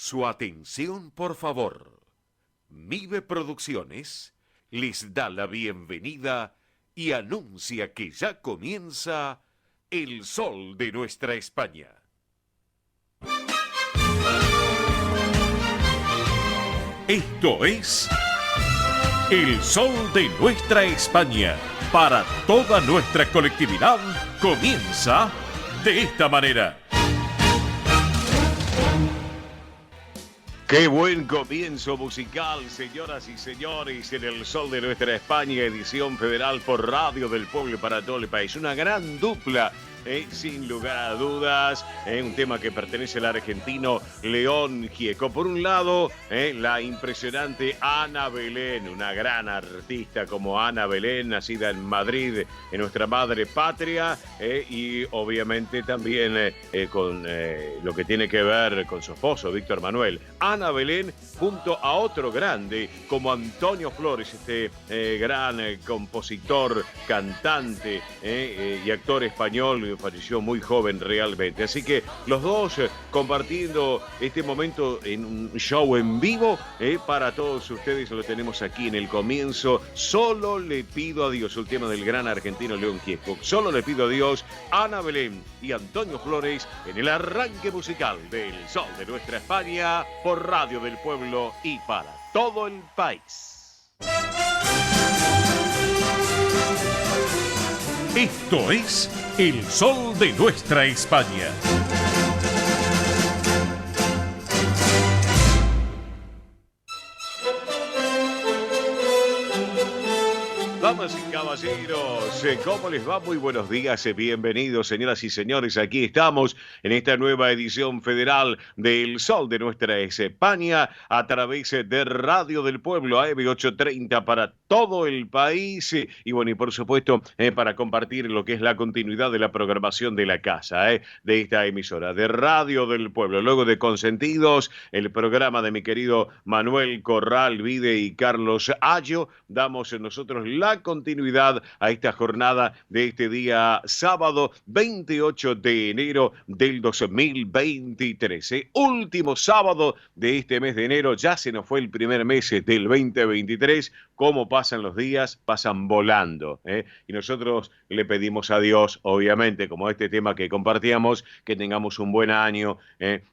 Su atención, por favor. Mive Producciones les da la bienvenida y anuncia que ya comienza El Sol de Nuestra España. Esto es El Sol de Nuestra España. Para toda nuestra colectividad comienza de esta manera. Qué buen comienzo musical, señoras y señores, en El Sol de Nuestra España, edición federal por Radio del Pueblo para todo el país. Una gran dupla, sin lugar a dudas, un tema que pertenece al argentino León Gieco. Por un lado, la impresionante Ana Belén, una gran artista como Ana Belén, nacida en Madrid, en nuestra madre patria, y obviamente también con lo que tiene que ver con su esposo, Víctor Manuel. Ana Belén junto a otro grande como Antonio Flores, este gran compositor, cantante y actor español, falleció muy joven realmente. Así que los dos compartiendo este momento en un show en vivo para todos ustedes. Lo tenemos aquí en el comienzo. Solo le pido a Dios, el tema del gran argentino León Gieco. Solo le pido a Dios, Ana Belén y Antonio Flores en el arranque musical del Sol de Nuestra España por Radio del Pueblo y para todo el país. Esto es El Sol de Nuestra España. Damas y caballeros, ¿cómo les va? Muy buenos días, bienvenidos, señoras y señores. Aquí estamos en esta nueva edición federal de El Sol de Nuestra España a través de Radio del Pueblo, AM830 para todo el país. Y bueno, y por supuesto, para compartir lo que es la continuidad de la programación de la casa, de esta emisora, de Radio del Pueblo. Luego de Consentidos, el programa de mi querido Manuel Corral Vide y Carlos Ayo, damos nosotros la continuidad a esta jornada de este día sábado 28 de enero del 2023. Último sábado de este mes de enero, ya se nos fue el primer mes del 2023. ¿Cómo pasan los días? Pasan volando, y nosotros le pedimos a Dios, obviamente, como este tema que compartíamos, que tengamos un buen año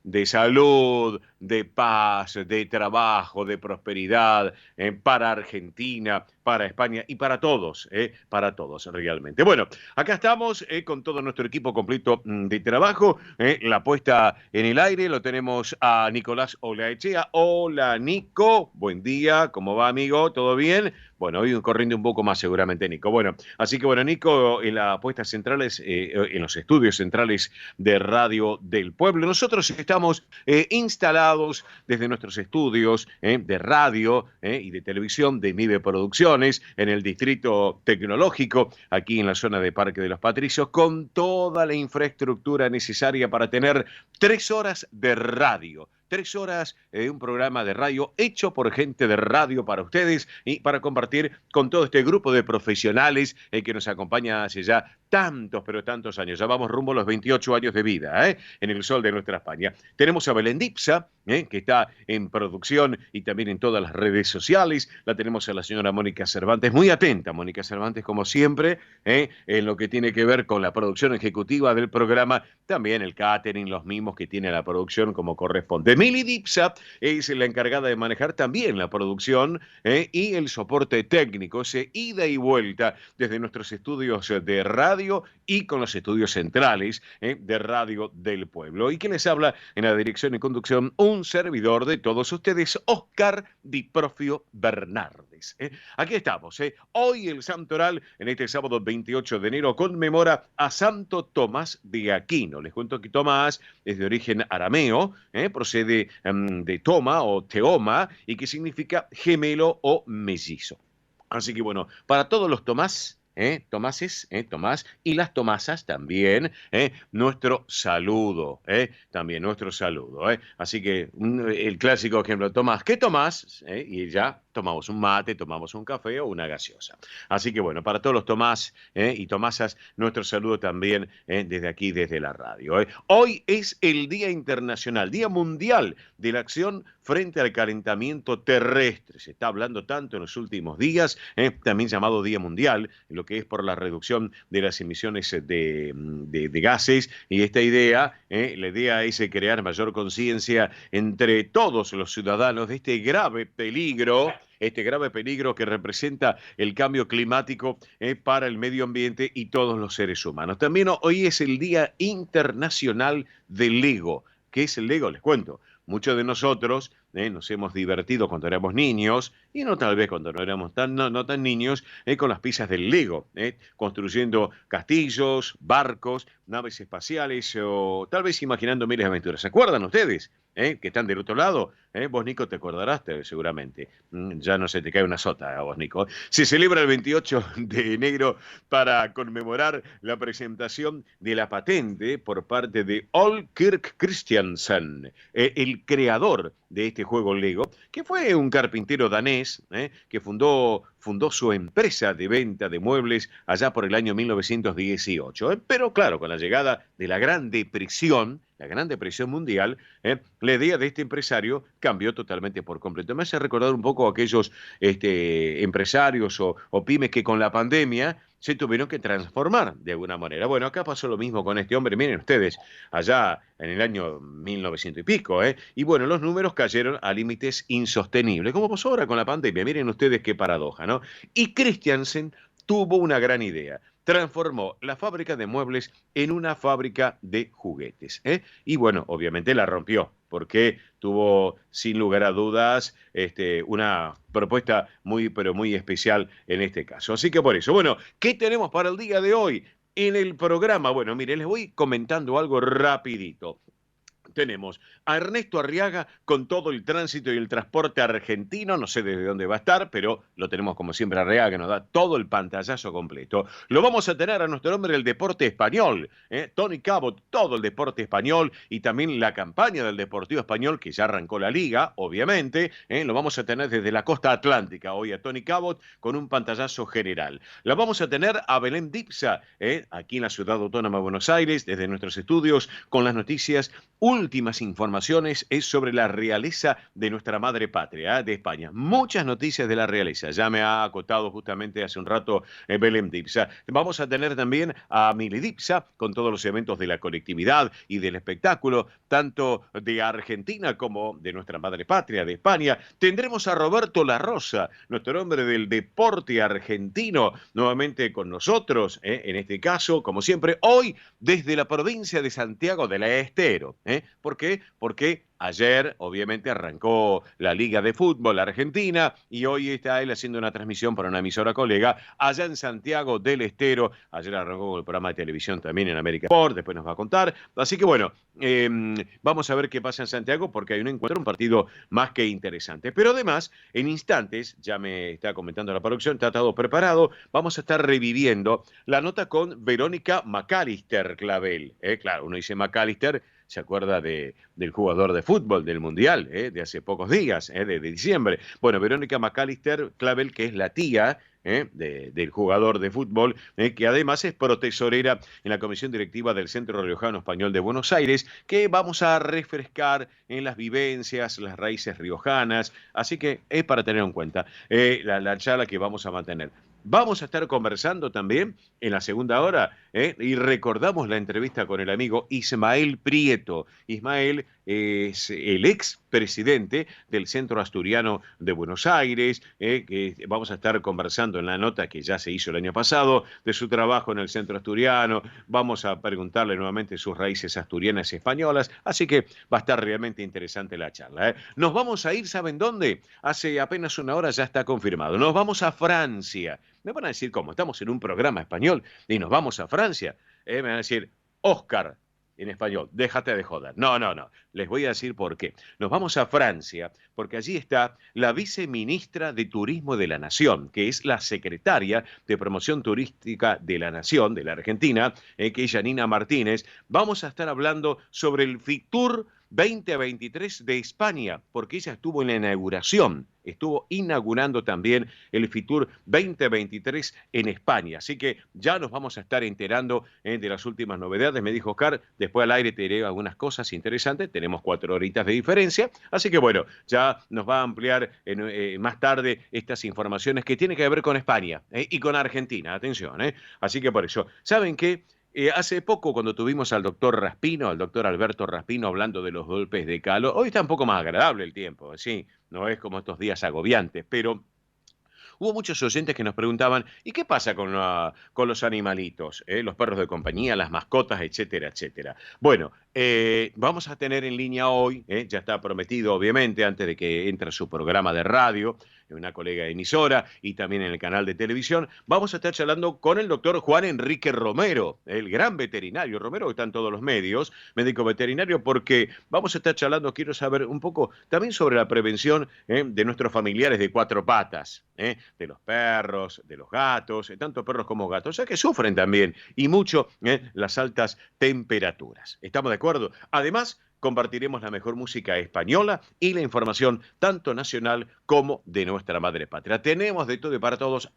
de salud, de paz, de trabajo, de prosperidad para Argentina, para España y para todos realmente. Bueno, acá estamos con todo nuestro equipo completo de trabajo. La puesta en el aire lo tenemos a Nicolás Olaechea. Hola, Nico. Buen día. ¿Cómo va, amigo? ¿Todo bien? Bueno, hoy corriendo un poco más seguramente, Nico. Bueno, así que bueno, Nico, en las puestas centrales, en los estudios centrales de Radio del Pueblo. Nosotros estamos instalados desde nuestros estudios de radio y de televisión de Mive Producciones en el Distrito Tecnológico, aquí en la zona de Parque de los Patricios, con toda la infraestructura necesaria para tener 3 horas de radio. 3 horas de un programa de radio hecho por gente de radio para ustedes y para compartir con todo este grupo de profesionales que nos acompaña hace ya tantos, pero tantos años. Ya vamos rumbo a los 28 años de vida en El Sol de Nuestra España. Tenemos a Belén Dipsa, que está en producción y también en todas las redes sociales. La tenemos a la señora Mónica Cervantes, muy atenta, Mónica Cervantes, como siempre, en lo que tiene que ver con la producción ejecutiva del programa, también el catering, los mimos que tiene la producción como corresponde. Mili Dipsa es la encargada de manejar también la producción y el soporte técnico, ese ida y vuelta desde nuestros estudios de radio y con los estudios centrales de Radio del Pueblo. Y que les habla en la dirección y conducción un servidor de todos ustedes, Oscar Di Profio Bernardes. Aquí estamos. Hoy el santoral, en este sábado 28 de enero, conmemora a Santo Tomás de Aquino. Les cuento que Tomás es de origen arameo, procede de toma o teoma y que significa gemelo o mellizo. Así que bueno, para todos los Tomás, Tomáses, Tomás y las Tomasas también, nuestro saludo, Así que el clásico ejemplo, Tomás, ¿qué tomás? Y ya tomamos un mate, tomamos un café o una gaseosa. Así que bueno, para todos los Tomás y Tomasas, nuestro saludo también desde aquí, desde la radio. Hoy es el Día Internacional, Día Mundial de la Acción frente al calentamiento terrestre. Se está hablando tanto en los últimos días, también llamado Día Mundial, lo que es por la reducción de las emisiones de gases. Y esta idea, la idea es crear mayor conciencia entre todos los ciudadanos de este grave peligro que representa el cambio climático para el medio ambiente y todos los seres humanos. También hoy es el Día Internacional del Lego. ¿Qué es el Lego? Les cuento. Muchos de nosotros nos hemos divertido cuando éramos niños, y no tal vez cuando no éramos no tan niños, con las piezas del Lego, construyendo castillos, barcos, naves espaciales o tal vez imaginando miles de aventuras. ¿Se acuerdan ustedes? Que están del otro lado. Vos, Nico, te acordarás seguramente. Ya no se te cae una sota a vos, Nico. Se celebra el 28 de enero para conmemorar la presentación de la patente por parte de Ole Kirk Christiansen, el creador de este juego Lego, que fue un carpintero danés que fundó su empresa de venta de muebles allá por el año 1918. Pero claro, con la llegada de la Gran Depresión mundial, la idea de este empresario cambió totalmente por completo. Me hace recordar un poco a aquellos empresarios o pymes que con la pandemia se tuvieron que transformar de alguna manera. Bueno, acá pasó lo mismo con este hombre. Miren ustedes, allá en el año 1900 y pico, y bueno, los números cayeron a límites insostenibles, como pasó ahora con la pandemia. Miren ustedes qué paradoja, ¿no? Y Christiansen tuvo una gran idea. Transformó la fábrica de muebles en una fábrica de juguetes. Y bueno, obviamente la rompió, porque tuvo, sin lugar a dudas, una propuesta muy, pero muy especial en este caso. Así que por eso, bueno, ¿qué tenemos para el día de hoy en el programa? Bueno, mire, les voy comentando algo rapidito. Tenemos a Ernesto Arriaga con todo el tránsito y el transporte argentino. No sé desde dónde va a estar, pero lo tenemos como siempre a Arriaga, que nos da todo el pantallazo completo. Lo vamos a tener a nuestro hombre del deporte español, Tony Cabot, todo el deporte español y también la campaña del Deportivo Español, que ya arrancó la liga, obviamente. Lo vamos a tener desde la costa atlántica hoy a Tony Cabot con un pantallazo general. La vamos a tener a Belén Dipsa, aquí en la ciudad autónoma de Buenos Aires, desde nuestros estudios, con las noticias últimas informaciones es sobre la realeza de nuestra madre patria, de España. Muchas noticias de la realeza. Ya me ha acotado justamente hace un rato Belén Dipsa. Vamos a tener también a Mili Dipsa con todos los eventos de la colectividad y del espectáculo, tanto de Argentina como de nuestra madre patria, de España. Tendremos a Roberto La Rosa, nuestro hombre del deporte argentino, nuevamente con nosotros, en este caso, como siempre, hoy desde la provincia de Santiago del Estero. ¿Por qué? Porque ayer, obviamente, arrancó la Liga de Fútbol Argentina y hoy está él haciendo una transmisión para una emisora colega allá en Santiago del Estero. Ayer arrancó con el programa de televisión también en América Sport, después nos va a contar. Así que bueno, vamos a ver qué pasa en Santiago porque hay un partido más que interesante. Pero además, en instantes, ya me está comentando la producción, está todo preparado, vamos a estar reviviendo la nota con Verónica McAllister Clavel. Claro, uno dice McAllister, se acuerda del jugador de fútbol del Mundial, de hace pocos días, de diciembre. Bueno, Verónica McAllister Clavel, que es la tía del jugador de fútbol, que además es protesorera en la comisión directiva del Centro Riojano Español de Buenos Aires, que vamos a refrescar en las vivencias, las raíces riojanas, así que es para tener en cuenta la charla que vamos a mantener. Vamos a estar conversando también en la segunda hora y recordamos la entrevista con el amigo Ismael Prieto. Ismael es el ex presidente del Centro Asturiano de Buenos Aires, que vamos a estar conversando en la nota que ya se hizo el año pasado de su trabajo en el Centro Asturiano. Vamos a preguntarle nuevamente sus raíces asturianas y españolas, así que va a estar realmente interesante la charla. Nos vamos a ir, ¿saben dónde? Hace apenas una hora ya está confirmado. Nos vamos a Francia. Me van a decir, ¿cómo? Estamos en un programa español y nos vamos a Francia. Me van a decir, Oscar, en español, déjate de joder. No. Les voy a decir por qué. Nos vamos a Francia porque allí está la viceministra de Turismo de la Nación, que es la secretaria de Promoción Turística de la Nación, de la Argentina, que es Janina Martínez. Vamos a estar hablando sobre el Fitur 2023 de España, porque ella estuvo en la inauguración, estuvo inaugurando también el Fitur 2023 en España. Así que ya nos vamos a estar enterando de las últimas novedades. Me dijo Oscar, después al aire te diré algunas cosas interesantes. Tenemos 4 horitas de diferencia. Así que bueno, ya nos va a ampliar más tarde estas informaciones que tienen que ver con España y con Argentina. Atención, ¿eh? Así que por eso, ¿saben qué? Hace poco, cuando tuvimos al doctor Raspino, al doctor Alberto Raspino, hablando de los golpes de calor, hoy está un poco más agradable el tiempo, sí, no es como estos días agobiantes, pero hubo muchos oyentes que nos preguntaban, ¿y qué pasa con los animalitos? Los perros de compañía, las mascotas, etcétera, etcétera. Bueno, vamos a tener en línea hoy, ya está prometido obviamente antes de que entre su programa de radio, en una colega emisora y también en el canal de televisión, vamos a estar charlando con el doctor Juan Enrique Romero, el gran veterinario. Romero está en todos los medios, médico veterinario, porque vamos a estar charlando, quiero saber un poco también sobre la prevención de nuestros familiares de 4 patas, de los perros, de los gatos, tanto perros como gatos, o sea que sufren también y mucho las altas temperaturas. ¿Estamos de acuerdo? Además, compartiremos la mejor música española y la información tanto nacional como de nuestra madre patria. Tenemos de todo y para todos.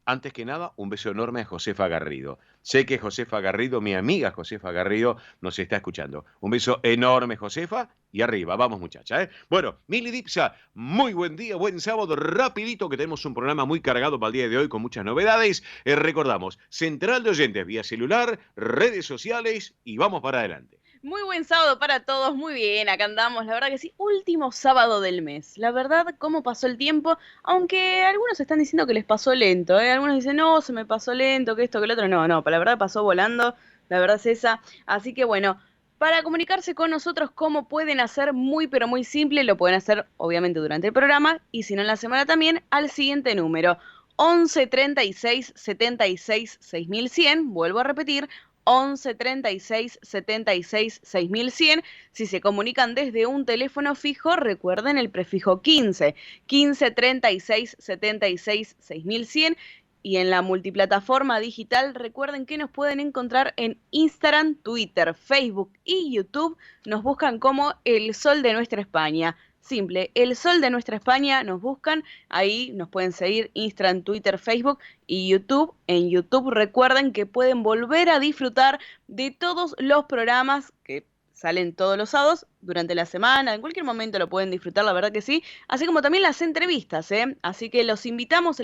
Antes que nada, un beso enorme a Josefa Garrido. Sé que Josefa Garrido, mi amiga Josefa Garrido, nos está escuchando. Un beso enorme, Josefa, y arriba, vamos muchacha, ¿eh? Bueno, Mili Dipsa, muy buen día, buen sábado, rapidito, que tenemos un programa muy cargado para el día de hoy con muchas novedades. Recordamos, central de oyentes vía celular, redes sociales y vamos para adelante. Muy buen sábado para todos, muy bien, acá andamos, la verdad que sí, último sábado del mes. La verdad, cómo pasó el tiempo, aunque algunos están diciendo que les pasó lento, ¿eh? Algunos dicen, no, se me pasó lento, que esto, que lo otro, no, la verdad pasó volando, la verdad es esa. Así que bueno, para comunicarse con nosotros, ¿cómo pueden hacer? Muy, pero muy simple, lo pueden hacer obviamente durante el programa, y si no en la semana también, al siguiente número, 11 36 76 6100, vuelvo a repetir, 11 36 76 6100. Si se comunican desde un teléfono fijo, recuerden el prefijo 15, 15 36 76 6100. Y en la multiplataforma digital, recuerden que nos pueden encontrar en Instagram, Twitter, Facebook y YouTube. Nos buscan como El Sol de Nuestra España. Simple, El Sol de Nuestra España, nos buscan, ahí nos pueden seguir Instagram, Twitter, Facebook y YouTube. En YouTube recuerden que pueden volver a disfrutar de todos los programas que salen todos los sábados durante la semana, en cualquier momento lo pueden disfrutar, la verdad que sí, así como también las entrevistas, así que las invitamos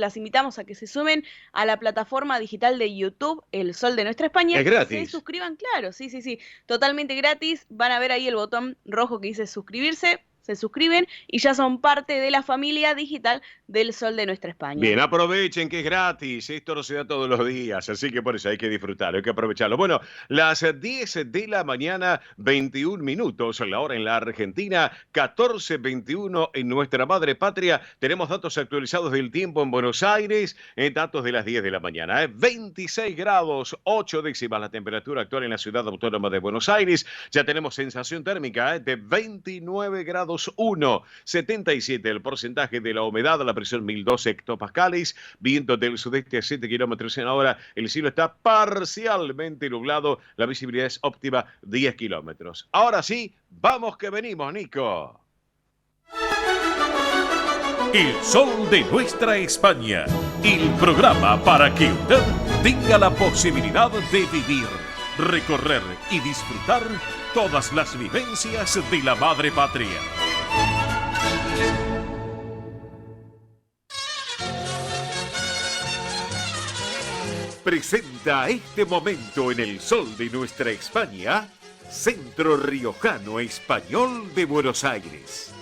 a que se sumen a la plataforma digital de YouTube, El Sol de Nuestra España. Es gratis. Se suscriban, claro, sí, totalmente gratis, van a ver ahí el botón rojo que dice suscribirse, se suscriben y ya son parte de la familia digital del Sol de Nuestra España. Bien, aprovechen que es gratis, esto no se da todos los días, así que por eso hay que disfrutarlo, hay que aprovecharlo. Bueno, las 10 de la mañana, 21 minutos, la hora en la Argentina, 14:21 en nuestra madre patria. Tenemos datos actualizados del tiempo en Buenos Aires, datos de las 10 de la mañana. 26 grados, 8 décimas la temperatura actual en la ciudad autónoma de Buenos Aires. Ya tenemos sensación térmica de 29 grados 1, 77 el porcentaje de la humedad, la presión 1012 hectopascales, viento del sudeste a 7 kilómetros en hora, el cielo está parcialmente nublado, la visibilidad es óptima 10 kilómetros. Ahora sí, vamos que venimos, Nico. El Sol de Nuestra España, el programa para que usted tenga la posibilidad de vivir, recorrer y disfrutar todas las vivencias de la madre patria. Presenta este momento en el Sol de Nuestra España, Centro Riojano Español de Buenos Aires.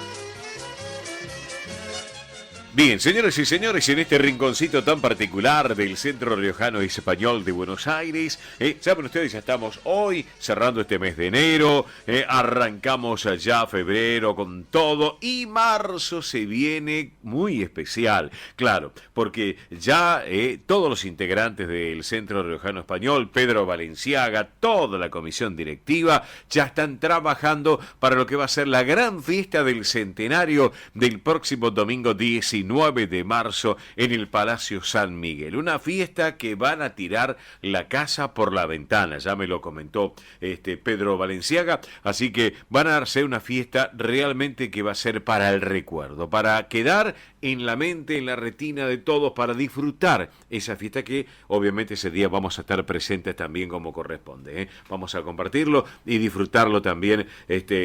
Bien, señoras y señores, en este rinconcito tan particular del Centro Riojano Español de Buenos Aires, saben ustedes, ya estamos hoy cerrando este mes de enero, arrancamos allá febrero con todo y marzo se viene muy especial, claro, porque ya todos los integrantes del Centro Riojano Español, Pedro Valenciaga, toda la comisión directiva, ya están trabajando para lo que va a ser la gran fiesta del centenario del próximo domingo 19 19 de marzo en el Palacio San Miguel. Una fiesta que van a tirar la casa por la ventana, ya me lo comentó Pedro Valenciaga, así que van a hacer una fiesta realmente que va a ser para el recuerdo, para quedar en la mente, en la retina de todos, para disfrutar esa fiesta que obviamente ese día vamos a estar presentes también como corresponde, ¿eh? Vamos a compartirlo y disfrutarlo también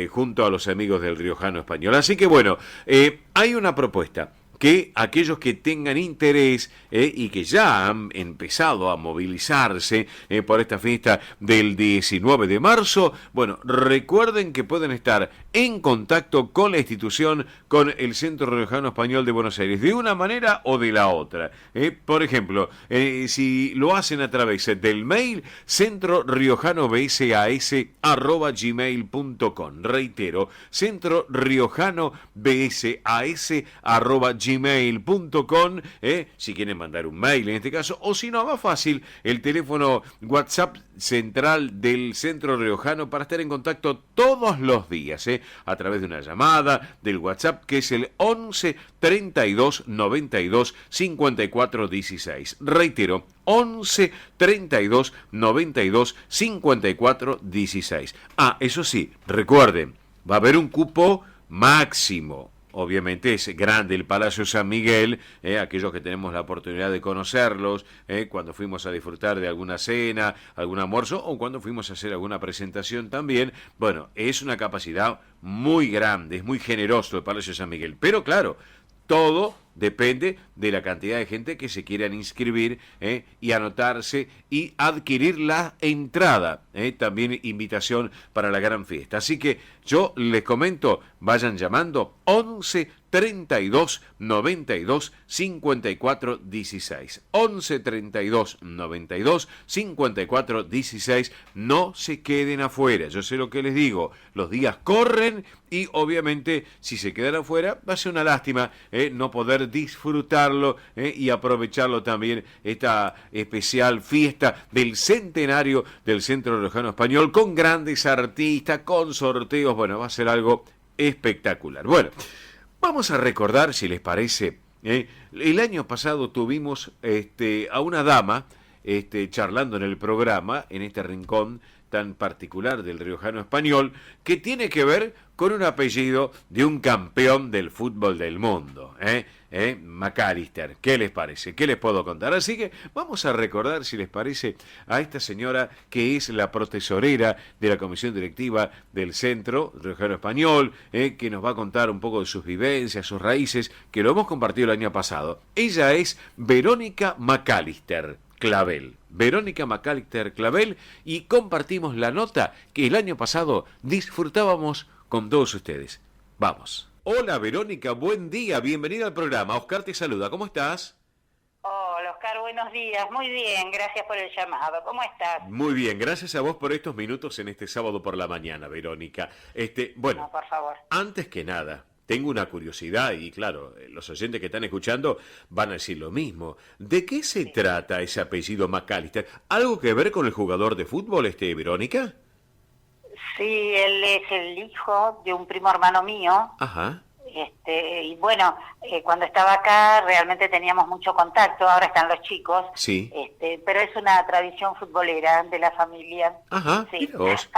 junto a los amigos del Riojano Español. Así que bueno, hay una propuesta que aquellos que tengan interés y que ya han empezado a movilizarse por esta fiesta del 19 de marzo, bueno, recuerden que pueden estar en contacto con la institución, con el Centro Riojano Español de Buenos Aires, de una manera o de la otra. Por ejemplo, si lo hacen a través del mail centroriojanobsas@gmail.com. Reitero, centroriojanobsas@gmail.com. Si quieren mandar un mail en este caso, o si no, más fácil, el teléfono WhatsApp central del Centro Riojano para estar en contacto todos los días, a través de una llamada del WhatsApp, que es el 11 32 92 54 16. Reitero, 11 32 92 54 16. Eso sí, recuerden, va a haber un cupo máximo. Obviamente es grande el Palacio San Miguel, aquellos que tenemos la oportunidad de conocerlos, cuando fuimos a disfrutar de alguna cena, algún almuerzo, o cuando fuimos a hacer alguna presentación también. Bueno, es una capacidad muy grande, es muy generoso el Palacio San Miguel, pero claro, todo depende de la cantidad de gente que se quieran inscribir y anotarse y adquirir la entrada. También invitación para la gran fiesta. Así que yo les comento, vayan llamando 11 32 92 54 16. 11 32 92 54 16. No se queden afuera. Yo sé lo que les digo. Los días corren y obviamente si se quedan afuera va a ser una lástima no poder disfrutarlo y aprovecharlo también, esta especial fiesta del centenario del Centro Riojano Español, con grandes artistas, con sorteos. Bueno, va a ser algo espectacular. Bueno, vamos a recordar, si les parece, el año pasado tuvimos a una dama charlando en el programa, en este rincón tan particular del Riojano Español, que tiene que ver con un apellido de un campeón del fútbol del mundo, McAllister. ¿Qué les parece? ¿Qué les puedo contar? Así que vamos a recordar, si les parece, a esta señora que es la protesorera de la comisión directiva del Centro Riojano Español, que nos va a contar un poco de sus vivencias, sus raíces, que lo hemos compartido el año pasado. Ella es Verónica McAllister Clavel. Verónica McAllister Clavel, y compartimos la nota que el año pasado disfrutábamos con todos ustedes. Vamos. Hola Verónica, buen día, bienvenida al programa. Oscar te saluda, ¿cómo estás? Hola Oscar, buenos días, muy bien, gracias por el llamado, ¿cómo estás? Muy bien, gracias a vos por estos minutos en este sábado por la mañana, Verónica. Bueno, no, por favor. Antes que nada, tengo una curiosidad y claro, los oyentes que están escuchando van a decir lo mismo. ¿De qué se trata ese apellido McAllister? ¿Algo que ver con el jugador de fútbol, Verónica? Sí, él es el hijo de un primo hermano mío. Ajá. Y bueno, cuando estaba acá realmente teníamos mucho contacto, ahora están los chicos. Sí. Pero es una tradición futbolera de la familia. Ajá, sí. Mira vos.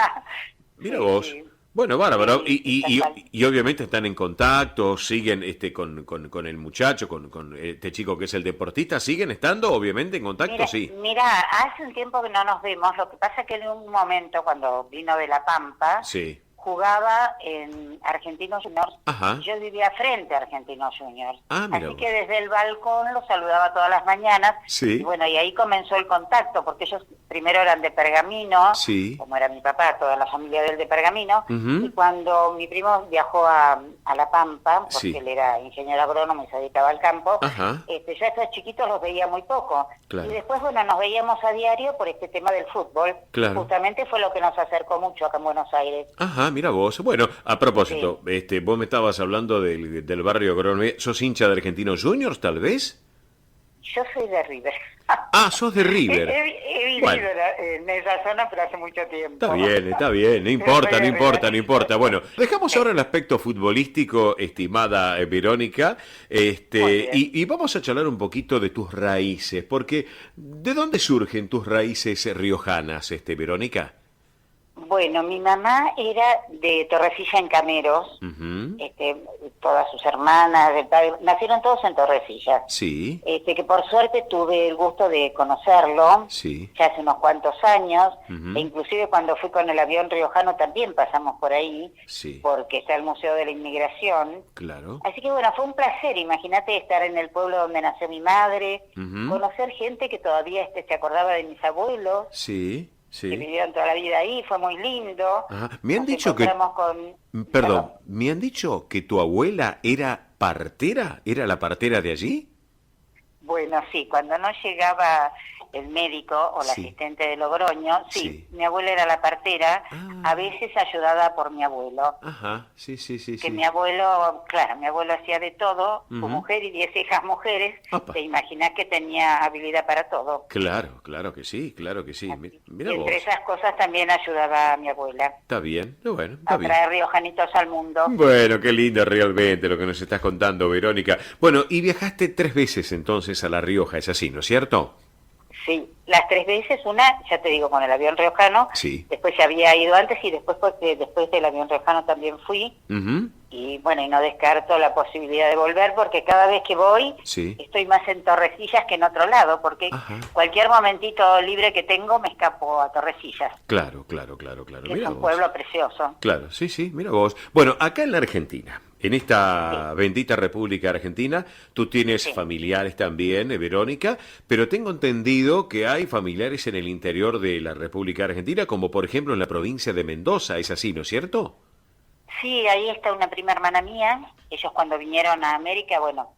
Mira sí, vos. Sí. Bueno, bárbaro. Sí, y obviamente están en contacto, siguen con el muchacho, con este chico que es el deportista, ¿siguen estando obviamente en contacto? Sí. Mira, hace un tiempo que no nos vemos, lo que pasa es que en un momento cuando vino de La Pampa, Sí. jugaba en Argentinos Juniors. Ajá. Yo vivía frente a Argentinos Juniors. Mira Así vos. que desde el balcón los saludaba todas las mañanas. Sí. Y bueno, y ahí comenzó el contacto, porque ellos primero eran de Pergamino, Sí. como era mi papá, toda la familia de él de Pergamino. Ujú. Y cuando mi primo viajó a La Pampa, porque Sí. él era ingeniero agrónomo y se dedicaba al campo, Ajá. yo a estos chiquitos los veía muy poco. Claro. Y después, bueno, nos veíamos a diario por este tema del fútbol. Claro. Justamente fue lo que nos acercó mucho acá en Buenos Aires. Ajá, mira vos. Bueno, a propósito, vos me estabas hablando del barrio agrónomo. ¿Sos hincha de Argentinos Juniors, tal vez? Yo soy de River. Ah, sos de River. He vivido Bueno. en esa zona, pero hace mucho tiempo. Está bien, no importa, no importa, no importa. Bueno, dejamos ahora el aspecto futbolístico, estimada Verónica, Muy bien. y vamos a charlar un poquito de tus raíces, porque ¿de dónde surgen tus raíces riojanas, Verónica? Bueno, mi mamá era de Torrecilla en Cameros, Ujú. todas sus hermanas, nacieron todos en Torrecilla. Sí, Que por suerte tuve el gusto de conocerlo sí. ya hace unos cuantos años, Ujú. e inclusive cuando fui con el avión riojano también pasamos por ahí, Sí, porque está el Museo de la Inmigración. claro. Así que bueno, fue un placer, imagínate estar en el pueblo donde nació mi madre, Ujú. conocer gente que todavía se acordaba de mis abuelos, Sí, que sí. vivieron toda la vida ahí, fue muy lindo. Ajá. Me han Nos dicho que... encontramos con... Perdón, me han dicho que tu abuela era partera, ¿era la partera de allí? Bueno, sí, cuando no llegaba el médico o la Sí. asistente de Logroño, sí, Sí. mi abuela era la partera, Ah. a veces ayudada por mi abuelo. Ajá, sí, sí, sí, Que sí. mi abuelo, claro, mi abuelo hacía de todo, su Ujú. mujer y 10 hijas mujeres, Apa. te imaginas que tenía habilidad para todo. Claro, claro que sí, claro que sí. Mira Y vos, entre esas cosas también ayudaba a mi abuela está bien, bueno, está a bien. traer riojanitos al mundo. Bueno, qué lindo realmente lo que nos estás contando, Verónica. Bueno, y viajaste 3 veces entonces a La Rioja, es así, ¿no es cierto? Sí, las 3 veces, una, ya te digo, con el avión riojano, Sí. después ya había ido antes y después después del avión riojano también fui. Ujú. Y bueno, y no descarto la posibilidad de volver porque cada vez que voy Sí. estoy más en Torrecillas que en otro lado, porque Ajá. cualquier momentito libre que tengo me escapo a Torrecillas, Claro, claro, claro, claro. que es Mira un vos. pueblo precioso. Claro, sí, sí, mira vos. Bueno, acá en la Argentina, en esta bendita República Argentina, tú tienes Sí. familiares también, Verónica, pero tengo entendido que hay familiares en el interior de la República Argentina, como por ejemplo en la provincia de Mendoza, ¿es así, no es cierto? Sí, ahí está una prima hermana mía, ellos cuando vinieron a América, bueno,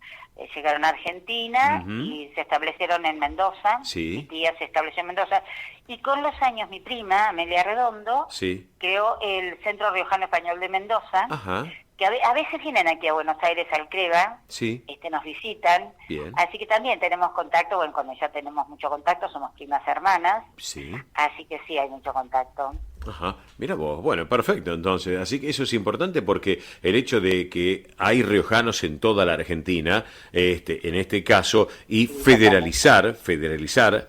llegaron a Argentina Ujú. y se establecieron en Mendoza, Sí. mi tía se estableció en Mendoza, y con los años mi prima, Amelia Redondo, Sí. creó el Centro Riojano Español de Mendoza, Ajá, que a veces vienen aquí a Buenos Aires al CREVA, sí, nos visitan, bien, así que también tenemos contacto, bueno, con ella tenemos mucho contacto, somos primas hermanas, sí. así que sí hay mucho contacto. Ajá, mira vos, bueno, perfecto, entonces, así que eso es importante porque el hecho de que hay riojanos en toda la Argentina, en este caso, y federalizar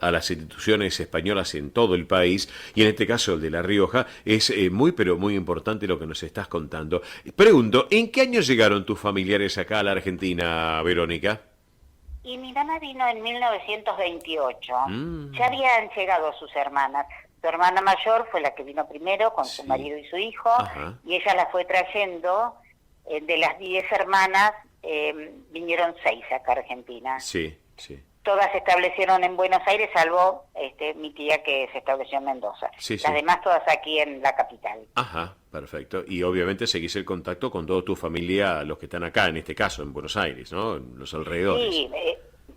a las instituciones españolas en todo el país, y en este caso el de La Rioja, es muy, pero muy importante lo que nos estás contando. Pregunto, ¿en qué año llegaron tus familiares acá a la Argentina, Verónica? Y mi mamá vino en 1928, Mm. ya habían llegado sus hermanas. Su hermana mayor fue la que vino primero con su Sí. marido y su hijo, Ajá. y ella la fue trayendo. De las 10 hermanas, vinieron 6 acá a Argentina. Sí, sí. Todas se establecieron en Buenos Aires, salvo mi tía que se estableció en Mendoza. Sí, sí. Las demás todas aquí en la capital. Ajá, perfecto. Y obviamente seguís el contacto con toda tu familia, los que están acá, en este caso, en Buenos Aires, ¿no? En los alrededores. Sí,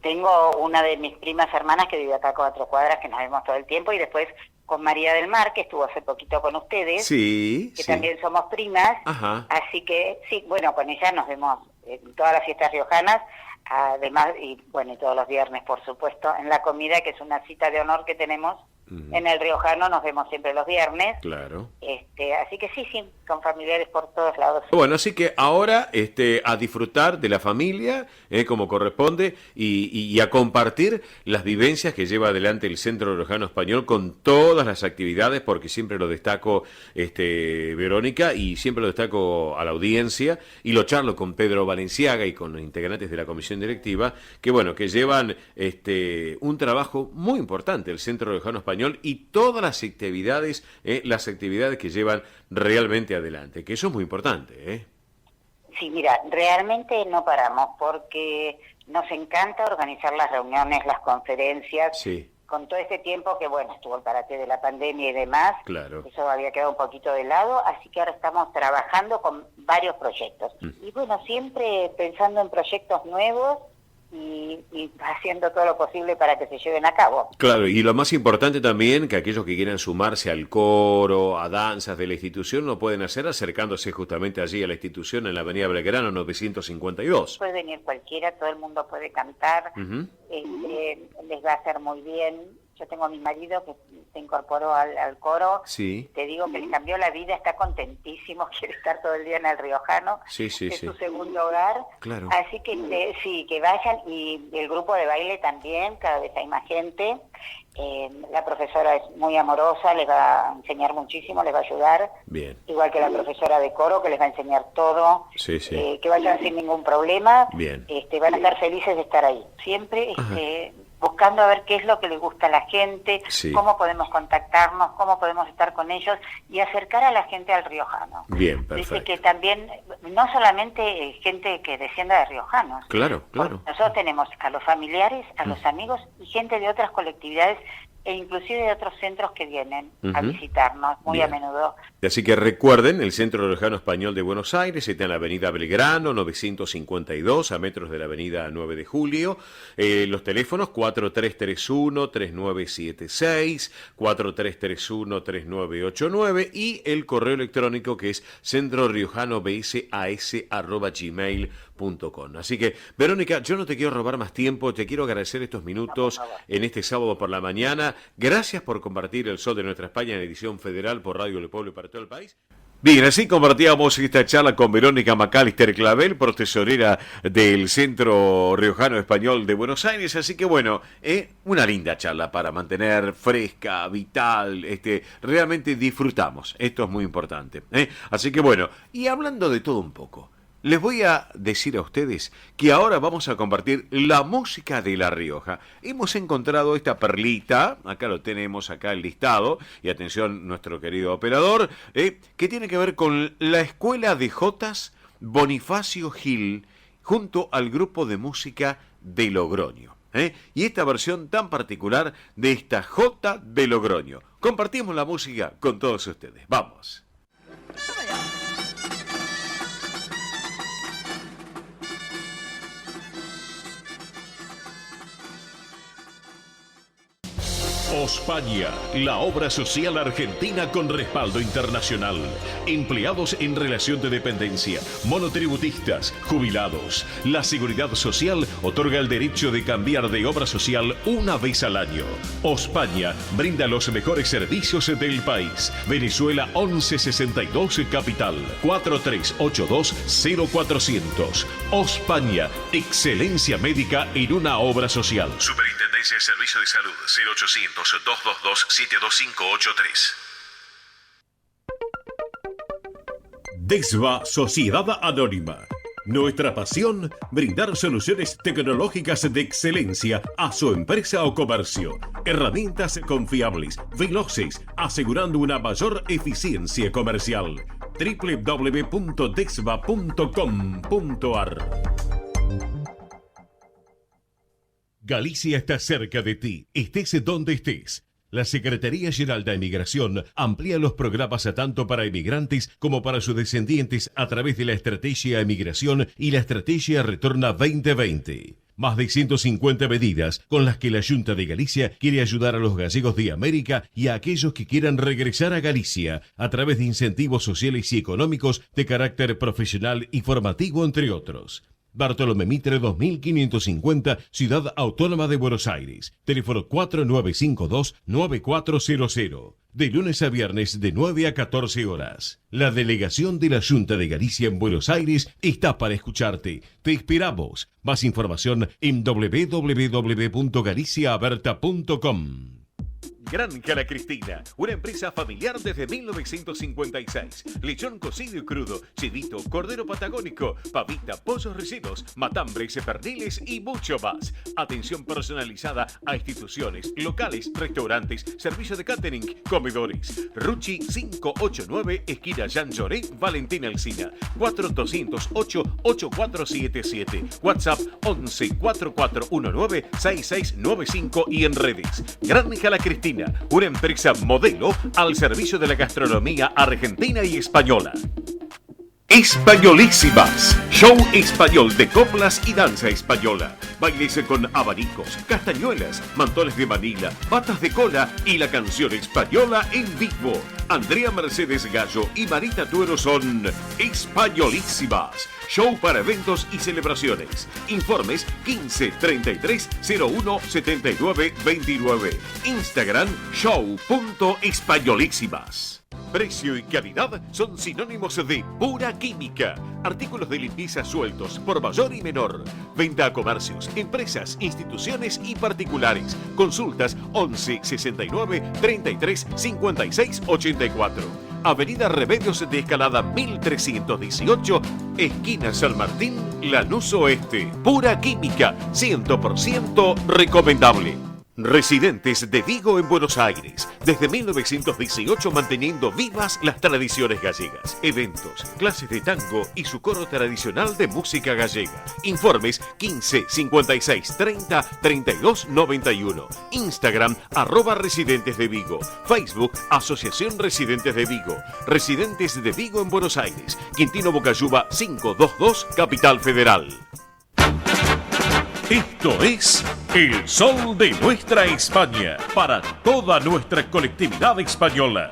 tengo una de mis primas hermanas que vive acá a 4 cuadras, que nos vemos todo el tiempo, y después con María del Mar, que estuvo hace poquito con ustedes, Sí, que sí. también somos primas. Ajá. Así que sí, bueno, con ella nos vemos en todas las fiestas riojanas, además, y bueno, y todos los viernes, por supuesto, en la comida, que es una cita de honor que tenemos Ujú. en el riojano, nos vemos siempre los viernes. Claro. Así que sí, con familiares por todos lados. Bueno, así que ahora a disfrutar de la familia, como corresponde, y a compartir las vivencias que lleva adelante el Centro Riojano Español con todas las actividades, porque siempre lo destaco, Verónica, y siempre lo destaco a la audiencia, y lo charlo con Pedro Valenciaga y con los integrantes de la comisión directiva, que bueno, que llevan un trabajo muy importante el Centro Riojano Español y todas las actividades que llevan realmente adelante, que eso es muy importante, ¿eh? Sí, mira, realmente no paramos porque nos encanta organizar las reuniones, las conferencias, Sí, con todo este tiempo que, bueno, estuvo el parate de la pandemia y demás, claro. eso había quedado un poquito de lado, así que ahora estamos trabajando con varios proyectos. Y bueno, siempre pensando en proyectos nuevos y haciendo todo lo posible para que se lleven a cabo. Claro, y lo más importante también, que aquellos que quieran sumarse al coro, a danzas de la institución, lo pueden hacer acercándose justamente allí a la institución en la avenida Belgrano 952. Puede venir cualquiera, todo el mundo puede cantar, Uh-huh. Les va a hacer muy bien. Yo tengo a mi marido que se incorporó al coro. Sí. Te digo que le cambió la vida, está contentísimo, quiere estar todo el día en el Riojano. Sí, Es su segundo hogar. Claro. Así que sí, que vayan. Y el grupo de baile también, cada vez hay más gente. La profesora es muy amorosa, les va a enseñar muchísimo, les va a ayudar. Bien. Igual que la profesora de coro, que les va a enseñar todo. Sí, sí. Que vayan sin ningún problema. Bien. Van a estar felices de estar ahí. Siempre buscando a ver qué es lo que les gusta a la gente, Sí. cómo podemos contactarnos, cómo podemos estar con ellos y acercar a la gente al riojano. Bien, Dice perfecto. que también, no solamente gente que descienda de riojanos. Claro, claro. Porque nosotros tenemos a los familiares, a los amigos y gente de otras colectividades e inclusive de otros centros que vienen a Ujú. visitarnos muy Bien. a menudo. Así que recuerden, el Centro Riojano Español de Buenos Aires está en la avenida Belgrano 952, a metros de la avenida 9 de Julio. Los teléfonos 4331-3976, 4331-3989 y el correo electrónico que es centroriojanobsas@gmail.com. Así que, Verónica, yo no te quiero robar más tiempo, te quiero agradecer estos minutos No, por favor. en este sábado por la mañana. Gracias por compartir el Sol de Nuestra España en edición federal por Radio del Pueblo y para todo el país. Bien, así compartíamos esta charla con Verónica Macalister Clavel, profesorera del Centro Riojano Español de Buenos Aires. Así que bueno, una linda charla para mantener fresca, vital, realmente disfrutamos. Esto es muy importante. Así que bueno, y hablando de todo un poco, les voy a decir a ustedes que ahora vamos a compartir la música de La Rioja. Hemos encontrado esta perlita, acá lo tenemos, acá el listado, y atención nuestro querido operador, que tiene que ver con la Escuela de Jotas Bonifacio Gil, junto al grupo de música de Logroño. Y esta versión tan particular de esta Jota de Logroño. Compartimos la música con todos ustedes. Vamos. Ospaña, la obra social argentina con respaldo internacional. Empleados en relación de dependencia, monotributistas, jubilados. La Seguridad Social otorga el derecho de cambiar de obra social una vez al año. Ospaña brinda los mejores servicios del país. Venezuela 1162 Capital, 4382-0400. Ospaña, excelencia médica en una obra social. Superintendencia de Servicio de Salud, 0800-222-72583. DESVA Sociedad Anónima. Nuestra pasión, brindar soluciones tecnológicas de excelencia a su empresa o comercio. Herramientas confiables, veloces, asegurando una mayor eficiencia comercial. www.desva.com.ar. Galicia está cerca de ti, estés donde estés. La Secretaría General de Emigración amplía los programas tanto para emigrantes como para sus descendientes a través de la Estrategia Emigración y la Estrategia Retorna 2020. Más de 150 medidas con las que la Junta de Galicia quiere ayudar a los gallegos de América y a aquellos que quieran regresar a Galicia a través de incentivos sociales y económicos de carácter profesional y formativo, entre otros. Bartolomé Mitre 2550, Ciudad Autónoma de Buenos Aires. Teléfono 4952-9400. De lunes a viernes de 9 a 14 horas. La delegación de la Junta de Galicia en Buenos Aires está para escucharte. Te esperamos. Más información en www.galiciaaberta.com. Granja La Cristina, una empresa familiar desde 1956. Lechón cocido y crudo, chivito, cordero patagónico, pavita, pollos rellenos, matambres, perniles y mucho más. Atención personalizada a instituciones, locales, restaurantes, servicio de catering, comedores. Ruchi 589, esquina Jean Lloré, Valentín Alsina. 4208-8477. WhatsApp 11 4419 6695 y en redes. Granja La Cristina, una empresa modelo al servicio de la gastronomía argentina y española. Españolísimas, show español de coplas y danza española. bailes con abanicos, castañuelas, mantones de Manila, patas de cola y la canción española en vivo. Andrea Mercedes Gallo y Marita Tuero son Españolísimas. Show para eventos y celebraciones. Informes 15 33 01 79 29. Instagram show.españolísimas. Precio y calidad son sinónimos de pura química. Artículos de limpieza sueltos por mayor y menor. Venta a comercios, empresas, instituciones y particulares. Consultas 11 69 33 56 84. Avenida Remedios de Escalada 1318, esquina San Martín, Lanús Oeste. Pura química, 100% recomendable. Residentes de Vigo en Buenos Aires, desde 1918 manteniendo vivas las tradiciones gallegas, eventos, clases de tango y su coro tradicional de música gallega. Informes 15 56 30 32 91. Instagram @Residentes de Vigo. Facebook Asociación Residentes de Vigo. Residentes de Vigo en Buenos Aires. Quintino Bocayuba 522, Capital Federal. Esto es El Sol de Nuestra España, para toda nuestra colectividad española.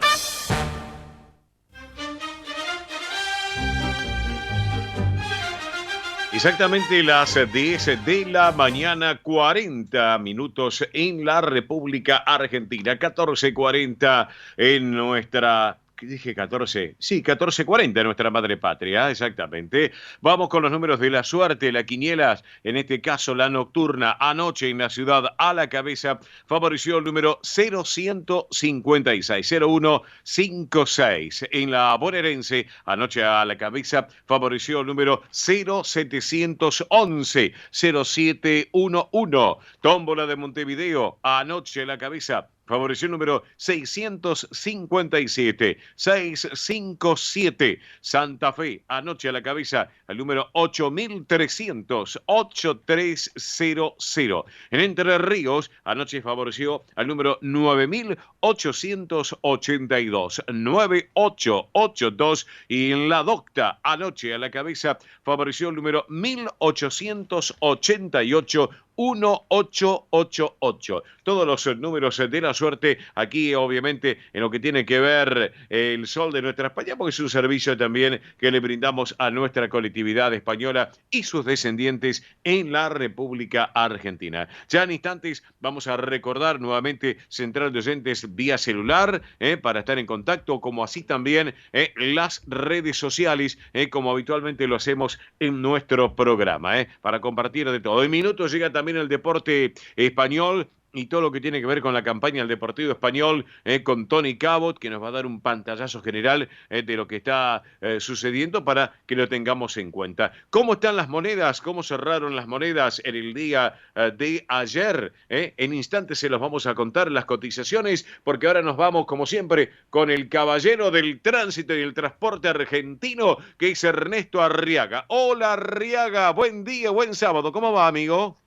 Exactamente las 10 de la mañana, 40 minutos en la República Argentina, 14:40 en nuestra... ¿Qué dije? 14. Sí, 14:40 nuestra madre patria, exactamente. Vamos con los números de la suerte, la quinielas, en este caso la nocturna. Anoche en la ciudad a la cabeza favoreció el número 0156, 0156. En la bonaerense, anoche a la cabeza favoreció el número 0711, 0711. Tómbola de Montevideo, anoche a la cabeza favoreció el número 657, 657. Santa Fe, anoche a la cabeza, el número 8300, 8300. En Entre Ríos, anoche favoreció al número 9882, 9882. Y en La Docta, anoche a la cabeza, favoreció el número 1888, 1888. Todos los números de la suerte aquí, obviamente, en lo que tiene que ver el Sol de Nuestra España, porque es un servicio también que le brindamos a nuestra colectividad española y sus descendientes en la República Argentina. Ya en instantes vamos a recordar nuevamente Central de Oyentes vía celular, para estar en contacto, como así también las redes sociales, como habitualmente lo hacemos en nuestro programa, para compartir de todo. En minutos llega también el deporte español y todo lo que tiene que ver con la campaña del Deportivo Español, con Tony Cabot, que nos va a dar un pantallazo general de lo que está sucediendo para que lo tengamos en cuenta. ¿Cómo están las monedas? ¿Cómo cerraron las monedas en el día de ayer? En instantes se los vamos a contar las cotizaciones, porque ahora nos vamos, como siempre, con el caballero del tránsito y el transporte argentino, que es Ernesto Arriaga. Hola, Arriaga, buen día, buen sábado. ¿Cómo va, amigo?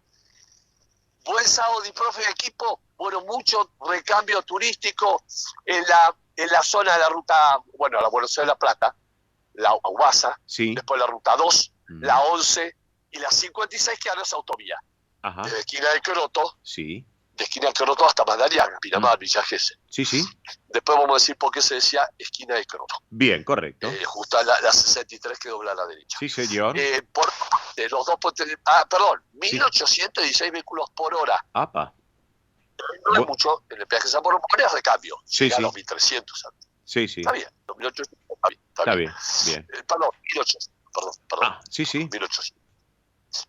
Buen sábado, y profe de equipo. Bueno, mucho recambio turístico en la zona de la ruta, bueno, la Buenos Aires de La Plata, la UBASA, sí. Después la ruta 2, la 11 y la 56, que ahora es autovía. Ajá. Desde esquina de Croto, sí. de esquina de Croto hasta Madariaga, Pinamar, Villa Gesell. Sí, sí. Después vamos a decir por qué se decía esquina de Croto. Bien, correcto. Justo a la 63 que dobla a la derecha. Sí, señor. Por los dos puentes, 1816 vehículos por hora. Apa. No es mucho, en el peaje de San Borja es recambio. Sí, llega sí. a los 1300. Sí, sí. Está bien, los 1800 Está bien, bien. Perdón, 1800. Perdón. Ah, sí, sí. 1800.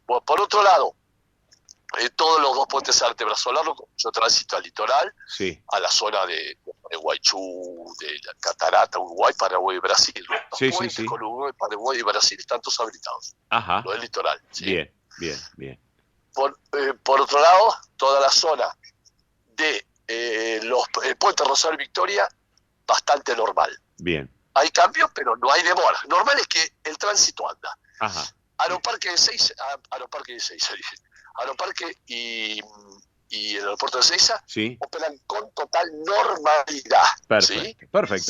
Bueno, por otro lado, todos los dos puentes vertebrazolares, yo tránsito al litoral, Sí. a la zona de Guaychú, de la Catarata, Uruguay, Paraguay y Brasil. Los Sí, sí, puentes sí. con Uruguay, Paraguay y Brasil están todos habilitados. Ajá. Lo del litoral. ¿sí? Bien, bien, bien. Por otro lado, toda la zona de el puente Rosario Victoria, bastante normal. Bien. Hay cambios, pero no hay demora. Normal es que el tránsito anda. Ajá. Aeroparque de Seiza, Aeroparque y el aeropuerto de Seiza Sí. operan con total normalidad. Perfecto. ¿sí?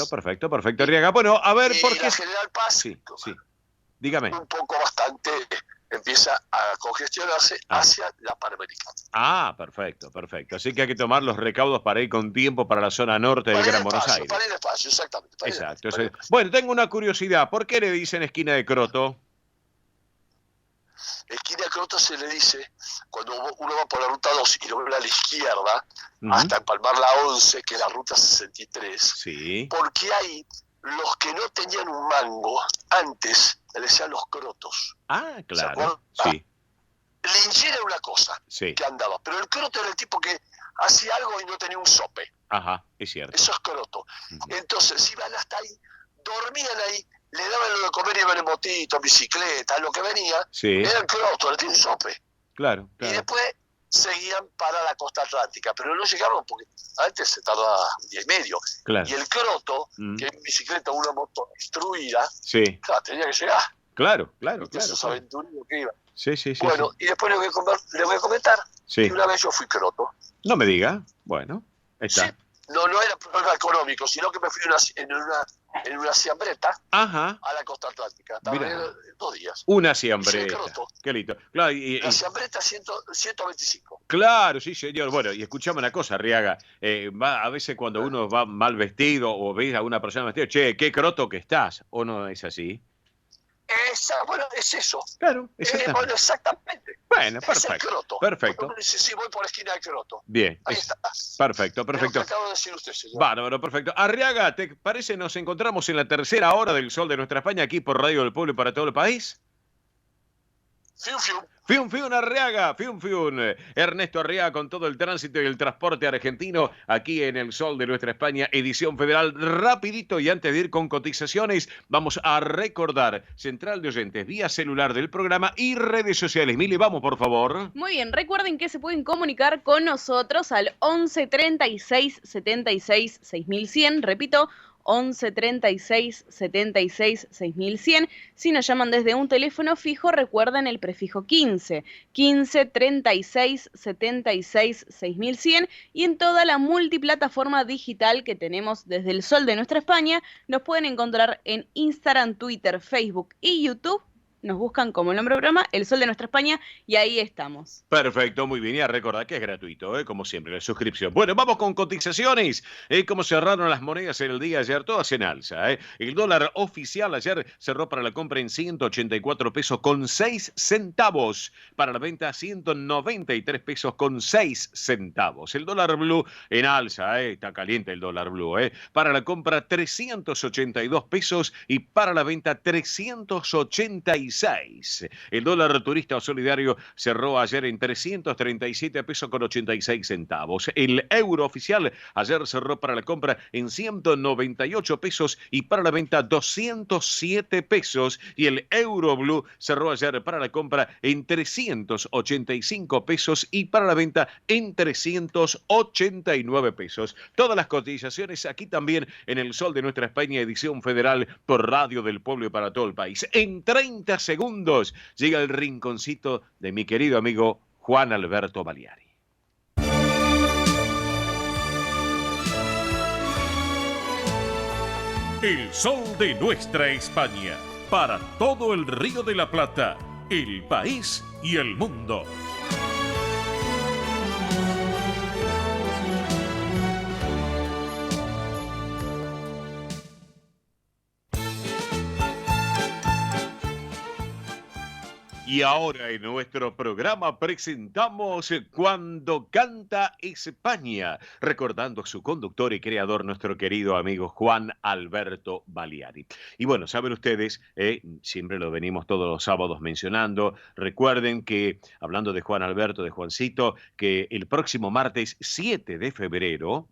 Perfecto, Arriaga. Bueno, a ver, Y ¿por qué? la General Paz, Sí, sí. Dígame. un poco bastante empieza a congestionarse hacia la Panamericana. Ah, perfecto, perfecto. Así que hay que tomar los recaudos para ir con tiempo para la zona norte del Gran Buenos Aires. Para ir despacio, exactamente. Exacto. Bueno, tengo una curiosidad. ¿Por qué le dicen esquina de Croto? Esquina de Croto se le dice, cuando uno va por la ruta 2 y lo ve a la izquierda, hasta empalmar la 11, que es la ruta 63, sí. Porque ahí los que no tenían un mango antes le decían los crotos. Ah, claro. Sí. Liniers era una cosa que andaba, pero el croto era el tipo que hacía algo y no tenía un sope. Ajá, es cierto. Eso es croto. Entonces iban hasta ahí, dormían ahí, le daban lo de comer, iban en motito, bicicleta, lo que venía, era el croto, no tenía un sope. Claro. Y después seguían para la costa atlántica, pero no llegaron porque antes se tardaba un día y medio. Claro. Y el croto, que en bicicleta una moto instruida, tenía que llegar. Claro. Esos aventureros que iban. Sí. Bueno, y después le voy a comentar que una vez yo fui croto. No me diga. Bueno, está. Sí. No era problema económico, sino que me fui en una siambreta a la costa atlántica. Estaba 2 días. Una siambreta. Qué lindo. Claro, la siambreta 125. Claro, sí, señor. Bueno, y escuchame una cosa, Arriaga. A veces cuando uno va mal vestido o ves a una persona vestida, che, qué croto que estás. ¿O no es así? Bueno, es eso. Claro, bueno, exactamente. Bueno, es perfecto. el croto. Perfecto. Sí, voy por la esquina del croto. Bien. Ahí está. Perfecto. Lo que acabo de decir usted, señor. Bárbaro, perfecto. Arriaga, ¿te parece nos encontramos en la tercera hora del Sol de Nuestra España aquí por Radio del Pueblo y para todo el país? Fiun, Arriaga, fiun. Ernesto Arriaga con todo el tránsito y el transporte argentino aquí en el Sol de Nuestra España, edición federal. Rapidito, y antes de ir con cotizaciones, vamos a recordar central de oyentes vía celular del programa y redes sociales. Mili, vamos, por favor. Muy bien, recuerden que se pueden comunicar con nosotros al 11 36 76 6100, repito, 11 36 76 6100. Si nos llaman desde un teléfono fijo, recuerden el prefijo 15 36 76 6100, y en toda la multiplataforma digital que tenemos desde el Sol de Nuestra España nos pueden encontrar en Instagram, Twitter, Facebook y YouTube. Nos buscan como el nombre del programa, El Sol de Nuestra España, y ahí estamos. Perfecto, muy bien. Y a recordar que es gratuito, como siempre, la suscripción. Bueno, vamos con cotizaciones. Cómo cerraron las monedas en el día de ayer, todas en alza. El dólar oficial ayer cerró para la compra en 184 pesos con 6 centavos. Para la venta, 193 pesos con 6 centavos. El dólar blue en alza, está caliente el dólar blue. Para la compra, 382 pesos y para la venta, 386. El dólar turista o solidario cerró ayer en 337 pesos con 86 centavos. El euro oficial ayer cerró para la compra en 198 pesos y para la venta 207 pesos. Y el euro blue cerró ayer para la compra en 385 pesos y para la venta en 389 pesos. Todas las cotizaciones aquí también en el Sol de Nuestra España, edición federal por Radio del Pueblo y para todo el país. En 30 segundos llega el rinconcito de mi querido amigo Juan Alberto Baliari. El Sol de Nuestra España, para todo el Río de la Plata, el país y el mundo. Y ahora en nuestro programa presentamos Cuando Canta España, recordando a su conductor y creador, nuestro querido amigo Juan Alberto Baliari. Y bueno, saben ustedes, siempre lo venimos todos los sábados mencionando, recuerden que, hablando de Juan Alberto, de Juancito, que el próximo martes 7 de febrero,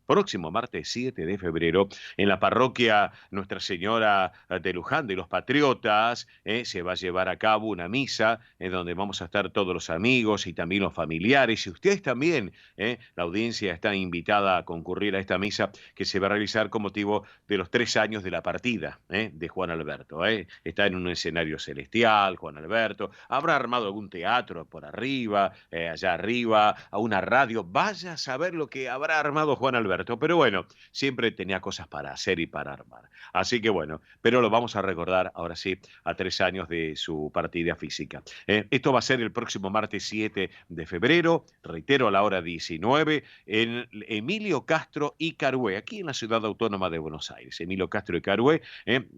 en la parroquia Nuestra Señora de Luján de los Patriotas, se va a llevar a cabo una misa en donde vamos a estar todos los amigos y también los familiares. Y ustedes también, la audiencia está invitada a concurrir a esta misa que se va a realizar con motivo de los 3 años de la partida de Juan Alberto. Está en un escenario celestial, Juan Alberto. Habrá armado algún teatro por arriba, allá arriba, a una radio. Vaya a saber lo que habrá armado Juan Alberto. Pero bueno, siempre tenía cosas para hacer y para armar. Así que bueno, pero lo vamos a recordar ahora sí a 3 años de su partida física. Esto va a ser el próximo martes 7 de febrero, reitero, a la hora 19, en Emilio Castro y Carué, aquí en la Ciudad Autónoma de Buenos Aires. Emilio Castro y Carué,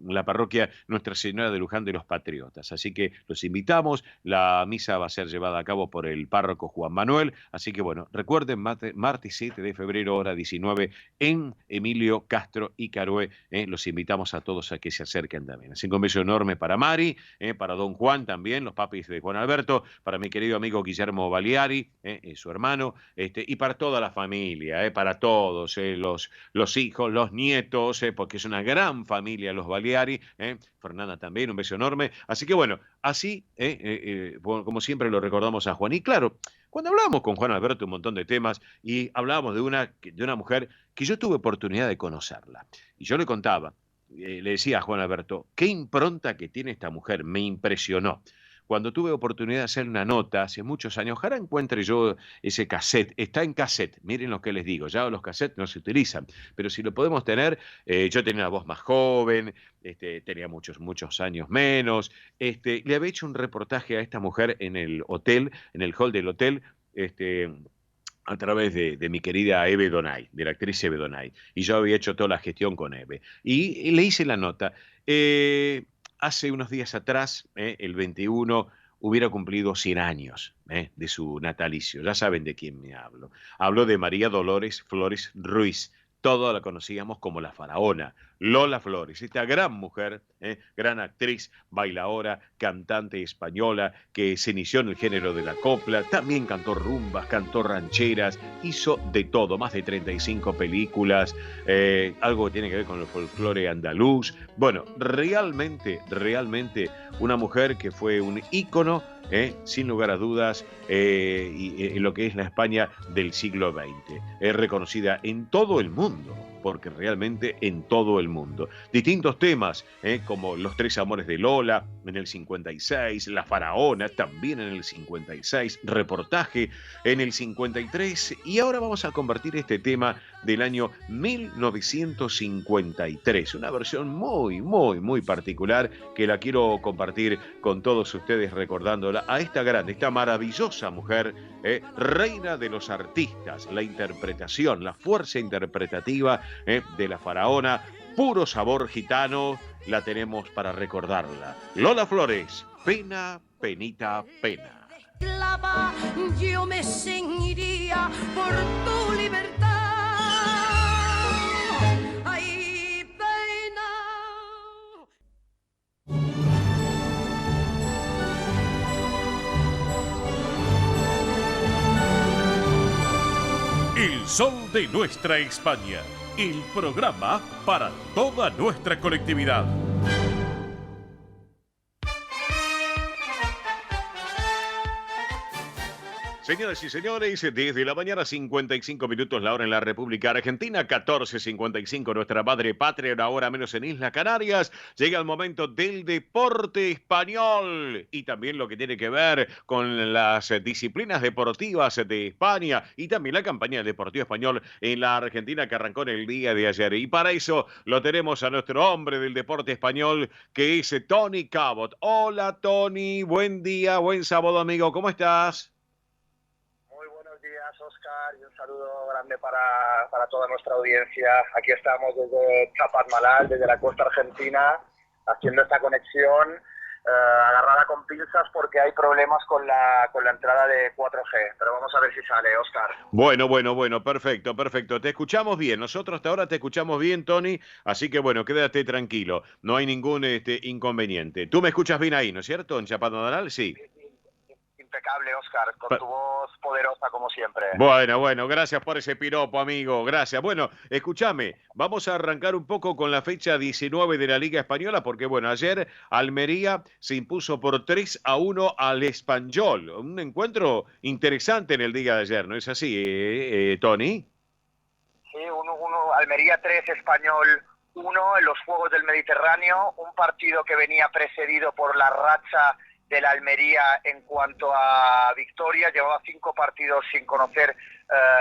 la parroquia Nuestra Señora de Luján de los Patriotas. Así que los invitamos. La misa va a ser llevada a cabo por el párroco Juan Manuel. Así que bueno, recuerden, martes 7 de febrero, hora 19, en Emilio Castro y Carué. Los invitamos a todos a que se acerquen también. Así que un beso enorme para Mari, para don Juan también, los papis de Juan Alberto, para mi querido amigo Guillermo Baliari, su hermano, y para toda la familia, para todos, los hijos, los nietos, porque es una gran familia los Baliari, Fernanda también, un beso enorme. Así que bueno, así, como siempre lo recordamos a Juan. Y claro, cuando hablábamos con Juan Alberto un montón de temas y hablábamos de una mujer que yo tuve oportunidad de conocerla, y yo le contaba, le decía a Juan Alberto, qué impronta que tiene esta mujer, me impresionó. Cuando tuve oportunidad de hacer una nota hace muchos años, ojalá encuentre yo ese cassette, está en cassette, miren lo que les digo, ya los cassettes no se utilizan, pero si lo podemos tener, yo tenía una voz más joven, tenía muchos años menos, le había hecho un reportaje a esta mujer en el hotel, en el hall del hotel, a través de mi querida Eve Donay, de la actriz Eve Donay, y yo había hecho toda la gestión con Eve, y le hice la nota. Hace unos días atrás, el 21, hubiera cumplido 100 años de su natalicio. Ya saben de quién me hablo. Hablo de María Dolores Flores Ruiz. Todos la conocíamos como la faraona, Lola Flores, esta gran mujer, gran actriz, bailaora, cantante española, que se inició en el género de la copla, también cantó rumbas, cantó rancheras, hizo de todo, más de 35 películas, algo que tiene que ver con el folclore andaluz. Bueno, realmente una mujer que fue un ícono, sin lugar a dudas, en lo que es la España del siglo XX. Es reconocida en todo el mundo, porque realmente en todo el mundo. Distintos temas, como Los Tres Amores de Lola, en el 56, La Faraona, también en el 56, Reportaje, en el 53, y ahora vamos a convertir este tema del año 1953, una versión muy particular que la quiero compartir con todos ustedes, recordándola a esta grande, esta maravillosa mujer, reina de los artistas, la interpretación, la fuerza interpretativa de la faraona, puro sabor gitano, la tenemos para recordarla. Lola Flores, Pena, Penita, Pena. Esclava, yo me ceñiría por tu libertad. Ay, pena. El sol de nuestra España, el programa para toda nuestra colectividad. Señoras y señores, desde la mañana 55 minutos la hora en la República Argentina, 14:55 nuestra madre patria, una hora menos en Islas Canarias. Llega el momento del deporte español y también lo que tiene que ver con las disciplinas deportivas de España y también la campaña del Deportivo Español en la Argentina que arrancó en el día de ayer. Y para eso lo tenemos a nuestro hombre del deporte español, que es Tony Cabot. Hola Tony, buen día, buen sábado amigo, ¿cómo estás? Oscar, y un saludo grande para toda nuestra audiencia. Aquí estamos desde Chapadmalal, desde la costa argentina, haciendo esta conexión agarrada con pinzas porque hay problemas con la entrada de 4G, pero vamos a ver si sale, Oscar. Bueno, perfecto. Te escuchamos bien, nosotros hasta ahora te escuchamos bien, Tony, así que bueno, quédate tranquilo, no hay ningún inconveniente. Tú me escuchas bien ahí, ¿no es cierto? En Chapadmalal, sí. Impecable, Oscar, con tu voz poderosa como siempre. Bueno, gracias por ese piropo, amigo, gracias. Bueno, escúchame, vamos a arrancar un poco con la fecha 19 de la Liga Española, porque bueno, ayer Almería se impuso por 3-1 al Espanyol, un encuentro interesante en el día de ayer, ¿no es así, Tony? Sí, Almería 3, Espanyol 1 en los Juegos del Mediterráneo, un partido que venía precedido por la racha de la Almería en cuanto a victorias. Llevaba 5 partidos sin conocer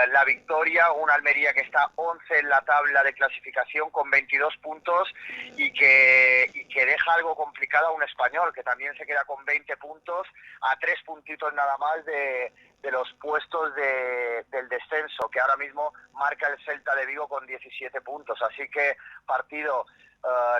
la victoria, una Almería que está 11 en la tabla de clasificación con 22 puntos y que deja algo complicado a un Español que también se queda con 20 puntos, a 3 puntitos nada más de los puestos del descenso, que ahora mismo marca el Celta de Vigo con 17 puntos. Así que partido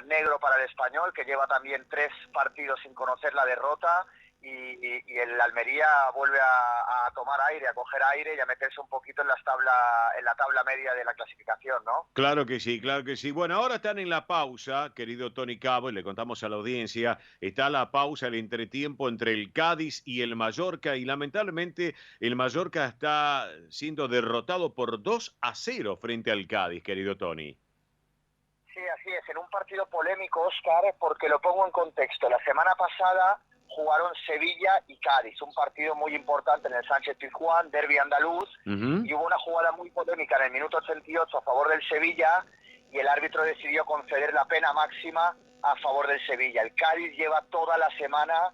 negro para el Español, que lleva también 3 partidos sin conocer la derrota, y el Almería vuelve a tomar aire, a coger aire y a meterse un poquito en la tabla media de la clasificación, ¿no? Claro que sí, claro que sí. Bueno, ahora están en la pausa, querido Tony Cabo, y le contamos a la audiencia, está la pausa, el entretiempo entre el Cádiz y el Mallorca, y lamentablemente el Mallorca está siendo derrotado por 2-0 frente al Cádiz, querido Tony. Sí, así es, en un partido polémico, Óscar, porque lo pongo en contexto. La semana pasada jugaron Sevilla y Cádiz, un partido muy importante en el Sánchez-Pizjuán, derbi andaluz, y hubo una jugada muy polémica en el minuto 88 a favor del Sevilla, y el árbitro decidió conceder la pena máxima a favor del Sevilla. El Cádiz lleva toda la semana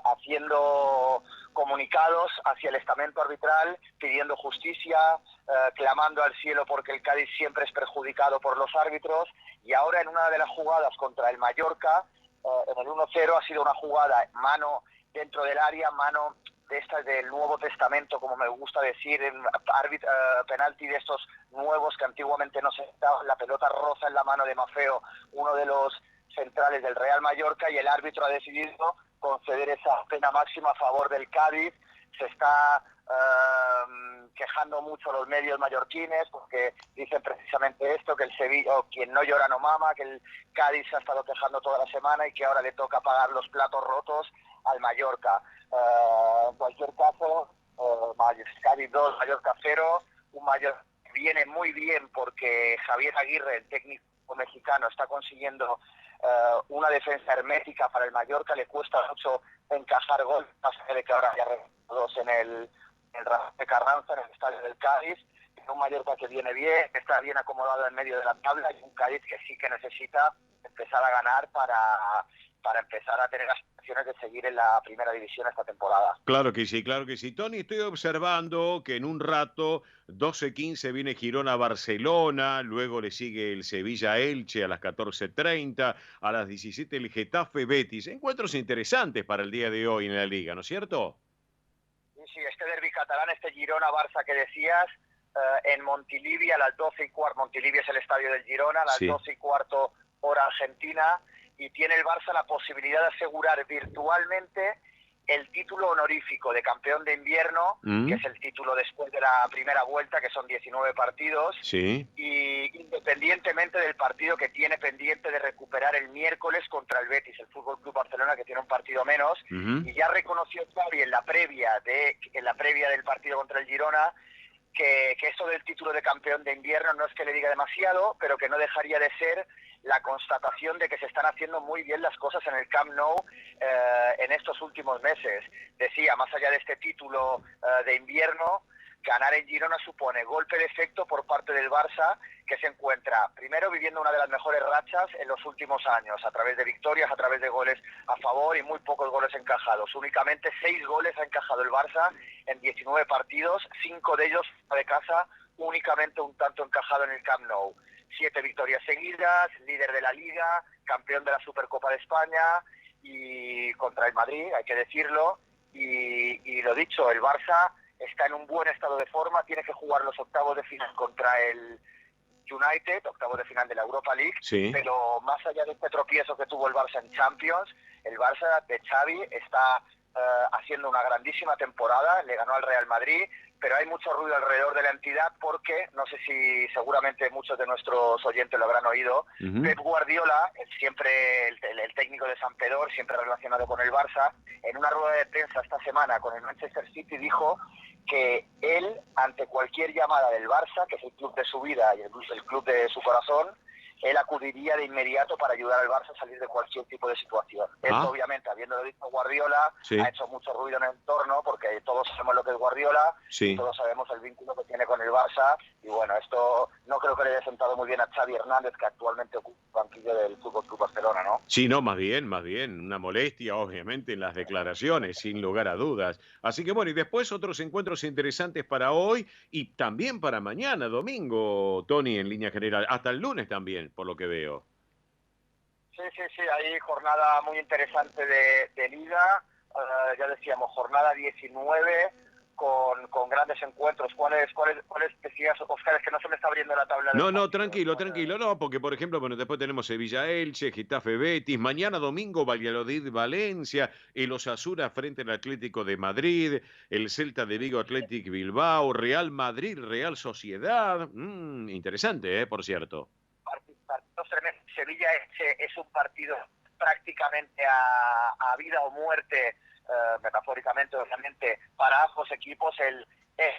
haciendo comunicados hacia el estamento arbitral, pidiendo justicia, clamando al cielo porque el Cádiz siempre es perjudicado por los árbitros, y ahora en una de las jugadas contra el Mallorca, en el 1-0 ha sido una jugada, mano dentro del área, mano de estas del Nuevo Testamento, como me gusta decir, penalti de estos nuevos que antiguamente no se daban, la pelota roza en la mano de Maffeo, uno de los centrales del Real Mallorca, y el árbitro ha decidido conceder esa pena máxima a favor del Cádiz. Se está quejando mucho los medios mallorquines porque dicen precisamente esto, que el Sevilla, quien no llora no mama, que el Cádiz se ha estado quejando toda la semana y que ahora le toca pagar los platos rotos al Mallorca. En cualquier caso, Cádiz 2, Mallorca 0, un Mallorca que viene muy bien porque Javier Aguirre, el técnico mexicano, está consiguiendo una defensa hermética para el Mallorca. Le cuesta mucho encajar gol, más allá de que ahora haya dos en el de Carranza, en el estadio del Cádiz. Un Mallorca que viene bien, que está bien acomodado en medio de la tabla, y un Cádiz que sí que necesita empezar a ganar para empezar a tener aspiraciones de seguir en la primera división esta temporada. Claro que sí, claro que sí. Tony, estoy observando que en un rato, 12:15 viene Girona-Barcelona, luego le sigue el Sevilla-Elche a las 14:30, a las 17 el Getafe-Betis. Encuentros interesantes para el día de hoy en la Liga, ¿no es cierto? Sí, este derbi catalán, este Girona-Barça que decías, en Montilivi a las 12:15, Montilivi es el estadio del Girona, a las 12:15 hora argentina, y tiene el Barça la posibilidad de asegurar virtualmente el título honorífico de campeón de invierno, que es el título después de la primera vuelta, que son 19 partidos, y independientemente del partido que tiene pendiente de recuperar el miércoles contra el Betis, el Fútbol Club Barcelona, que tiene un partido menos, y ya reconoció Xavi en la previa del partido contra el Girona que esto del título de campeón de invierno no es que le diga demasiado, pero que no dejaría de ser la constatación de que se están haciendo muy bien las cosas en el Camp Nou en estos últimos meses. Decía, más allá de este título de invierno, ganar en Girona supone golpe de efecto por parte del Barça, que se encuentra primero viviendo una de las mejores rachas en los últimos años, a través de victorias, a través de goles a favor y muy pocos goles encajados. Únicamente 6 goles ha encajado el Barça en 19 partidos, 5 de ellos de casa, únicamente un tanto encajado en el Camp Nou. 7 victorias seguidas, líder de la Liga, campeón de la Supercopa de España y contra el Madrid, hay que decirlo. Y lo dicho, el Barça está en un buen estado de forma, tiene que jugar los octavos de final contra el United, octavos de final de la Europa League, pero más allá de este tropiezo que tuvo el Barça en Champions, el Barça de Xavi está haciendo una grandísima temporada, le ganó al Real Madrid, pero hay mucho ruido alrededor de la entidad porque, no sé si seguramente muchos de nuestros oyentes lo habrán oído, Pep Guardiola, el técnico de San Pedro, siempre relacionado con el Barça, en una rueda de prensa esta semana con el Manchester City dijo que él, ante cualquier llamada del Barça, que es el club de su vida y el club de su corazón, él acudiría de inmediato para ayudar al Barça a salir de cualquier tipo de situación. Esto, obviamente, habiéndolo dicho Guardiola, ha hecho mucho ruido en el entorno, porque todos sabemos lo que es Guardiola, y todos sabemos el vínculo que tiene con el Barça, y bueno, esto no creo que le haya sentado muy bien a Xavi Hernández, que actualmente ocupa el banquillo del Fútbol Club Barcelona, ¿no? Sí, no, más bien, una molestia, obviamente, en las declaraciones, sin lugar a dudas. Así que bueno, y después otros encuentros interesantes para hoy y también para mañana, domingo, Tony, en línea general, hasta el lunes también, por lo que veo. Sí, hay jornada muy interesante de Liga, ya decíamos, jornada 19, con grandes encuentros. ¿Cuáles decías, Óscar? Es que no se me está abriendo la tabla. No, tranquilo, no, porque por ejemplo, bueno, después tenemos Sevilla-Elche, Getafe-Betis, mañana domingo Valladolid-Valencia, el Osasuna frente al Atlético de Madrid, el Celta de Vigo Athletic Bilbao, Real Madrid-Real Sociedad, interesante, por cierto. Sevilla-Elche es un partido prácticamente a vida o muerte, metafóricamente, obviamente, para ambos equipos. El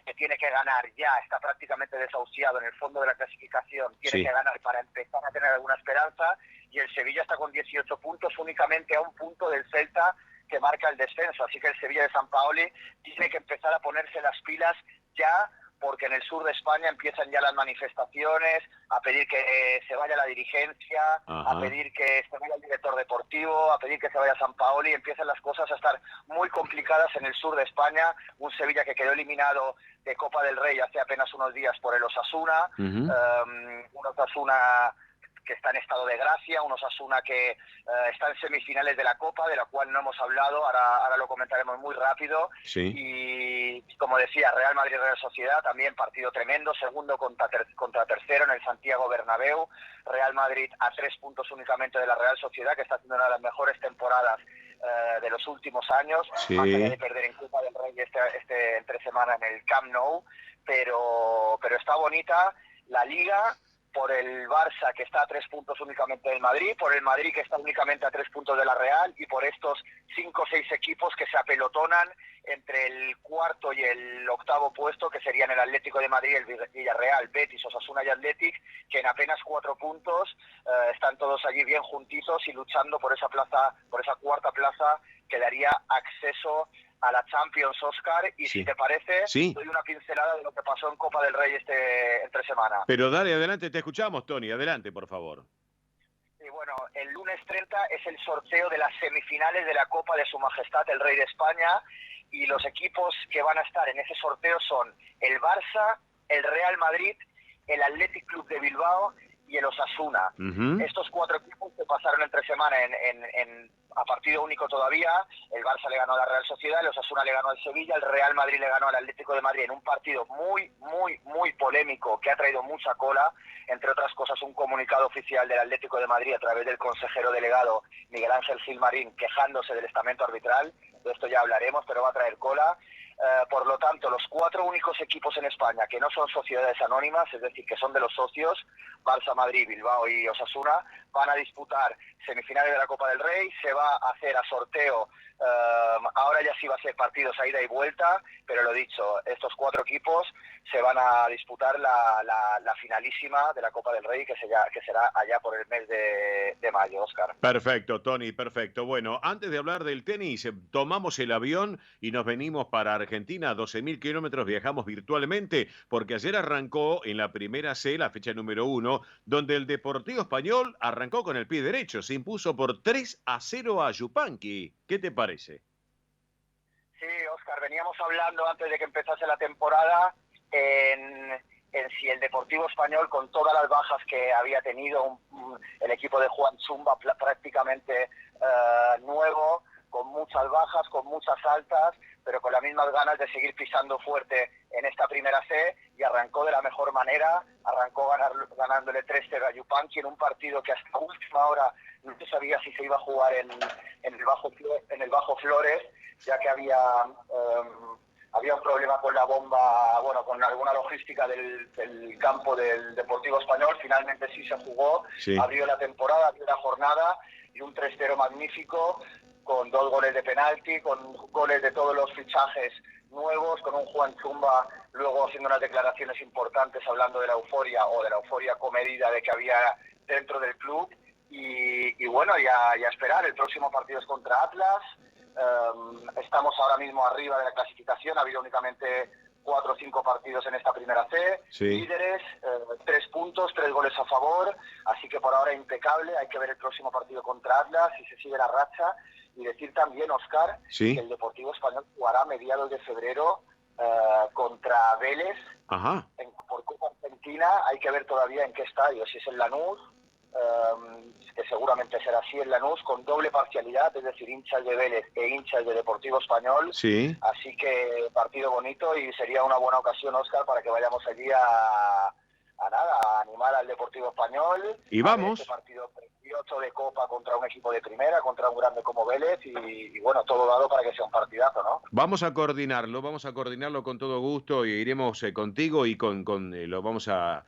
que tiene que ganar ya está prácticamente desahuciado en el fondo de la clasificación, tiene que ganar para empezar a tener alguna esperanza, y el Sevilla está con 18 puntos, únicamente a un punto del Celta, que marca el descenso. Así que el Sevilla de Sampaoli tiene que empezar a ponerse las pilas ya, porque en el sur de España empiezan ya las manifestaciones, a pedir que se vaya la dirigencia, a pedir que se vaya el director deportivo, a pedir que se vaya Sampaoli. Empiezan las cosas a estar muy complicadas en el sur de España. Un Sevilla que quedó eliminado de Copa del Rey hace apenas unos días por el Osasuna, un Osasuna que está en estado de gracia, un Osasuna que está en semifinales de la Copa, de la cual no hemos hablado, ahora lo comentaremos muy rápido. Y como decía, Real Madrid-Real Sociedad, también partido tremendo, segundo contra tercero en el Santiago Bernabéu. Real Madrid a 3 puntos únicamente de la Real Sociedad, que está haciendo una de las mejores temporadas de los últimos años, más allá de perder en Copa del Rey este entre semana en el Camp Nou, pero está bonita la Liga, por el Barça, que está a 3 puntos únicamente del Madrid, por el Madrid, que está únicamente a 3 puntos de la Real, y por estos 5 o 6 equipos que se apelotonan entre el cuarto y el octavo puesto, que serían el Atlético de Madrid, el Villarreal, Betis, Osasuna y Athletic, que en apenas 4 puntos están todos allí bien juntitos y luchando por esa plaza, por esa cuarta plaza que daría acceso a la Champions, Óscar, y si te parece, doy una pincelada de lo que pasó en Copa del Rey entre semana. Pero dale, adelante, te escuchamos, Tony, adelante, por favor. Y bueno, el lunes 30 es el sorteo de las semifinales de la Copa de Su Majestad el Rey de España, y los equipos que van a estar en ese sorteo son el Barça, el Real Madrid, el Athletic Club de Bilbao y el Osasuna. Estos 4 equipos que pasaron entre semana a partido único todavía. El Barça le ganó a la Real Sociedad, el Osasuna le ganó al Sevilla, el Real Madrid le ganó al Atlético de Madrid en un partido muy polémico, que ha traído mucha cola, entre otras cosas un comunicado oficial del Atlético de Madrid a través del consejero delegado Miguel Ángel Gilmarín, quejándose del estamento arbitral. De esto ya hablaremos, pero va a traer cola. Por lo tanto, los 4 únicos equipos en España que no son sociedades anónimas, es decir, que son de los socios, Barça, Madrid, Bilbao y Osasuna, van a disputar semifinales de la Copa del Rey. Se va a hacer a sorteo, ahora ya sí va a ser partidos a ida y vuelta, pero lo dicho, estos 4 equipos se van a disputar la finalísima de la Copa del Rey, que será allá por el mes de mayo, Óscar. Perfecto, Tony, perfecto. Bueno, antes de hablar del tenis, tomamos el avión y nos venimos para Argentina, 12.000 kilómetros, viajamos virtualmente, porque ayer arrancó en la primera C, la fecha número 1, donde el Deportivo Español arrancó con el pie derecho, se impuso por 3-0 a Yupanqui. ¿Qué te parece? Sí, Óscar, veníamos hablando antes de que empezase la temporada en si el Deportivo Español, con todas las bajas que había tenido, el equipo de Juan Zumba prácticamente nuevo, con muchas bajas, con muchas altas, pero con las mismas ganas de seguir pisando fuerte en esta primera C, y arrancó de la mejor manera, arrancó ganándole 3-0 a Yupanqui en un partido que hasta última hora no se sabía si se iba a jugar en el Bajo Flores, ya que había un problema con la bomba, bueno, con alguna logística del campo del Deportivo Español. Finalmente sí se jugó, abrió la temporada, abrió la jornada, y un 3-0 magnífico, con 2 goles de penalti, con goles de todos los fichajes nuevos, con un Juan Zumba luego haciendo unas declaraciones importantes hablando de la euforia comedida de que había dentro del club. Y bueno, ya esperar. El próximo partido es contra Atlas. Estamos ahora mismo arriba de la clasificación. Ha habido únicamente 4 o 5 partidos en esta primera C. Sí. Líderes, 3 puntos, 3 goles a favor. Así que por ahora impecable. Hay que ver el próximo partido contra Atlas, si se sigue la racha. Y decir también, Óscar, Sí. que el Deportivo Español jugará a mediados de febrero contra Vélez por Copa Argentina. Hay que ver todavía en qué estadio, si es en Lanús, que seguramente será así en Lanús, con doble parcialidad, es decir, hinchas de Vélez e hinchas de Deportivo Español. Sí. Así que partido bonito y sería una buena ocasión, Óscar, para que vayamos allí a animar al Deportivo Español. Y vamos. Este partido precioso de Copa contra un equipo de primera, contra un grande como Vélez y bueno, todo dado para que sea un partidazo, ¿no? Vamos a coordinarlo con todo gusto y iremos contigo y lo vamos a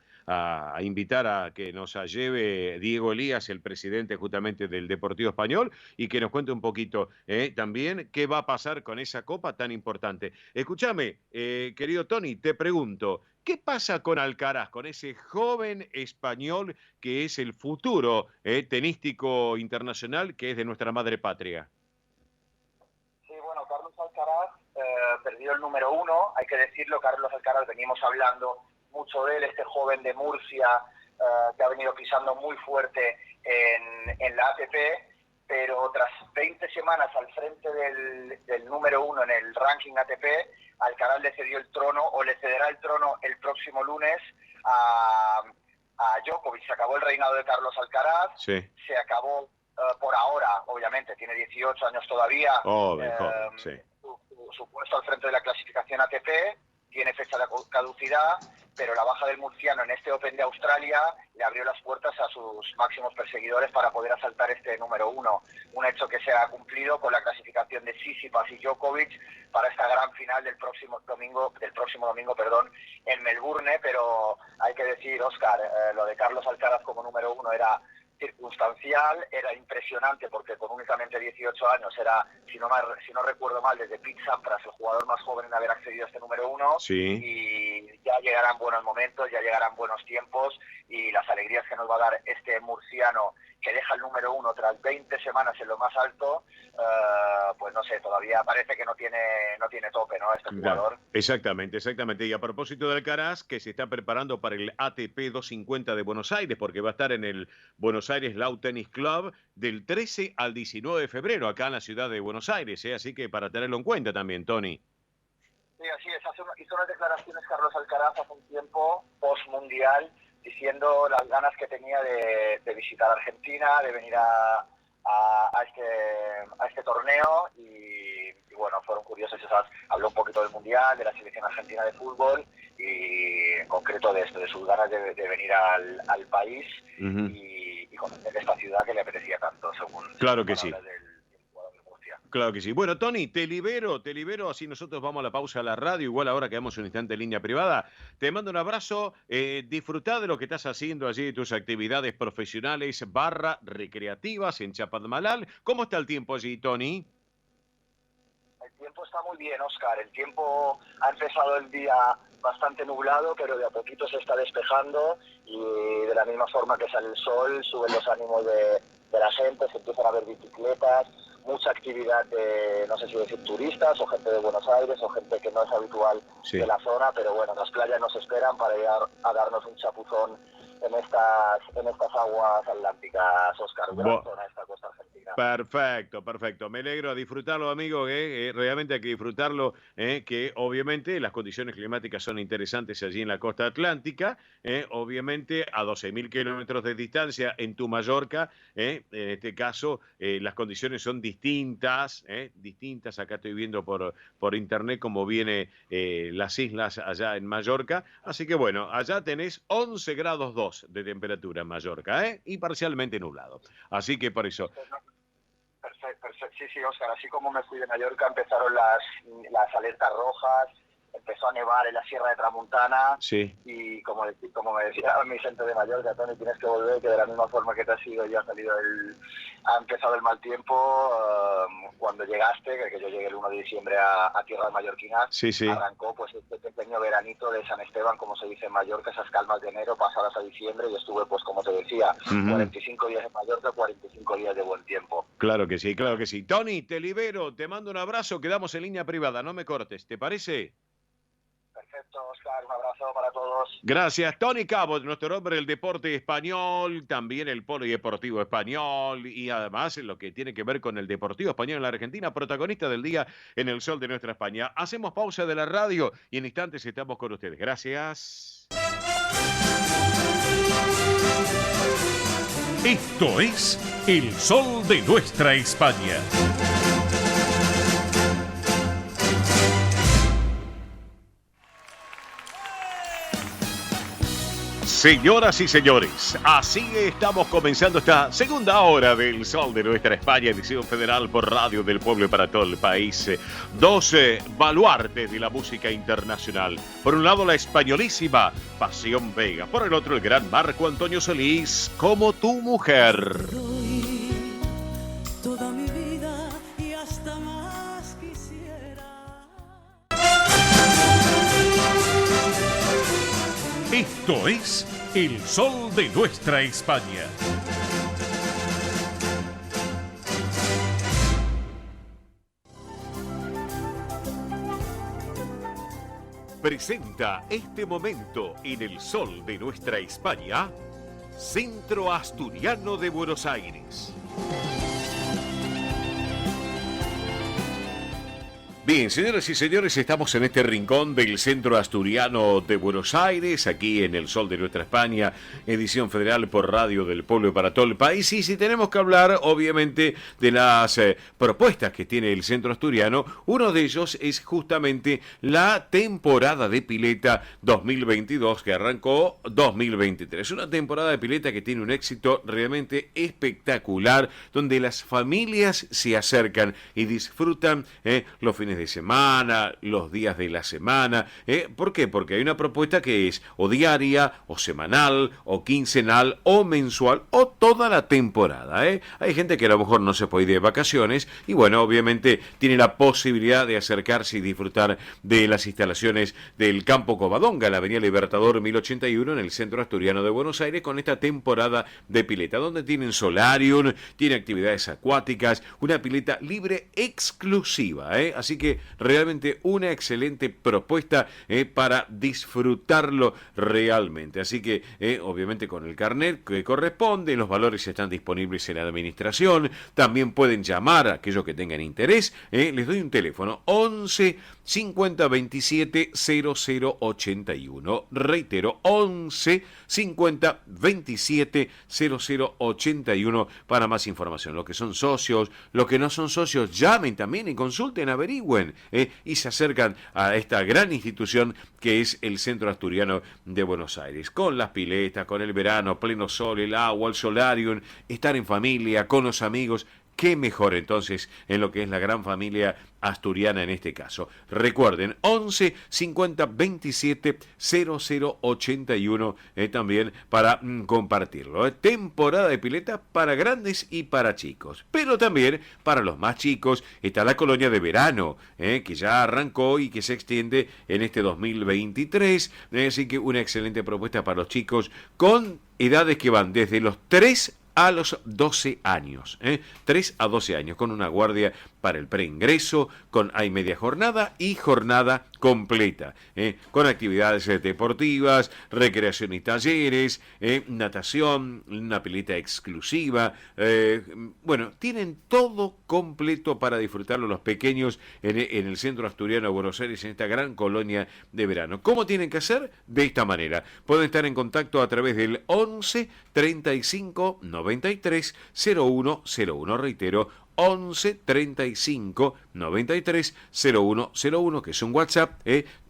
invitar a que nos lleve Diego Elías, el presidente justamente del Deportivo Español, y que nos cuente un poquito también qué va a pasar con esa copa tan importante. Escúchame, querido Tony, te pregunto, ¿qué pasa con Alcaraz, con ese joven español que es el futuro tenístico internacional que es de nuestra madre patria? Sí, bueno, Carlos Alcaraz perdió el número 1, hay que decirlo. Carlos Alcaraz, venimos hablando mucho de él, este joven de Murcia que ha venido pisando muy fuerte en la ATP, pero tras 20 semanas al frente del número 1 en el ranking ATP, Alcaraz le cedió el trono, o le cederá el trono el próximo lunes a Djokovic. Se acabó el reinado de Carlos Alcaraz, Sí. se acabó por ahora, obviamente, tiene 18 años todavía, Joven, sí. su puesto al frente de la clasificación ATP, tiene fecha de caducidad, pero la baja del murciano en este Open de Australia le abrió las puertas a sus máximos perseguidores para poder asaltar este número 1. Un hecho que se ha cumplido con la clasificación de Tsitsipas y Djokovic para esta gran final del próximo domingo, en Melbourne. Pero hay que decir, Óscar, lo de Carlos Alcaraz como número 1 era circunstancial, era impresionante porque con únicamente 18 años era, si no recuerdo mal, desde Pete Sampras el jugador más joven en haber accedido a este número 1. Sí. Y ya llegarán buenos momentos, ya llegarán buenos tiempos y las alegrías que nos va a dar este murciano que deja el número 1 tras 20 semanas en lo más alto, pues no sé, todavía parece que no tiene tope, ¿no? Este jugador. Exactamente. Y a propósito de Alcaraz, que se está preparando para el ATP 250 de Buenos Aires, porque va a estar en el Buenos Aires Lawn Tennis Club del 13 al 19 de febrero, acá en la ciudad de Buenos Aires, así que para tenerlo en cuenta también, Tony. Sí, así es. Hizo unas declaraciones Carlos Alcaraz hace un tiempo, post-mundial, diciendo las ganas que tenía de visitar Argentina, de venir a este torneo y bueno, fueron curiosos esas. Habló un poquito del Mundial, de la selección argentina de fútbol y en concreto de esto, de sus ganas de venir al país y conocer esta ciudad que le apetecía tanto, según Claro que sí. del jugador de Murcia. Claro que sí. Bueno, Tony, te libero, así nosotros vamos a la pausa a la radio, igual ahora quedamos un instante en línea privada. Te mando un abrazo, disfrutá de lo que estás haciendo allí, de tus actividades profesionales / recreativas en Chapadmalal. ¿Cómo está el tiempo allí, Tony? El tiempo está muy bien, Óscar. El tiempo ha empezado el día bastante nublado, pero de a poquito se está despejando y de la misma forma que sale el sol, suben los ánimos de la gente, se empiezan a ver bicicletas, mucha actividad de, no sé si decir turistas o gente de Buenos Aires o gente que no es habitual de la zona, pero bueno, las playas nos esperan para ir a darnos un chapuzón en estas aguas atlánticas, Óscar. Gran zona esta costa argentina. Perfecto. Me alegro a disfrutarlo, amigo, realmente hay que disfrutarlo, que obviamente las condiciones climáticas son interesantes allí en la costa atlántica, obviamente a 12.000 kilómetros de distancia en tu Mallorca, en este caso las condiciones son distintas, acá estoy viendo por internet cómo viene las islas allá en Mallorca, así que bueno, allá tenés 11 grados 2 de temperatura en Mallorca, y parcialmente nublado, así que por eso... Perfecto. Sí, Óscar, así como me fui de Mallorca empezaron las alertas rojas, empezó a nevar en la Sierra de Tramuntana y como me decía mi gente de Mallorca, Tony, tienes que volver, que de la misma forma que te has ido ya ha empezado el mal tiempo. cuando llegaste, que yo llegué el 1 de diciembre a tierras mallorquinas, Sí, sí. arrancó pues este pequeño veranito de San Esteban, como se dice en Mallorca, esas calmas de enero pasadas a diciembre, y estuve, pues como te decía, 45 días en Mallorca, 45 días de buen tiempo. Claro que sí, claro que sí. Tony, te libero, te mando un abrazo, quedamos en línea privada, no me cortes, ¿te parece? Perfecto, Oscar, un abrazo para todos. Gracias, Tony Cabo, nuestro hombre del deporte español, también el polideportivo español y además lo que tiene que ver con el deportivo español en la Argentina, protagonista del día en el sol de nuestra España. Hacemos pausa de la radio y en instantes estamos con ustedes. Gracias. Esto es el sol de nuestra España. Señoras y señores, así estamos comenzando esta segunda hora del Sol de nuestra España, edición federal por Radio del Pueblo para todo el país. Dos baluartes de la música internacional. Por un lado, la españolísima Pasión Vega. Por el otro, el gran Marco Antonio Solís, Como tu mujer. Doy toda mi vida y hasta más quisiera. Esto es el sol de nuestra España. Presenta este momento en el sol de nuestra España, Centro Asturiano de Buenos Aires. Bien, señoras y señores, estamos en este rincón del Centro Asturiano de Buenos Aires, aquí en el Sol de nuestra España, edición federal por Radio del Pueblo y para todo el país. Y si tenemos que hablar, obviamente, de las propuestas que tiene el Centro Asturiano, uno de ellos es justamente la temporada de pileta 2022 que arrancó 2023. Una temporada de pileta que tiene un éxito realmente espectacular, donde las familias se acercan y disfrutan los fines de semana, los días de la semana. ¿Por qué? Porque hay una propuesta que es o diaria, o semanal, o quincenal, o mensual, o toda la temporada. Hay gente que a lo mejor no se puede ir de vacaciones y bueno, obviamente tiene la posibilidad de acercarse y disfrutar de las instalaciones del Campo Covadonga, la Avenida Libertador 1081 en el Centro Asturiano de Buenos Aires, con esta temporada de pileta, donde tienen solarium, tiene actividades acuáticas, una pileta libre exclusiva, así que realmente una excelente propuesta para disfrutarlo realmente. Así que obviamente con el carnet que corresponde, los valores están disponibles en la administración. También pueden llamar a aquellos que tengan interés. Les doy un teléfono 11 50 27 00 81. Reitero, 11 50 27 00 81 para más información. Los que son socios, los que no son socios, llamen también y consulten, averigüen y se acercan a esta gran institución que es el Centro Asturiano de Buenos Aires, con las piletas, con el verano, pleno sol, el agua, el solarium, estar en familia, con los amigos. Qué mejor entonces en lo que es la gran familia asturiana en este caso. Recuerden, 11 50 27 00 81 también para compartirlo. Temporada de pileta para grandes y para chicos, pero también para los más chicos está la colonia de verano, que ya arrancó y que se extiende en este 2023. Así que una excelente propuesta para los chicos con edades que van desde los 3 a los 12 años, 3 a 12 años, con una guardia para el preingreso, hay media jornada y jornada completa, con actividades deportivas, recreación y talleres, natación, una pileta exclusiva, bueno, tienen todo completo para disfrutarlo los pequeños en el Centro Asturiano de Buenos Aires, en esta gran colonia de verano. ¿Cómo tienen que hacer? De esta manera. Pueden estar en contacto a través del 11 35 93 0101, reitero, 11 35 93 0101, que es un WhatsApp,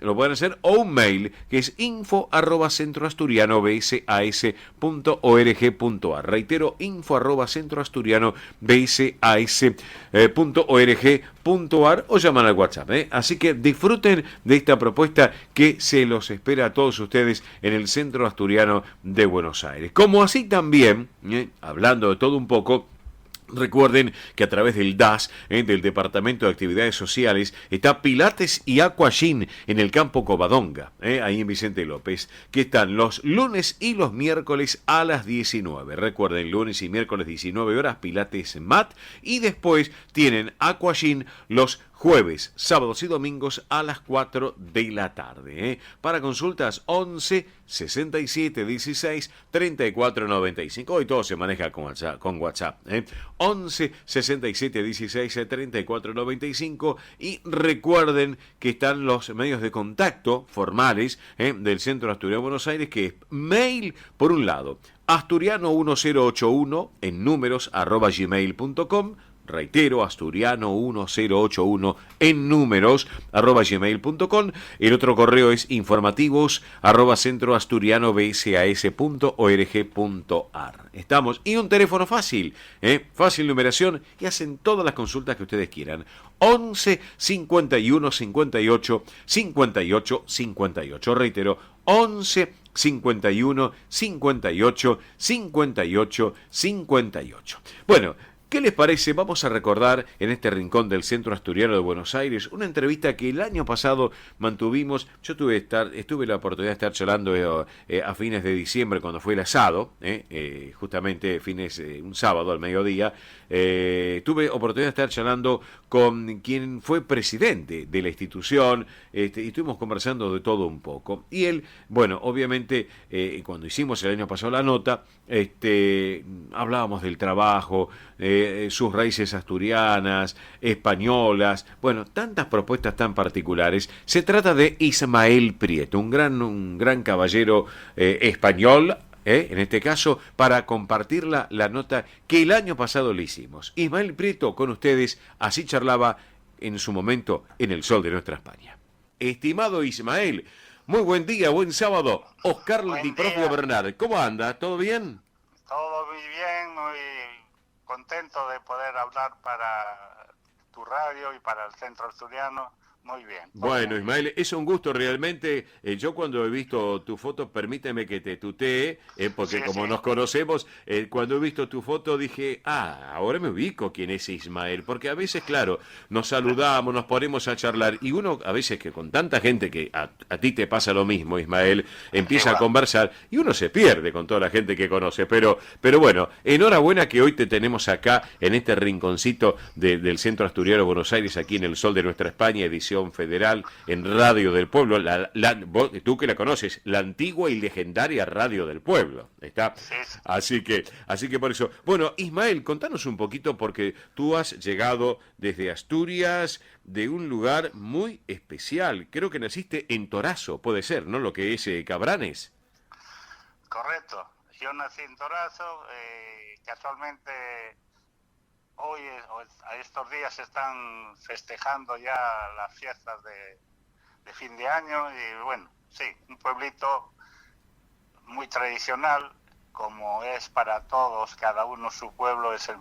lo pueden hacer, o un mail, que es info@centroasturianobsas.org.ar. Reitero, info@centroasturianobsas.org.ar, o llaman al WhatsApp. Así que disfruten de esta propuesta que se los espera a todos ustedes en el Centro Asturiano de Buenos Aires. Como así también, hablando de todo un poco, Recuerden que a través del DAS, del Departamento de Actividades Sociales, está Pilates y Aquagym en el campo Covadonga, ahí en Vicente López, que están los lunes y los miércoles a las 19. Recuerden, lunes y miércoles 19 horas, Pilates Mat, y después tienen Aquagym los jueves, sábados y domingos a las 4 de la tarde. Para consultas 11 67 16 34 95. Hoy todo se maneja con WhatsApp. 11 67 16 34 95. Y recuerden que están los medios de contacto formales del Centro Asturiano de Buenos Aires, que es mail por un lado, asturiano1081 en números @gmail.com. Reitero, asturiano1081 en números @gmail.com. El otro correo es informativos @centroasturianobsas.org.ar. Estamos. Y un teléfono fácil, fácil numeración, y hacen todas las consultas que ustedes quieran. 11 51 58 58 58. Reitero, 11 51 58 58 58. Bueno, ¿qué les parece? Vamos a recordar en este rincón del Centro Asturiano de Buenos Aires una entrevista que el año pasado mantuvimos. Yo tuve la oportunidad de estar charlando a fines de diciembre, cuando fue el asado, justamente un sábado al mediodía. Tuve oportunidad de estar charlando con quien fue presidente de la institución, y estuvimos conversando de todo un poco. Y él, bueno, obviamente, cuando hicimos el año pasado la nota, hablábamos del trabajo, sus raíces asturianas, españolas, bueno, tantas propuestas tan particulares. Se trata de Ismael Prieto, un gran caballero español, en este caso, para compartir la nota que el año pasado le hicimos. Ismael Prieto con ustedes, así charlaba en su momento en El Sol de Nuestra España. Estimado Ismael, muy buen día, buen sábado. Oscar Di Profio Bernal, ¿cómo anda? ¿Todo bien? Todo muy bien, muy contento de poder hablar para tu radio y para el Centro Asturiano. Muy bien. Bueno, Ismael, es un gusto realmente. Yo cuando he visto tu foto, permíteme que te tutee, porque como nos conocemos, cuando he visto tu foto dije, ahora me ubico quién es Ismael, porque a veces, claro, nos saludamos, nos ponemos a charlar, y uno a veces que con tanta gente que a ti te pasa lo mismo, Ismael, empieza a conversar, y uno se pierde con toda la gente que conoce, pero bueno, enhorabuena que hoy te tenemos acá, en este rinconcito del Centro Asturiano de Buenos Aires, aquí en El Sol de Nuestra España, edición federal, en Radio del Pueblo, tú que la conoces, la antigua y legendaria Radio del Pueblo, ¿está? Así que por eso. Bueno, Ismael, contanos un poquito, porque tú has llegado desde Asturias, de un lugar muy especial. Creo que naciste en Torazo, puede ser, ¿no? Lo que es Cabranes. Correcto. Yo nací en Torazo, casualmente hoy, a estos días, se están festejando ya las fiestas de fin de año y bueno, sí, un pueblito muy tradicional, como es para todos, cada uno su pueblo es el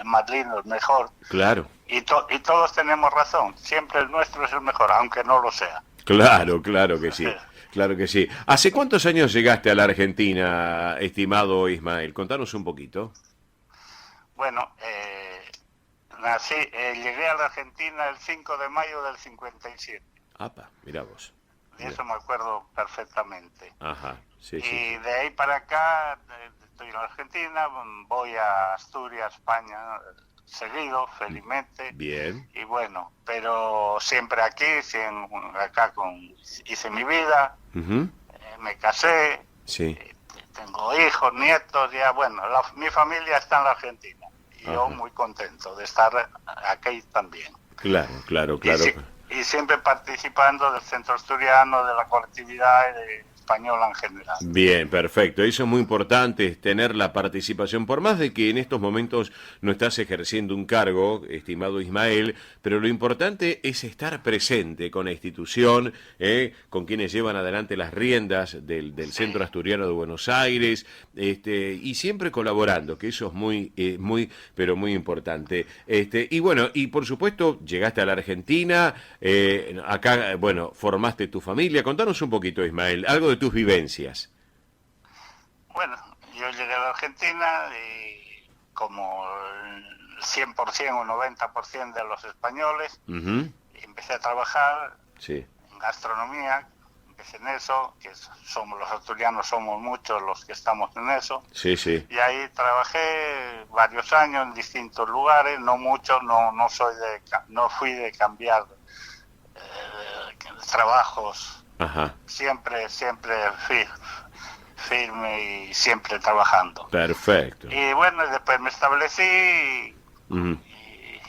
más lindo, el mejor. Claro. Y todos tenemos razón, siempre el nuestro es el mejor, aunque no lo sea. Claro que sí. Claro que sí. ¿Hace cuántos años llegaste a la Argentina, estimado Ismael? Contanos un poquito. Bueno, llegué a la Argentina el 5 de mayo del 57. Apa, mirá vos. De eso me acuerdo perfectamente. Ajá, sí. Y de ahí para acá, estoy en la Argentina, voy a Asturias, España, seguido, felizmente. Bien. Y bueno, pero siempre aquí, acá hice mi vida, me casé, sí. Tengo hijos, nietos, ya bueno, mi familia está en la Argentina. Y yo muy contento de estar aquí también. Claro. Y siempre participando del Centro Asturiano, de la colectividad y de española en general. Bien, perfecto. Eso es muy importante, tener la participación, por más de que en estos momentos no estás ejerciendo un cargo, estimado Ismael, pero lo importante es estar presente con la institución, con quienes llevan adelante las riendas del Centro Asturiano de Buenos Aires, y siempre colaborando, que eso es muy, pero muy importante. Y bueno, y por supuesto, llegaste a la Argentina, acá, bueno, formaste tu familia. Contanos un poquito, Ismael, algo de tus vivencias. Bueno, yo llegué a la Argentina como el 100% o 90% de los españoles. Ujú. Y empecé a trabajar Sí. en gastronomía, empecé en eso, que somos los asturianos, somos muchos los que estamos en eso. Sí, sí. Y ahí trabajé varios años en distintos lugares, no mucho, no fui de cambiar trabajos, Ajá. siempre firme y siempre trabajando. Perfecto. Y bueno, después me establecí Ujú.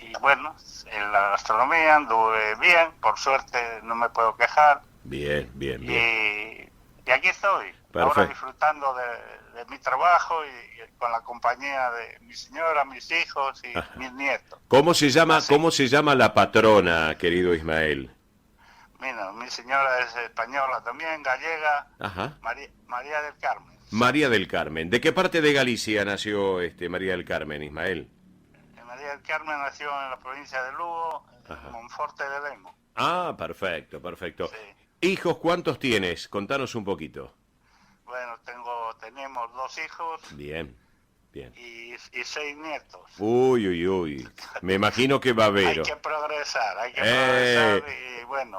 y bueno, en la gastronomía anduve bien, por suerte no me puedo quejar. Bien, bien, bien. Y aquí estoy, ahora Perfecto. disfrutando de mi trabajo y con la compañía de mi señora, mis hijos y Ajá. mis nietos. ¿Cómo se llama, Así. cómo se llama la patrona, querido Ismael? Mira, mi señora es española también, gallega, Ajá. María del Carmen. María del Carmen. ¿De qué parte de Galicia nació María del Carmen, Ismael? María del Carmen nació en la provincia de Lugo, Ajá. en Monforte de Lemos. Ah, perfecto, perfecto. Sí. ¿Hijos cuántos tienes? Contanos un poquito. Bueno, tenemos 2 hijos Bien, bien. y 6 nietos. Uy, uy, uy. Me imagino que babero. Hay que progresar y bueno,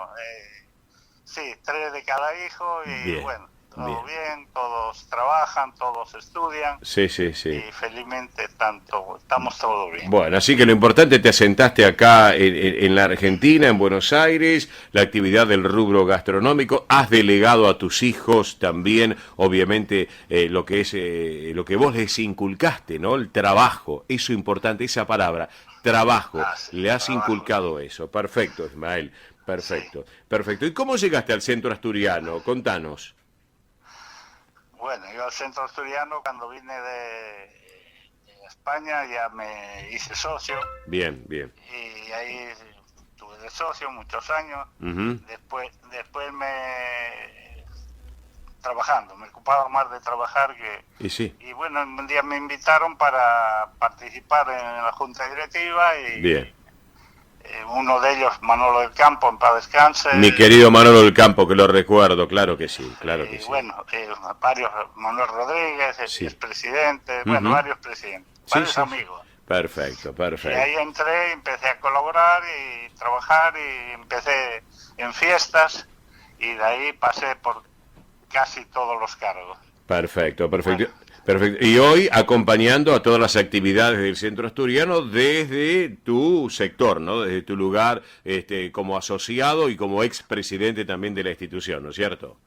sí, 3 de cada hijo y Bien, bueno, todo bien. bien, todos trabajan, todos estudian Sí, sí, sí. y felizmente estamos todos bien. Bueno, así que lo importante, te asentaste acá en la Argentina, en Buenos Aires, la actividad del rubro gastronómico, has delegado a tus hijos también, obviamente, lo que es lo que vos les inculcaste, ¿no? El trabajo, eso importante, esa palabra, trabajo, Sí, le has trabajo. inculcado eso. Perfecto, Ismael, perfecto, perfecto. ¿Y cómo llegaste al centro asturiano? Contanos. Bueno, yo al centro asturiano cuando vine de España ya me hice socio Bien, bien. y ahí estuve de socio muchos años. Ujú. Después me ocupaba más de trabajar Y sí, y bueno, un día me invitaron para participar en la junta directiva y bien. uno de ellos, Manolo del Campo, en paz descanse. Mi querido Manolo del Campo, que lo recuerdo, claro que sí, claro que y sí. bueno, varios, Manuel Rodríguez, el Sí. expresidente, bueno, Ujú. varios presidentes, Sí, varios sí, sí. amigos. Perfecto, Y perfecto. ahí entré, empecé a colaborar y trabajar y empecé en fiestas y de ahí pasé por casi todos los cargos. Perfecto, perfecto. Perfecto. Y hoy acompañando a todas las actividades del Centro Asturiano desde tu sector, ¿no? Desde tu lugar como asociado y como expresidente también de la institución, ¿no es cierto?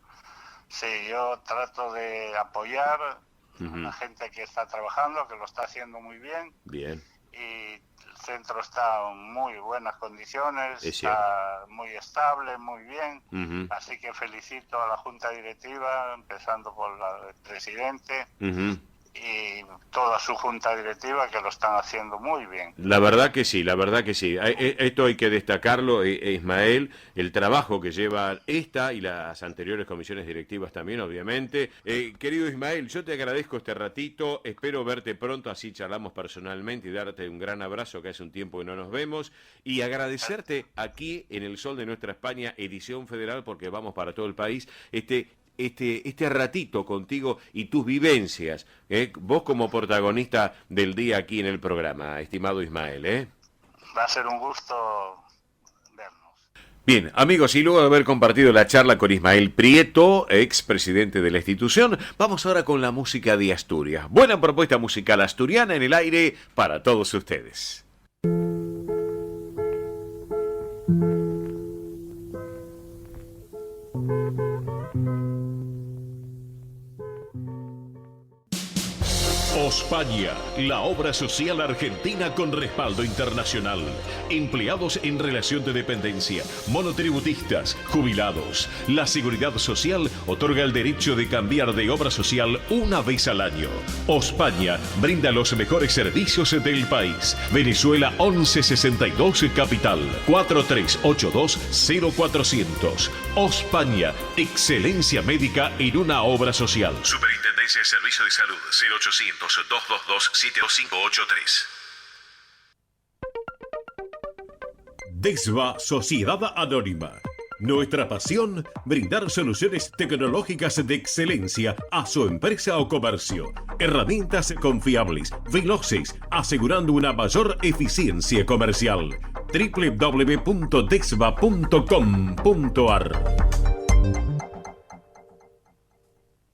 Sí, yo trato de apoyar a Ujú. la gente que está trabajando, que lo está haciendo muy bien Bien, y el centro está en muy buenas condiciones, Es está muy estable, muy bien. ujú, Así que felicito a la Junta Directiva, empezando por el presidente ujú. y toda su Junta Directiva que lo están haciendo muy bien. La verdad que sí, la verdad que sí. Esto hay que destacarlo, Ismael, el trabajo que lleva esta y las anteriores comisiones directivas también, obviamente. Querido Ismael, yo te agradezco este ratito, espero verte pronto, así charlamos personalmente y darte un gran abrazo, que hace un tiempo que no nos vemos, y agradecerte aquí en El Sol de Nuestra España, edición federal, porque vamos para todo el país, este ratito contigo y tus vivencias, vos como protagonista del día aquí en el programa, estimado Ismael. Va a ser un gusto vernos. Bien, amigos, y luego de haber compartido la charla con Ismael Prieto, expresidente de la institución, vamos ahora con la música de Asturias. Buena propuesta musical asturiana en el aire para todos ustedes. Ospaña, la obra social argentina con respaldo internacional. Empleados en relación de dependencia, monotributistas, jubilados. La Seguridad Social otorga el derecho de cambiar de obra social una vez al año. Ospaña brinda los mejores servicios del país. Venezuela 1162 Capital 4382-0400. Ospaña, excelencia médica en una obra social. Superintendencia de Servicios de Salud 0800-222-7583. DESVA Sociedad Anónima. Nuestra pasión, brindar soluciones tecnológicas de excelencia a su empresa o comercio. Herramientas confiables, veloces, asegurando una mayor eficiencia comercial. www.dexva.com.ar.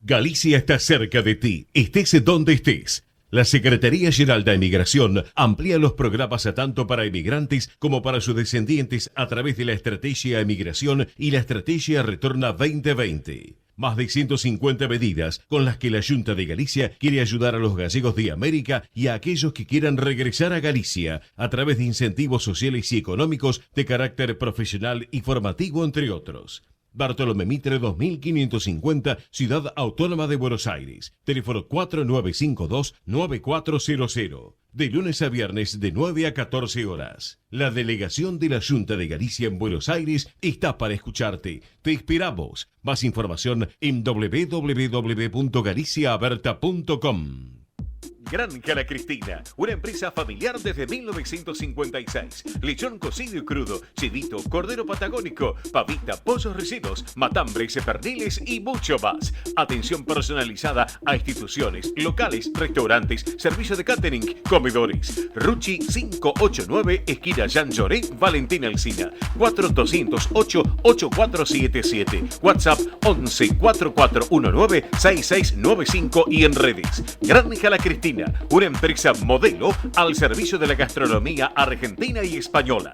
Galicia está cerca de ti, estés donde estés. La Secretaría General de Emigración amplía los programas tanto para emigrantes como para sus descendientes a través de la Estrategia Emigración y la Estrategia Retorna 2020. Más de 150 medidas con las que la Junta de Galicia quiere ayudar a los gallegos de América y a aquellos que quieran regresar a Galicia a través de incentivos sociales y económicos de carácter profesional y formativo, entre otros. Bartolomé Mitre 2550, Ciudad Autónoma de Buenos Aires. Teléfono 4952-9400. De lunes a viernes de 9 a 14 horas. La delegación de la Junta de Galicia en Buenos Aires está para escucharte. Te esperamos. Más información en www.galiciaaberta.com. Granja La Cristina, una empresa familiar desde 1956. Lechón cocido y crudo, chivito, cordero patagónico, pavita, pollos rellenos, matambres, perniles y mucho más. Atención personalizada a instituciones, locales, restaurantes, servicio de catering, comedores. Ruchi 589, esquina Jean Lloré, Valentina Alsina. 4208-8477. WhatsApp 11 4419 6695 y en redes. Granja La Cristina, una empresa modelo al servicio de la gastronomía argentina y española.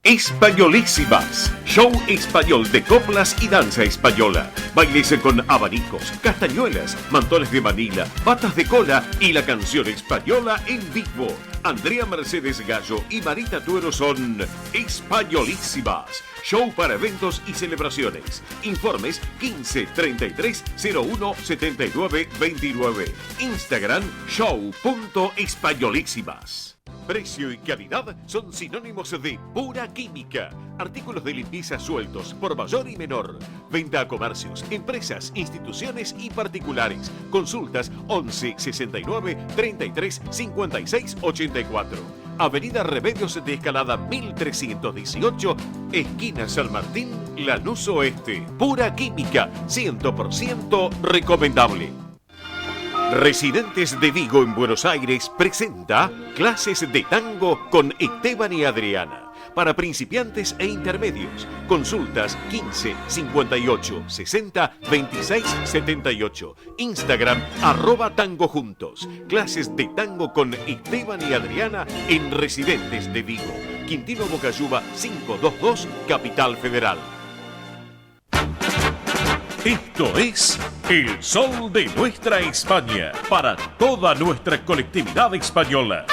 Españolísimas, show español de coplas y danza española. Bailes con abanicos, castañuelas, mantones de Manila, patas de cola y la canción española en vivo. Andrea Mercedes Gallo y Marita Tuero son Españolísimas. Show para eventos y celebraciones. Informes 15 33 01 79 29. Instagram show.españolísimas. Precio y calidad son sinónimos de pura química. Artículos de limpieza sueltos por mayor y menor. Venta a comercios, empresas, instituciones y particulares. Consultas 11 69 33 56 84. Avenida Remedios de Escalada 1318, esquina San Martín, Lanús Oeste. Pura química, 100% recomendable. Residentes de Vigo en Buenos Aires presenta clases de tango con Esteban y Adriana. Para principiantes e intermedios. Consultas 15 58 60 26 78. Instagram @tangojuntos. Clases de tango con Esteban y Adriana en Residentes de Vigo. Quintino Bocayuba 522, Capital Federal. Esto es El Sol de Nuestra España, para toda nuestra colectividad española.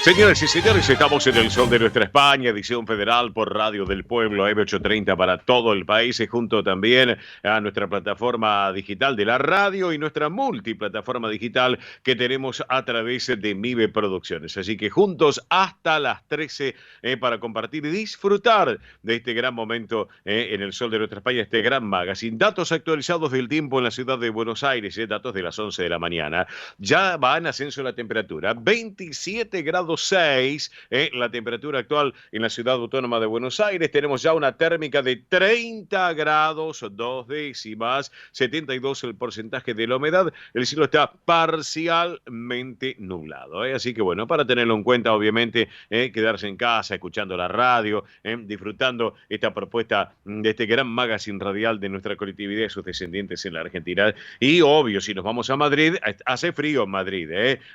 Señoras y señores, estamos en el Sol de Nuestra España, edición federal por Radio del Pueblo, M830 para todo el país, y junto también a nuestra plataforma digital de la radio y nuestra multiplataforma digital que tenemos a través de MIBE Producciones. Así que juntos hasta las 13 para compartir y disfrutar de este gran momento en el Sol de Nuestra España, este gran magazine. Datos actualizados del tiempo en la ciudad de Buenos Aires, datos de las 11 de la mañana. Ya va en ascenso la temperatura, 27 grados 6, la temperatura actual en la ciudad autónoma de Buenos Aires. Tenemos ya una térmica de 30 grados 2 décimas, 72 el porcentaje de la humedad. El cielo está parcialmente nublado, así que bueno, para tenerlo en cuenta, obviamente, quedarse en casa, escuchando la radio, disfrutando esta propuesta de este gran magazine radial de nuestra colectividad y sus descendientes en la Argentina. Y obvio, si nos vamos a Madrid, hace frío en Madrid,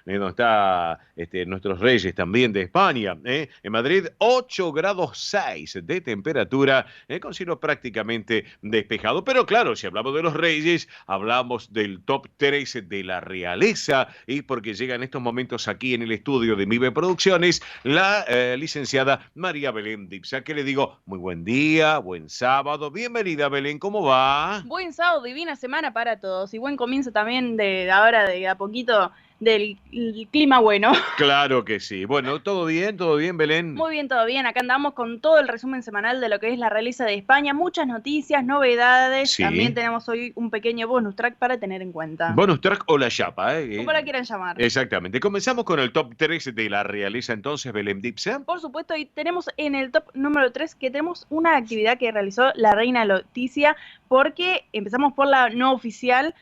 donde está nuestros reyes también de España. En Madrid, 8 grados 6 de temperatura, con cielo prácticamente despejado. Pero claro, si hablamos de los reyes, hablamos del top 3 de la realeza, y porque llega en estos momentos aquí en el estudio de MIBE Producciones la licenciada María Belén Dipsa, que le digo muy buen día, buen sábado. Bienvenida, Belén, ¿cómo va? Buen sábado, divina semana para todos y buen comienzo también de ahora, de a poquito, del clima bueno. Claro que sí. Bueno, ¿todo bien, Belén? Muy bien, todo bien. Acá andamos con todo el resumen semanal de lo que es la realiza de España. Muchas noticias, novedades. Sí. También tenemos hoy un pequeño bonus track para tener en cuenta. Bonus track o la chapa, ¿eh? Como la quieran llamar. Exactamente. Comenzamos con el top 3 de la realeza entonces, Belén Dipsa. Por supuesto, y tenemos en el top número 3 que tenemos una actividad que realizó la reina Leticia, porque empezamos por la no oficial,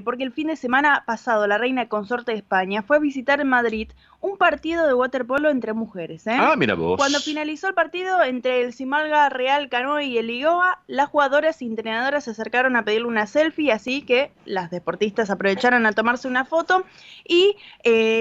porque el fin de semana pasado la reina consorte de España fue a visitar en Madrid un partido de waterpolo entre mujeres. Ah, mira vos. Cuando finalizó el partido entre el Simalga Real Canoe y el Ligoa, las jugadoras y entrenadoras se acercaron a pedirle una selfie, así que las deportistas aprovecharon a tomarse una foto y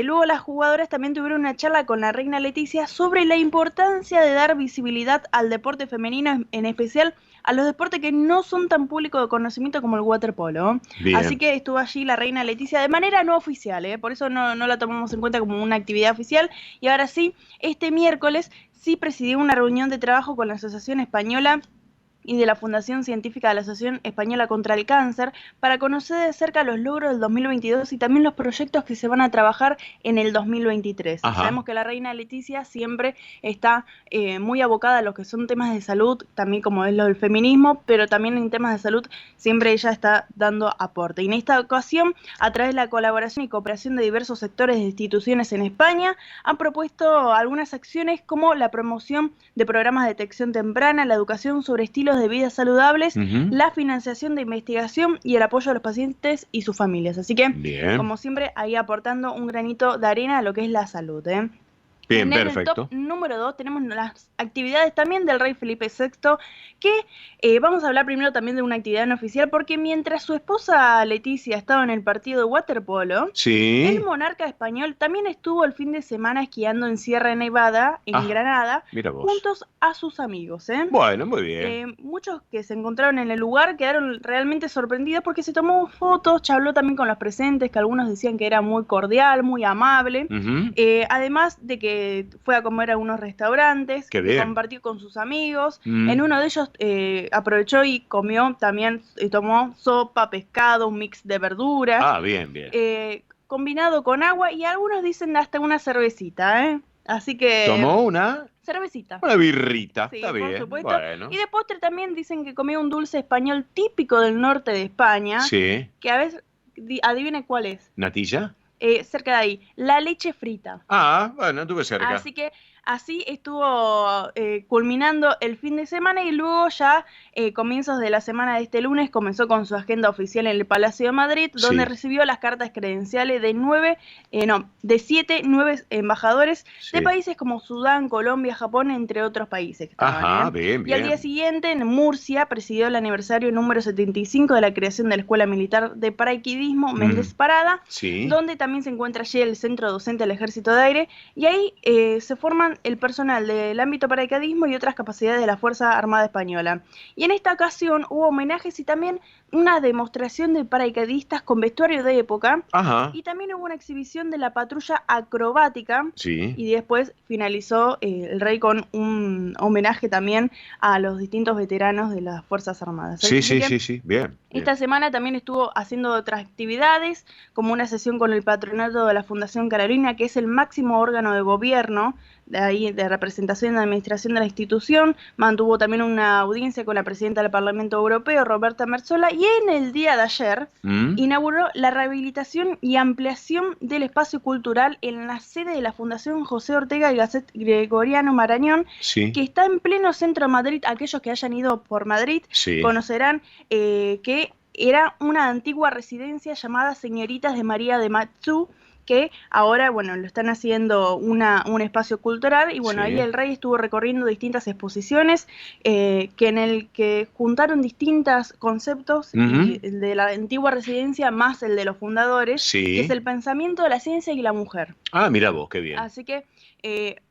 luego las jugadoras también tuvieron una charla con la reina Leticia sobre la importancia de dar visibilidad al deporte femenino, en especial a los deportes que no son tan públicos de conocimiento como el waterpolo. Bien. Así que estuvo allí la reina Leticia de manera no oficial, por eso no la tomamos en cuenta como una actividad oficial. Y ahora sí, este miércoles sí presidió una reunión de trabajo con la Asociación Española y de la Fundación Científica de la Asociación Española contra el Cáncer para conocer de cerca los logros del 2022 y también los proyectos que se van a trabajar en el 2023. Ajá. Sabemos que la reina Leticia siempre está muy abocada a lo que son temas de salud, también como es lo del feminismo, pero también en temas de salud siempre ella está dando aporte. Y en esta ocasión, a través de la colaboración y cooperación de diversos sectores de instituciones en España, han propuesto algunas acciones como la promoción de programas de detección temprana, la educación sobre estilos de vida saludables, la financiación de investigación y el apoyo a los pacientes y sus familias. Así que, bien, como siempre, ahí aportando un granito de arena a lo que es la salud. Bien, en perfecto. el top número 2 tenemos las actividades también del rey Felipe VI, que vamos a hablar primero también de una actividad no oficial, porque mientras su esposa Leticia estaba en el partido de waterpolo, Sí. el monarca español también estuvo el fin de semana esquiando en Sierra Nevada, en Granada, mira vos. juntos a sus amigos. Bueno, muy bien. Muchos que se encontraron en el lugar quedaron realmente sorprendidos porque se tomó fotos, charló también con los presentes, que algunos decían que era muy cordial, muy amable. Además de que fue a comer a unos restaurantes, compartió con sus amigos. En uno de ellos aprovechó y comió también, tomó sopa, pescado, un mix de verduras. Ah, bien, bien. Combinado con agua y algunos dicen hasta una cervecita, Así que... ¿Tomó una? Cervecita. Una birrita, Sí, está por bien. supuesto. Bueno. Y de postre también dicen que comió un dulce español típico del norte de España. Sí. Que a veces, adivine cuál es. ¿Natilla? Cerca de ahí, la leche frita. Ah, bueno, estuve cerca. Así que así estuvo culminando el fin de semana y luego ya comienzos de la semana de este lunes comenzó con su agenda oficial en el Palacio de Madrid, donde recibió las cartas credenciales de 9 embajadores de países como Sudán, Colombia, Japón, entre otros países. Ajá, bien, bien. Y al día siguiente, en Murcia, presidió el aniversario número 75 de la creación de la Escuela Militar de Paracaidismo Méndez Parada, donde también se encuentra allí el Centro Docente del Ejército de Aire, y ahí se forman el personal del ámbito paracaidismo y otras capacidades de la Fuerza Armada Española. Y en esta ocasión hubo homenajes y también una demostración de paracaidistas con vestuario de época. Ajá. Y también hubo una exhibición de la patrulla acrobática. Sí. Y después finalizó el rey con un homenaje también a los distintos veteranos de las Fuerzas Armadas. Sí, bien. Esta semana también estuvo haciendo otras actividades, como una sesión con el patronato de la Fundación Carolina, que es el máximo órgano de gobierno de representación y de administración de la institución. Mantuvo también una audiencia con la presidenta del Parlamento Europeo, Roberta Metsola, y en el día de ayer inauguró la rehabilitación y ampliación del espacio cultural en la sede de la Fundación José Ortega y Gasset Gregoriano Marañón, que está en pleno centro de Madrid. Aquellos que hayan ido por Madrid conocerán que era una antigua residencia llamada Señoritas de María de Matsú, que ahora, bueno, lo están haciendo un espacio cultural, y bueno, ahí el rey estuvo recorriendo distintas exposiciones que en el que juntaron distintos conceptos, y el de la antigua residencia más el de los fundadores, que es el pensamiento de la ciencia y la mujer. Ah, mira vos, qué bien. Así que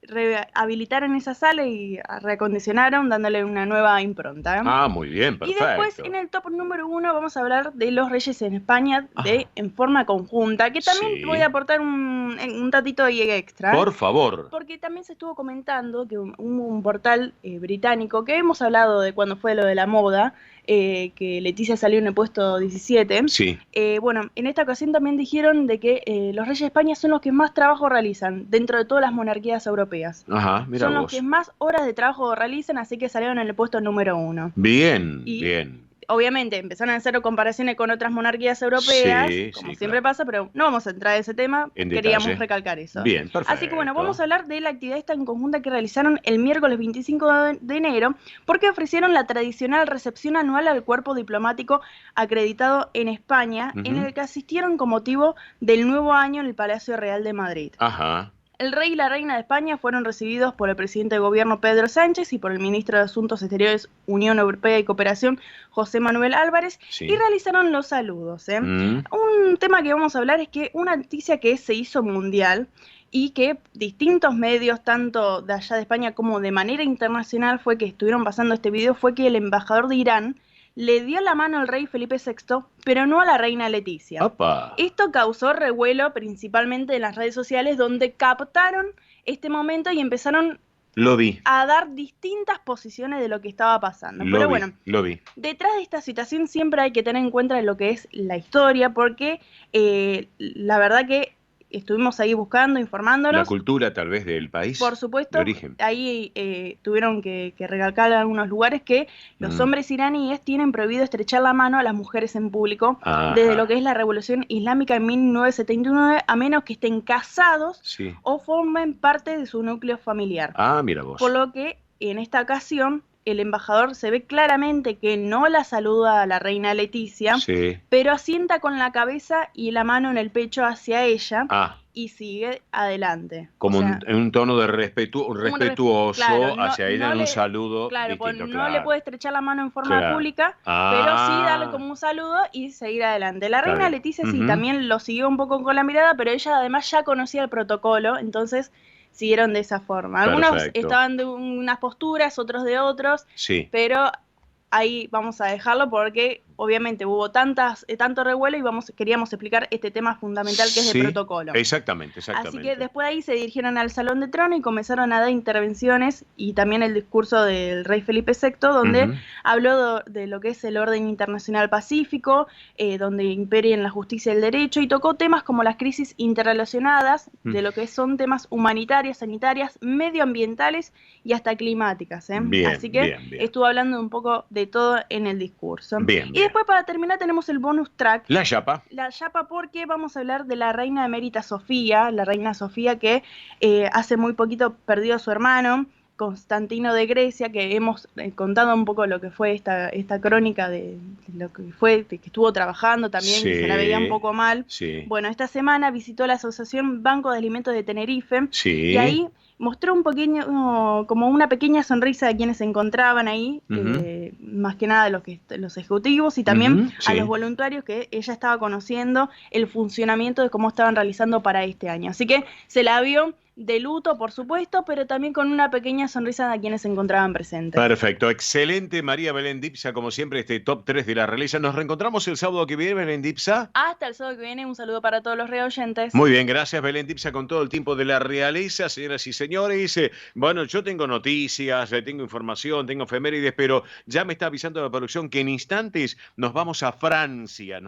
rehabilitaron esa sala y reacondicionaron, dándole una nueva impronta. Ah, muy bien, perfecto. Y después, en el top número 1, vamos a hablar de los reyes en España en forma conjunta, que también voy a aportar aportar un datito ahí extra. Por favor. Porque también se estuvo comentando que un portal británico, que hemos hablado de cuando fue lo de la moda, que Leticia salió en el puesto 17. Sí. Bueno, en esta ocasión también dijeron de que los reyes de España son los que más trabajo realizan dentro de todas las monarquías europeas. Ajá, mira son vos. los que más horas de trabajo realizan, así que salieron en el puesto número 1. Bien, Y bien. Obviamente empezaron a hacer comparaciones con otras monarquías europeas, Sí, como sí, siempre pasa, pero no vamos a entrar en ese tema, En queríamos detalle. recalcar eso. Bien, perfecto. Así que bueno, vamos a hablar de la actividad esta en conjunta que realizaron el miércoles 25 de enero, porque ofrecieron la tradicional recepción anual al cuerpo diplomático acreditado en España, en el que asistieron con motivo del nuevo año en el Palacio Real de Madrid. Ajá. El rey y la reina de España fueron recibidos por el presidente de gobierno Pedro Sánchez y por el ministro de Asuntos Exteriores, Unión Europea y Cooperación, José Manuel Álvarez, Sí. y realizaron los saludos. Mm. Un tema que vamos a hablar es que una noticia que se hizo mundial y que distintos medios, tanto de allá de España como de manera internacional, fue que estuvieron pasando este video, fue que el embajador de Irán le dio la mano al rey Felipe VI, pero no a la reina Leticia. Opa. Esto causó revuelo principalmente en las redes sociales, donde captaron este momento y empezaron Lo vi. a dar distintas posiciones de lo que estaba pasando. Lo Pero vi, bueno, lo vi. detrás de esta situación siempre hay que tener en cuenta lo que es la historia, porque la verdad que estuvimos ahí buscando, La informándonos. cultura tal vez del país. Por supuesto, De origen. ahí tuvieron que recalcar en algunos lugares que los hombres iraníes tienen prohibido estrechar la mano a las mujeres en público Ajá. desde lo que es la Revolución Islámica en 1979, a menos que estén casados Sí. o formen parte de su núcleo familiar. Ah, mira vos. Por lo que en esta ocasión el embajador se ve claramente que no la saluda a la reina Leticia, Sí. pero asienta con la cabeza y la mano en el pecho hacia ella Ah, y sigue adelante. como O sea, en un tono de respetuoso claro, hacia ella no en le- un saludo Claro, pues distinto, no claro. le puede estrechar la mano en forma Claro. pública, Ah. pero sí darle como un saludo y seguir adelante. La Está reina bien. Leticia sí, Ujú. también lo siguió un poco con la mirada, pero ella además ya conocía el protocolo, entonces siguieron de esa forma. Algunos Perfecto. estaban de unas posturas, otros de otros, Sí. pero ahí vamos a dejarlo porque obviamente hubo tanto revuelo y queríamos explicar este tema fundamental que es Sí, el protocolo. Exactamente, exactamente. Así que después de ahí se dirigieron al Salón de Trono y comenzaron a dar intervenciones y también el discurso del rey Felipe VI, donde Ujú. habló de lo que es el orden internacional pacífico, donde imperien la justicia y el derecho, y tocó temas como las crisis interrelacionadas, de lo que son temas humanitarias, sanitarias, medioambientales y hasta climáticas. Bien, Así que bien, bien. estuvo hablando un poco de todo en el discurso. Bien, Y bien. después para terminar tenemos el bonus track, La chapa. la chapa, porque vamos a hablar de la reina emérita Sofía, la reina Sofía que hace muy poquito perdió a su hermano, Constantino de Grecia, que hemos contado un poco lo que fue esta crónica de lo que fue, de que estuvo trabajando también, que se la veía un poco mal. Sí. Bueno, esta semana visitó la Asociación Banco de Alimentos de Tenerife Sí. y ahí mostró como una pequeña sonrisa de quienes se encontraban ahí, Ujú. más que nada los ejecutivos y también Ujú, a sí. los voluntarios que ella estaba conociendo el funcionamiento de cómo estaban realizando para este año. Así que se la vio de luto, por supuesto, pero también con una pequeña sonrisa de quienes se encontraban presentes. Perfecto, excelente María Belén Dipsa, como siempre, este top 3 de la realeza. Nos reencontramos el sábado que viene, Belén Dipsa. Hasta el sábado que viene, un saludo para todos los reoyentes. Muy bien, gracias Belén Dipsa con todo el tiempo de la realeza, señoras y señores. Bueno, yo tengo noticias, tengo información, tengo efemérides, pero ya me está avisando la producción que en instantes nos vamos a Francia,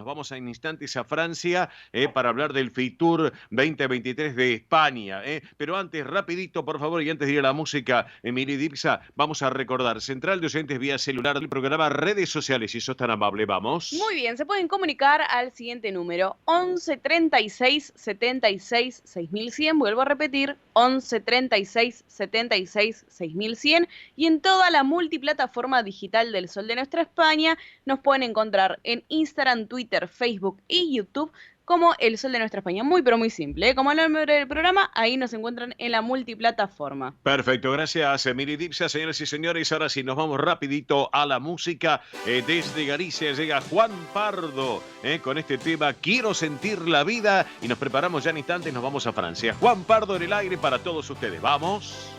para hablar del Fitur 2023 de España. Pero antes, rapidito, por favor, y antes de ir a la música, Emily Dipsa, vamos a recordar, central de oyentes vía celular del programa, redes sociales, si sos tan amable, vamos. Muy bien, se pueden comunicar al siguiente número, 11 36 76 6100, vuelvo a repetir, 11 36 76 6100, y en toda la multiplataforma digital del Sol de Nuestra España nos pueden encontrar en Instagram, Twitter, Facebook y YouTube como El Sol de Nuestra España. Muy, pero muy simple, Como el nombre del programa, ahí nos encuentran en la multiplataforma. Perfecto, gracias Emily Dipsa, señoras y señores. Ahora sí, nos vamos rapidito a la música. Desde Galicia llega Juan Pardo con este tema Quiero sentir la vida, y nos preparamos ya en instantes, nos vamos a Francia. Juan Pardo en el aire para todos ustedes. ¡Vamos!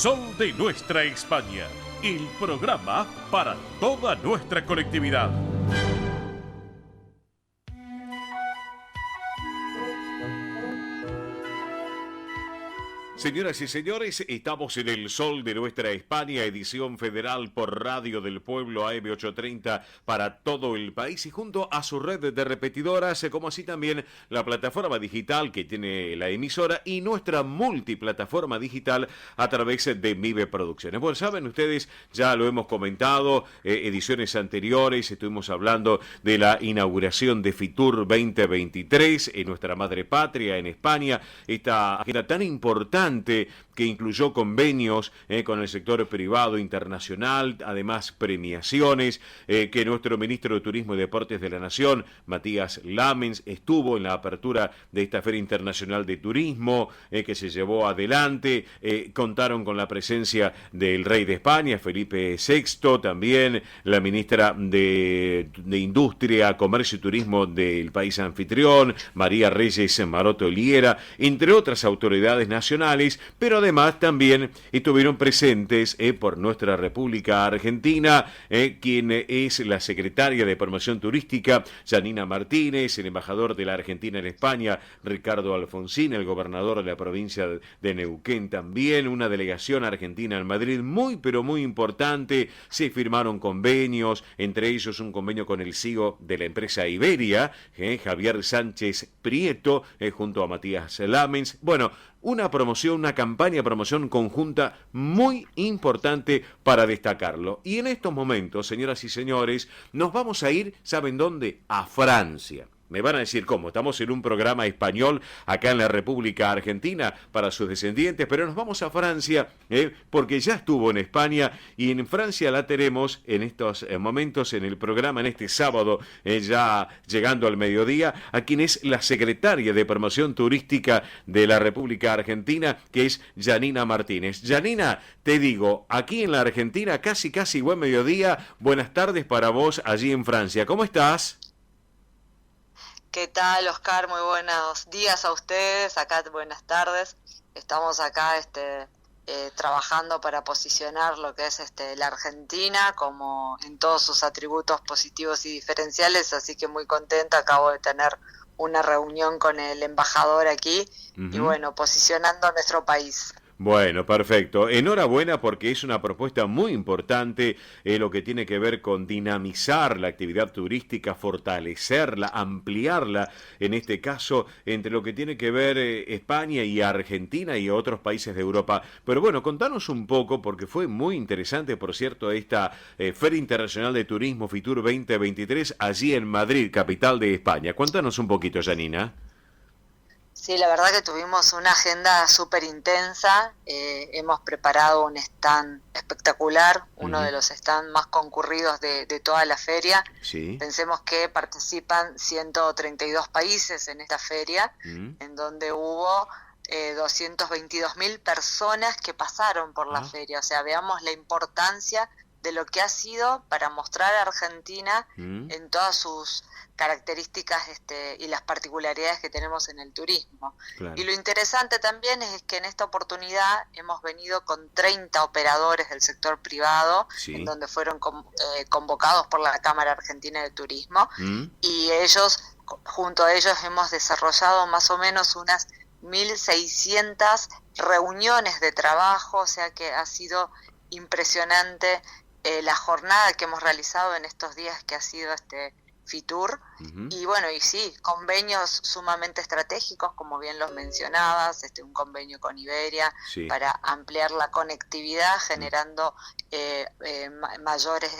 Sol de nuestra España, el programa para toda nuestra colectividad. Señoras y señores, estamos en el Sol de nuestra España, edición federal por Radio del Pueblo AM 830 para todo el país y junto a su red de repetidoras, como así también la plataforma digital que tiene la emisora y nuestra multiplataforma digital a través de MIBE Producciones. Bueno, saben ustedes, ya lo hemos comentado, ediciones anteriores, estuvimos hablando de la inauguración de Fitur 2023 en nuestra madre patria, en España, esta agenda tan importante que incluyó convenios con el sector privado internacional, además premiaciones, que nuestro ministro de Turismo y Deportes de la Nación, Matías Lamens, estuvo en la apertura de esta Feria Internacional de Turismo, que se llevó adelante, contaron con la presencia del rey de España, Felipe VI, también la ministra de Industria, Comercio y Turismo del país anfitrión, María Reyes Maroto Eliera, entre otras autoridades nacionales, pero además también estuvieron presentes por nuestra República Argentina, quien es la secretaria de Promoción Turística, Janina Martínez, el embajador de la Argentina en España, Ricardo Alfonsín, el gobernador de la provincia de Neuquén también, una delegación argentina en Madrid muy pero muy importante, se firmaron convenios, entre ellos un convenio con el CEO de la empresa Iberia, Javier Sánchez Prieto, junto a Matías Lamens. Bueno, una campaña de promoción conjunta muy importante para destacarlo. Y en estos momentos, señoras y señores, nos vamos a ir, ¿saben dónde? A Francia. Me van a decir, ¿cómo? Estamos en un programa español acá en la República Argentina para sus descendientes, pero nos vamos a Francia, porque ya estuvo en España y en Francia la tenemos en estos momentos en el programa, en este sábado, ya llegando al mediodía, a quien es la secretaria de Promoción Turística de la República Argentina, que es Janina Martínez. Janina, te digo, aquí en la Argentina, casi buen mediodía, buenas tardes para vos allí en Francia. ¿Cómo estás? ¿Qué tal, Oscar? Muy buenos días a ustedes, acá buenas tardes. Estamos acá trabajando para posicionar lo que es la Argentina como en todos sus atributos positivos y diferenciales, así que muy contenta, acabo de tener una reunión con el embajador aquí y bueno, posicionando a nuestro país. Bueno, perfecto. Enhorabuena porque es una propuesta muy importante lo que tiene que ver con dinamizar la actividad turística, fortalecerla, ampliarla, en este caso, entre lo que tiene que ver España y Argentina y otros países de Europa. Pero bueno, contanos un poco, porque fue muy interesante, por cierto, esta Feria Internacional de Turismo Fitur 2023 allí en Madrid, capital de España. Cuéntanos un poquito, Janina. Sí, la verdad que tuvimos una agenda súper intensa, hemos preparado un stand espectacular, uno de los stands más concurridos de toda la feria. Sí. Pensemos que participan 132 países en esta feria, en donde hubo 222.000 personas que pasaron por la feria, o sea, veamos la importancia de lo que ha sido para mostrar a Argentina en todas sus características y las particularidades que tenemos en el turismo. Claro. Y lo interesante también es que en esta oportunidad hemos venido con 30 operadores del sector privado, en donde fueron convocados por la Cámara Argentina de Turismo, y junto a ellos hemos desarrollado más o menos unas 1.600 reuniones de trabajo, o sea que ha sido impresionante la jornada que hemos realizado en estos días que ha sido Fitur, y bueno, y sí, convenios sumamente estratégicos, como bien los mencionabas, un convenio con Iberia para ampliar la conectividad, generando mayores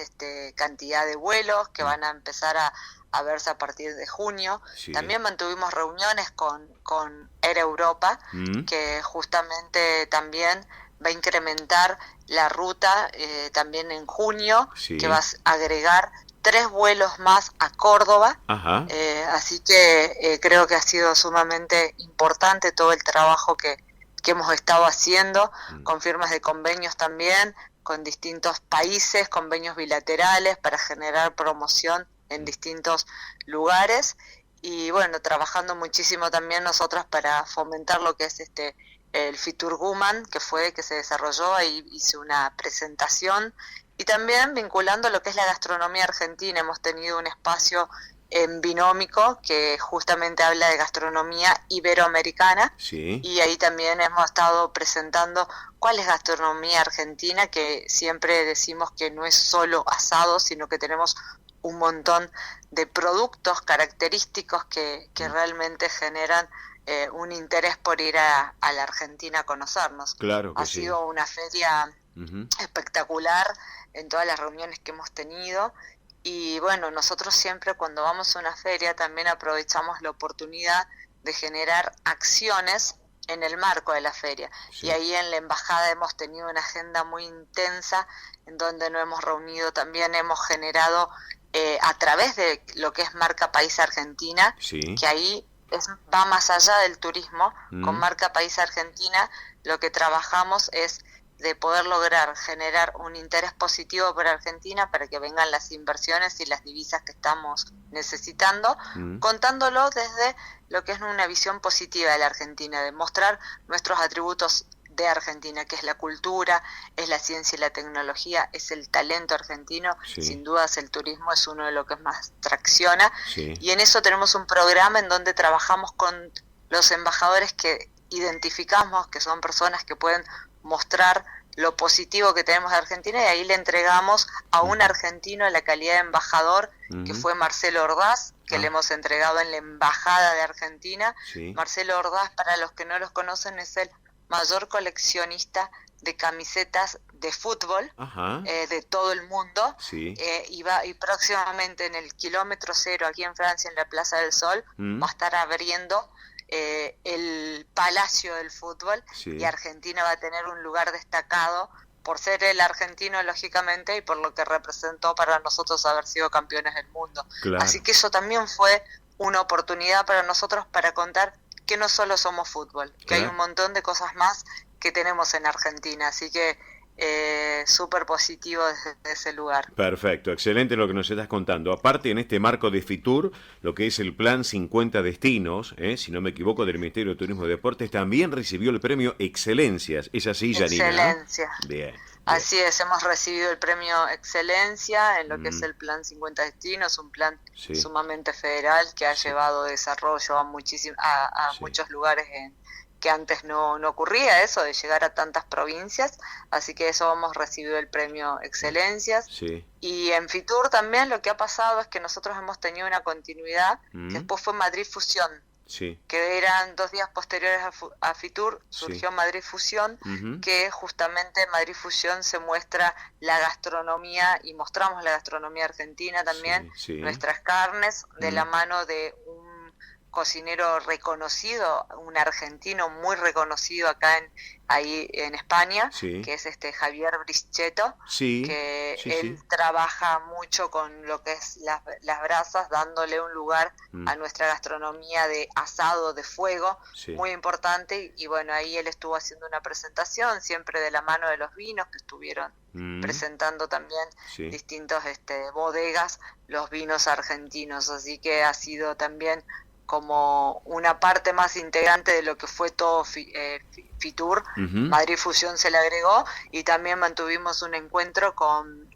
cantidad de vuelos que van a empezar a verse a partir de junio. También mantuvimos reuniones con Air Europa, que justamente también va a incrementar la ruta también en junio, que va a agregar 3 vuelos más a Córdoba. Así que creo que ha sido sumamente importante todo el trabajo que hemos estado haciendo, con firmas de convenios también, con distintos países, convenios bilaterales para generar promoción en distintos lugares, y bueno, trabajando muchísimo también nosotros para fomentar lo que es el Fitur Guman, que se desarrolló, ahí hice una presentación, y también vinculando lo que es la gastronomía argentina, hemos tenido un espacio en Binómico que justamente habla de gastronomía iberoamericana, Sí. y ahí también hemos estado presentando cuál es gastronomía argentina, que siempre decimos que no es solo asado, sino que tenemos un montón de productos característicos que realmente generan un interés por ir a la Argentina a conocernos. Claro que Ha sí. sido una feria Ujú. espectacular en todas las reuniones que hemos tenido, y bueno, nosotros siempre cuando vamos a una feria también aprovechamos la oportunidad de generar acciones en el marco de la feria. Sí. Y ahí en la embajada hemos tenido una agenda muy intensa en donde nos hemos reunido, también hemos generado a través de lo que es Marca País Argentina, Sí. que ahí va más allá del turismo. Con Mm. Marca País Argentina lo que trabajamos es de poder lograr generar un interés positivo para Argentina, para que vengan las inversiones y las divisas que estamos necesitando, Mm. contándolo desde lo que es una visión positiva de la Argentina, de mostrar nuestros atributos de Argentina, que es la cultura, es la ciencia y la tecnología, es el talento argentino. Sí. Sin dudas el turismo es uno de lo que más tracciona, Sí. y en eso tenemos un programa en donde trabajamos con los embajadores que identificamos, que son personas que pueden mostrar lo positivo que tenemos de Argentina, y ahí le entregamos a un argentino la calidad de embajador, que Ujú. fue Marcelo Ordaz, que le hemos entregado en la Embajada de Argentina. Sí. Marcelo Ordaz, para los que no los conocen, es el mayor coleccionista de camisetas de fútbol Ajá. de todo el mundo. Sí. Y próximamente en el kilómetro cero, aquí en Francia, en la Plaza del Sol, Mm. va a estar abriendo el Palacio del Fútbol, Sí. y Argentina va a tener un lugar destacado por ser el argentino, lógicamente, y por lo que representó para nosotros haber sido campeones del mundo. Claro. Así que eso también fue una oportunidad para nosotros para contar que no solo somos fútbol, que hay Claro. un montón de cosas más que tenemos en Argentina. Así que súper positivo desde ese lugar. Perfecto, excelente lo que nos estás contando. Aparte, en este marco de Fitur, lo que es el Plan 50 Destinos, si no me equivoco, del Ministerio de Turismo y Deportes, también recibió el premio Excelencias. ¿Es así, Janina? Excelencia. Bien. Así es, hemos recibido el premio Excelencia en lo que es el Plan 50 Destinos, un plan Sí. sumamente federal que ha llevado desarrollo a muchos lugares que antes no ocurría eso, de llegar a tantas provincias. Así que eso hemos recibido el premio Excelencias. Sí. Y en Fitur también lo que ha pasado es que nosotros hemos tenido una continuidad, que después fue Madrid Fusión, Sí. que eran 2 días posteriores a Fitur, surgió Sí. Madrid Fusión, Ujú. que justamente en Madrid Fusión se muestra la gastronomía, y mostramos la gastronomía argentina también, Sí, sí. nuestras carnes, de la Mm. mano de un cocinero reconocido, un argentino muy reconocido acá ahí en España, Sí. que es Javier Brischetto, Sí. que Sí, él sí. trabaja mucho con lo que es las brasas, dándole un lugar Mm. a nuestra gastronomía de asado, de fuego, Sí. muy importante. Y bueno, ahí él estuvo haciendo una presentación, siempre de la mano de los vinos, que estuvieron Mm. presentando también Sí. distintos bodegas, los vinos argentinos. Así que ha sido también como una parte más integrante de lo que fue todo Fitur. Ujú. Madrid Fusión se le agregó, y también mantuvimos un encuentro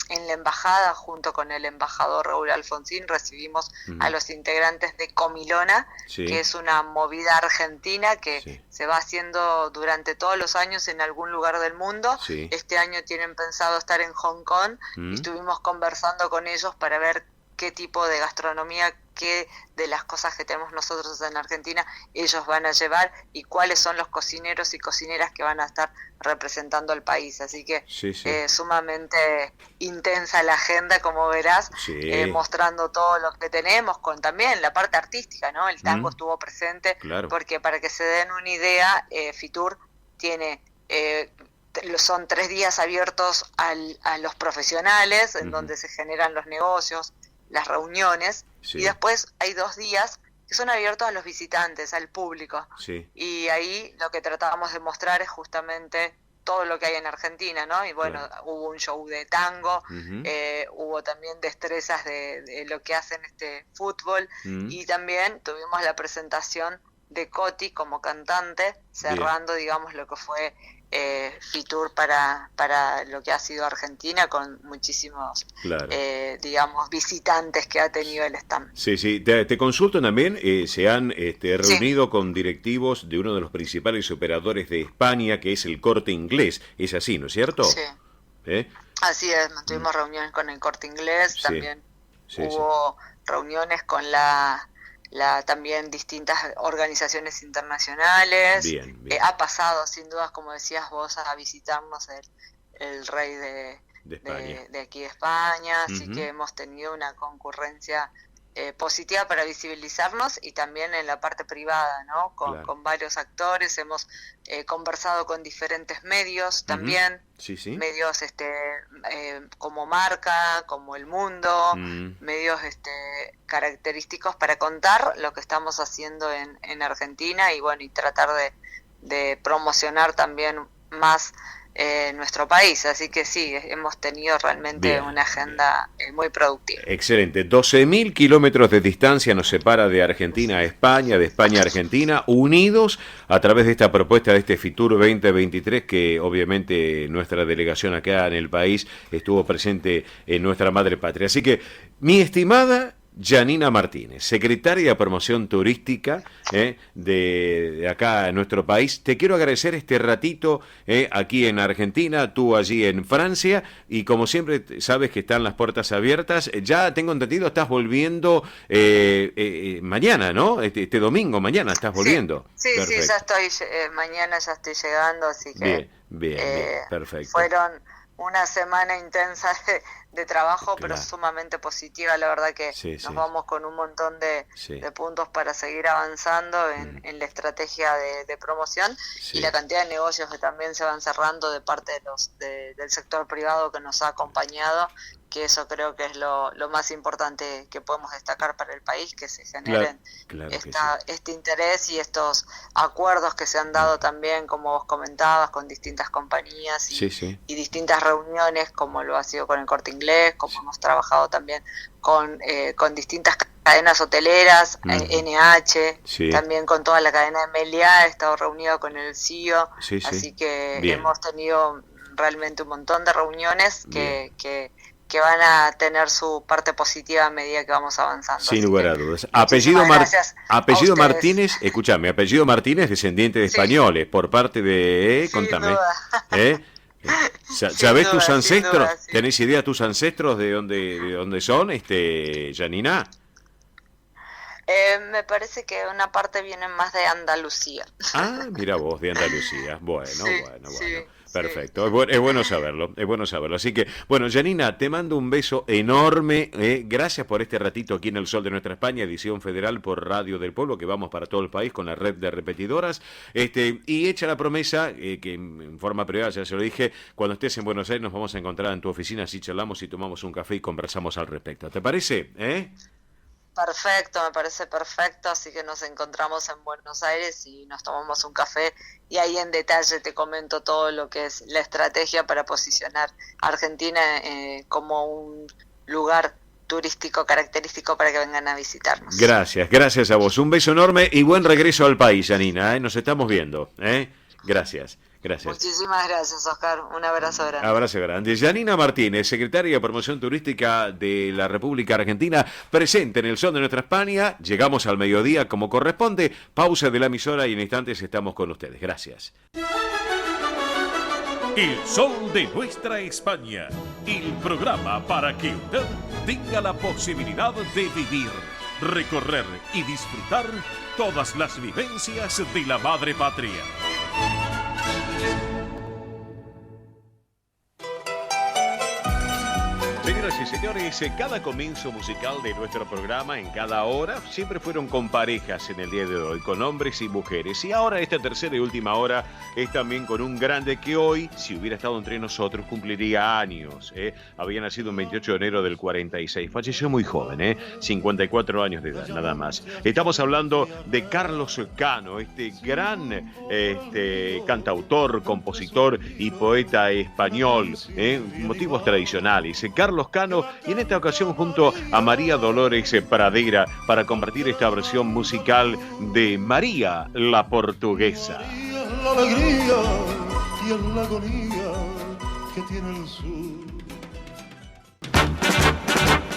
en la embajada junto con el embajador Raúl Alfonsín. Recibimos Ujú. a los integrantes de Comilona, Sí. que es una movida argentina que Sí. se va haciendo durante todos los años en algún lugar del mundo. Sí. Este año tienen pensado estar en Hong Kong, Mm. y estuvimos conversando con ellos para ver qué tipo de gastronomía, qué de las cosas que tenemos nosotros en Argentina ellos van a llevar, y cuáles son los cocineros y cocineras que van a estar representando al país. Así que Sí, sí. sumamente intensa la agenda, como verás, Sí. mostrando todo lo que tenemos, con también la parte artística, ¿no? El tango estuvo presente, Claro. porque para que se den una idea, Fitur tiene... son 3 días abiertos a los profesionales, en Ujú. donde se generan los negocios, las reuniones, Sí. y después hay 2 días que son abiertos a los visitantes, al público. Sí. Y ahí lo que tratábamos de mostrar es justamente todo lo que hay en Argentina, ¿no? Y bueno, Claro. hubo un show de tango, Ujú. hubo también destrezas de lo que hacen fútbol, Mm. y también tuvimos la presentación de Coti como cantante, cerrando, digamos, lo que fue Fitur para lo que ha sido Argentina, con muchísimos, digamos, visitantes que ha tenido el stand. Sí, sí. Te consulto también, se han reunido con directivos de uno de los principales operadores de España, que es el Corte Inglés. Es así, ¿no es cierto? Sí. Así es, tuvimos reuniones con el Corte Inglés, también hubo reuniones con también distintas organizaciones internacionales. Bien. Ha pasado, sin dudas, como decías vos, a visitarnos el rey de aquí de España, así que hemos tenido una concurrencia positiva para visibilizarnos, y también en la parte privada, ¿no? Con varios actores, hemos conversado con diferentes medios también, medios como Marca, como El Mundo, medios característicos para contar lo que estamos haciendo en Argentina, y bueno, y tratar de promocionar también más nuestro país, así que sí, hemos tenido realmente una agenda muy productiva. Excelente, 12.000 kilómetros de distancia nos separa de Argentina a España, de España a Argentina, unidos a través de esta propuesta de este Fitur 2023, que obviamente nuestra delegación acá en el país estuvo presente en nuestra madre patria. Así que, mi estimada Janina Martínez, secretaria de Promoción Turística de acá en nuestro país, te quiero agradecer este ratito aquí en Argentina, tú allí en Francia, y como siempre sabes que están las puertas abiertas. Ya tengo entendido, estás volviendo mañana, ¿no? Este domingo, mañana estás volviendo. Sí, ya estoy, mañana ya estoy llegando, así que bien, perfecto. Fueron una semana intensa de trabajo, pero sumamente positiva. La verdad que nos vamos con un montón de puntos para seguir avanzando en la estrategia de promoción, y la cantidad de negocios que también se van cerrando de parte del sector privado que nos ha acompañado, que eso creo que es lo más importante que podemos destacar para el país, que se generen este interés y estos acuerdos que se han dado también, como vos comentabas, con distintas compañías y distintas reuniones, como lo ha sido con el Corte Inglés, como hemos trabajado también con distintas cadenas hoteleras, NH, también con toda la cadena de Meliá, he estado reunido con el CEO, así que hemos tenido realmente un montón de reuniones que van a tener su parte positiva a medida que vamos avanzando. Sin lugar a dudas. Apellido Martínez, escúchame, apellido Martínez, descendiente de españoles, por parte de... contame. ¿Sabés tus ancestros? ¿Tenés idea tus ancestros de dónde son, Janina? Me parece que una parte viene más de Andalucía. Ah, mira vos, de Andalucía. Bueno. Perfecto, es bueno saberlo, Así que, bueno, Janina, te mando un beso enorme, gracias por este ratito aquí en El Sol de Nuestra España, edición federal por Radio del Pueblo, que vamos para todo el país con la red de repetidoras, y hecha la promesa, que en forma privada ya se lo dije, cuando estés en Buenos Aires nos vamos a encontrar en tu oficina, así charlamos y tomamos un café y conversamos al respecto. ¿Te parece? Perfecto, me parece perfecto, así que nos encontramos en Buenos Aires y nos tomamos un café, y ahí en detalle te comento todo lo que es la estrategia para posicionar a Argentina como un lugar turístico característico para que vengan a visitarnos. Gracias a vos, un beso enorme y buen regreso al país, Janina, nos estamos viendo, Gracias. Muchísimas gracias, Oscar. Un abrazo grande. Abrazo grande. Janina Martínez, secretaria de Promoción Turística de la República Argentina, presente en El Sol de Nuestra España. Llegamos al mediodía como corresponde. Pausa de la emisora y en instantes estamos con ustedes. Gracias. El Sol de Nuestra España. El programa para que usted tenga la posibilidad de vivir, recorrer y disfrutar todas las vivencias de la madre patria. Señoras y señores, cada comienzo musical de nuestro programa, en cada hora, siempre fueron con parejas en el día de hoy, con hombres y mujeres. Y ahora esta tercera y última hora es también con un grande que hoy, si hubiera estado entre nosotros, cumpliría años. Había nacido el 28 de enero del 46. Falleció muy joven, 54 años de edad, nada más. Estamos hablando de Carlos Cano, este gran cantautor, compositor y poeta español, motivos tradicionales. Carlos Cano Zambrano y en esta ocasión junto a María Dolores Pradera para compartir esta versión musical de María la Portuguesa. La alegría y en la agonía que tiene el sur.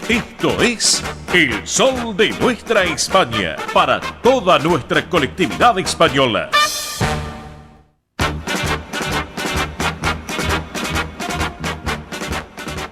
Esto es El Sol de Nuestra España, para toda nuestra colectividad española.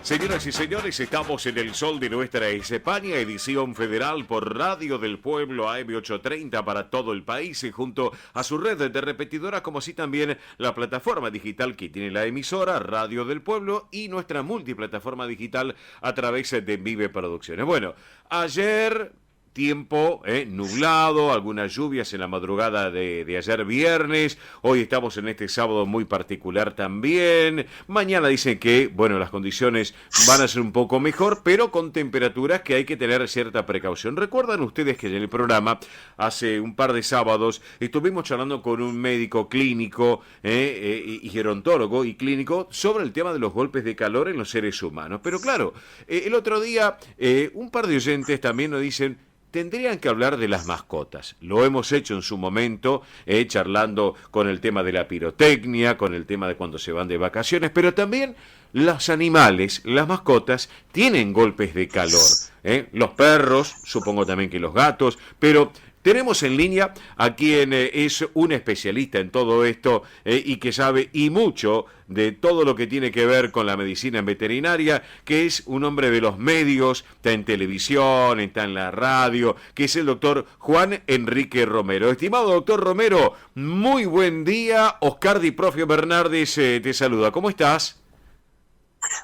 Señoras y señores, estamos en El Sol de Nuestra España, edición federal por Radio del Pueblo AM830 para todo el país y junto a su red de repetidoras, como así también la plataforma digital que tiene la emisora, Radio del Pueblo, y nuestra multiplataforma digital a través de Vive Producciones. Bueno, ayer tiempo nublado, algunas lluvias en la madrugada de ayer viernes, hoy estamos en este sábado muy particular también, mañana dicen que, bueno, las condiciones van a ser un poco mejor, pero con temperaturas que hay que tener cierta precaución. Recuerdan ustedes que en el programa, hace un par de sábados, estuvimos charlando con un médico clínico y gerontólogo y clínico sobre el tema de los golpes de calor en los seres humanos, pero claro, el otro día un par de oyentes también nos dicen: tendrían que hablar de las mascotas. Lo hemos hecho en su momento, charlando con el tema de la pirotecnia, con el tema de cuando se van de vacaciones, pero también los animales, las mascotas, tienen golpes de calor. Los perros, supongo también que los gatos, pero tenemos en línea a quien es un especialista en todo esto y que sabe y mucho de todo lo que tiene que ver con la medicina veterinaria, que es un hombre de los medios, está en televisión, está en la radio, que es el doctor Juan Enrique Romero. Estimado doctor Romero, muy buen día. Oscar Di Profio Bernardes te saluda. ¿Cómo estás?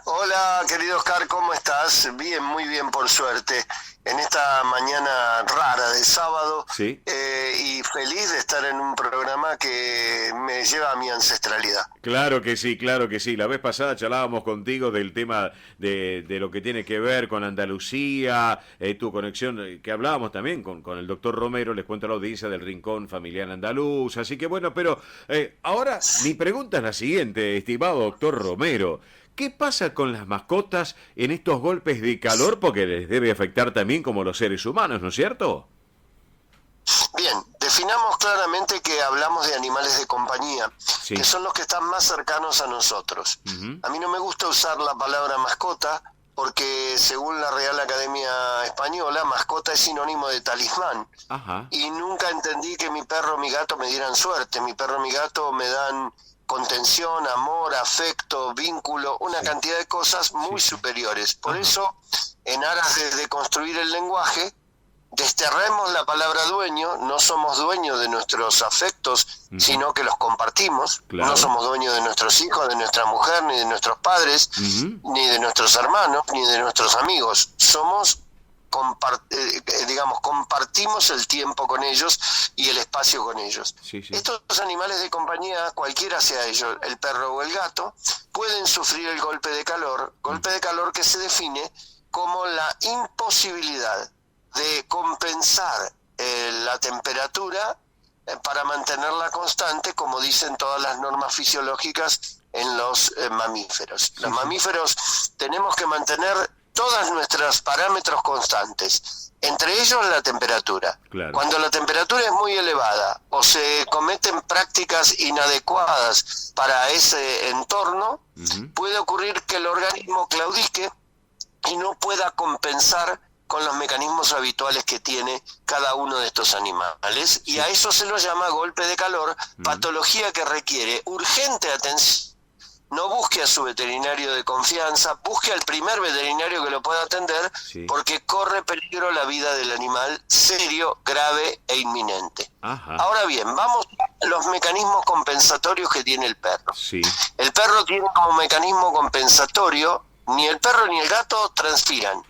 Hola, querido Oscar, ¿cómo estás? Bien, muy bien, por suerte. En esta mañana rara de sábado, ¿sí? Y feliz de estar en un programa que me lleva a mi ancestralidad. Claro que sí, claro que sí. La vez pasada charlábamos contigo del tema de lo que tiene que ver con Andalucía, tu conexión, que hablábamos también con el doctor Romero, les cuento a la audiencia del Rincón Familiar Andaluz. Así que bueno, pero ahora mi pregunta es la siguiente, estimado doctor Romero. ¿Qué pasa con las mascotas en estos golpes de calor? Porque les debe afectar también como los seres humanos, ¿no es cierto? Bien, definamos claramente que hablamos de animales de compañía, sí, que son los que están más cercanos a nosotros. A mí no me gusta usar la palabra mascota porque según la Real Academia Española, mascota es sinónimo de talismán. Ajá. Y nunca entendí que mi perro o mi gato me dieran suerte. Mi perro o mi gato me dan contención, amor, afecto, vínculo, una sí, cantidad de cosas muy superiores. Por eso, en aras de construir el lenguaje, desterremos la palabra dueño. No somos dueños de nuestros afectos, sino que los compartimos. Claro. No somos dueños de nuestros hijos, de nuestra mujer, ni de nuestros padres, ni de nuestros hermanos, ni de nuestros amigos. Somos compartimos el tiempo con ellos y el espacio con ellos. Sí, sí. Estos animales de compañía, cualquiera sea ellos, el perro o el gato, pueden sufrir el golpe de calor que se define como la imposibilidad de compensar la temperatura para mantenerla constante, como dicen todas las normas fisiológicas en los mamíferos. Los mamíferos tenemos que mantener todas nuestros parámetros constantes, entre ellos la temperatura. Claro. Cuando la temperatura es muy elevada o se cometen prácticas inadecuadas para ese entorno, puede ocurrir que el organismo claudique y no pueda compensar con los mecanismos habituales que tiene cada uno de estos animales, y a eso se lo llama golpe de calor, patología que requiere urgente atención. No busque a su veterinario de confianza, busque al primer veterinario que lo pueda atender, sí, porque corre peligro la vida del animal, serio, grave e inminente. Ajá. Ahora bien, vamos a los mecanismos compensatorios que tiene el perro. Sí. El perro tiene como mecanismo compensatorio, ni el perro ni el gato transpiran.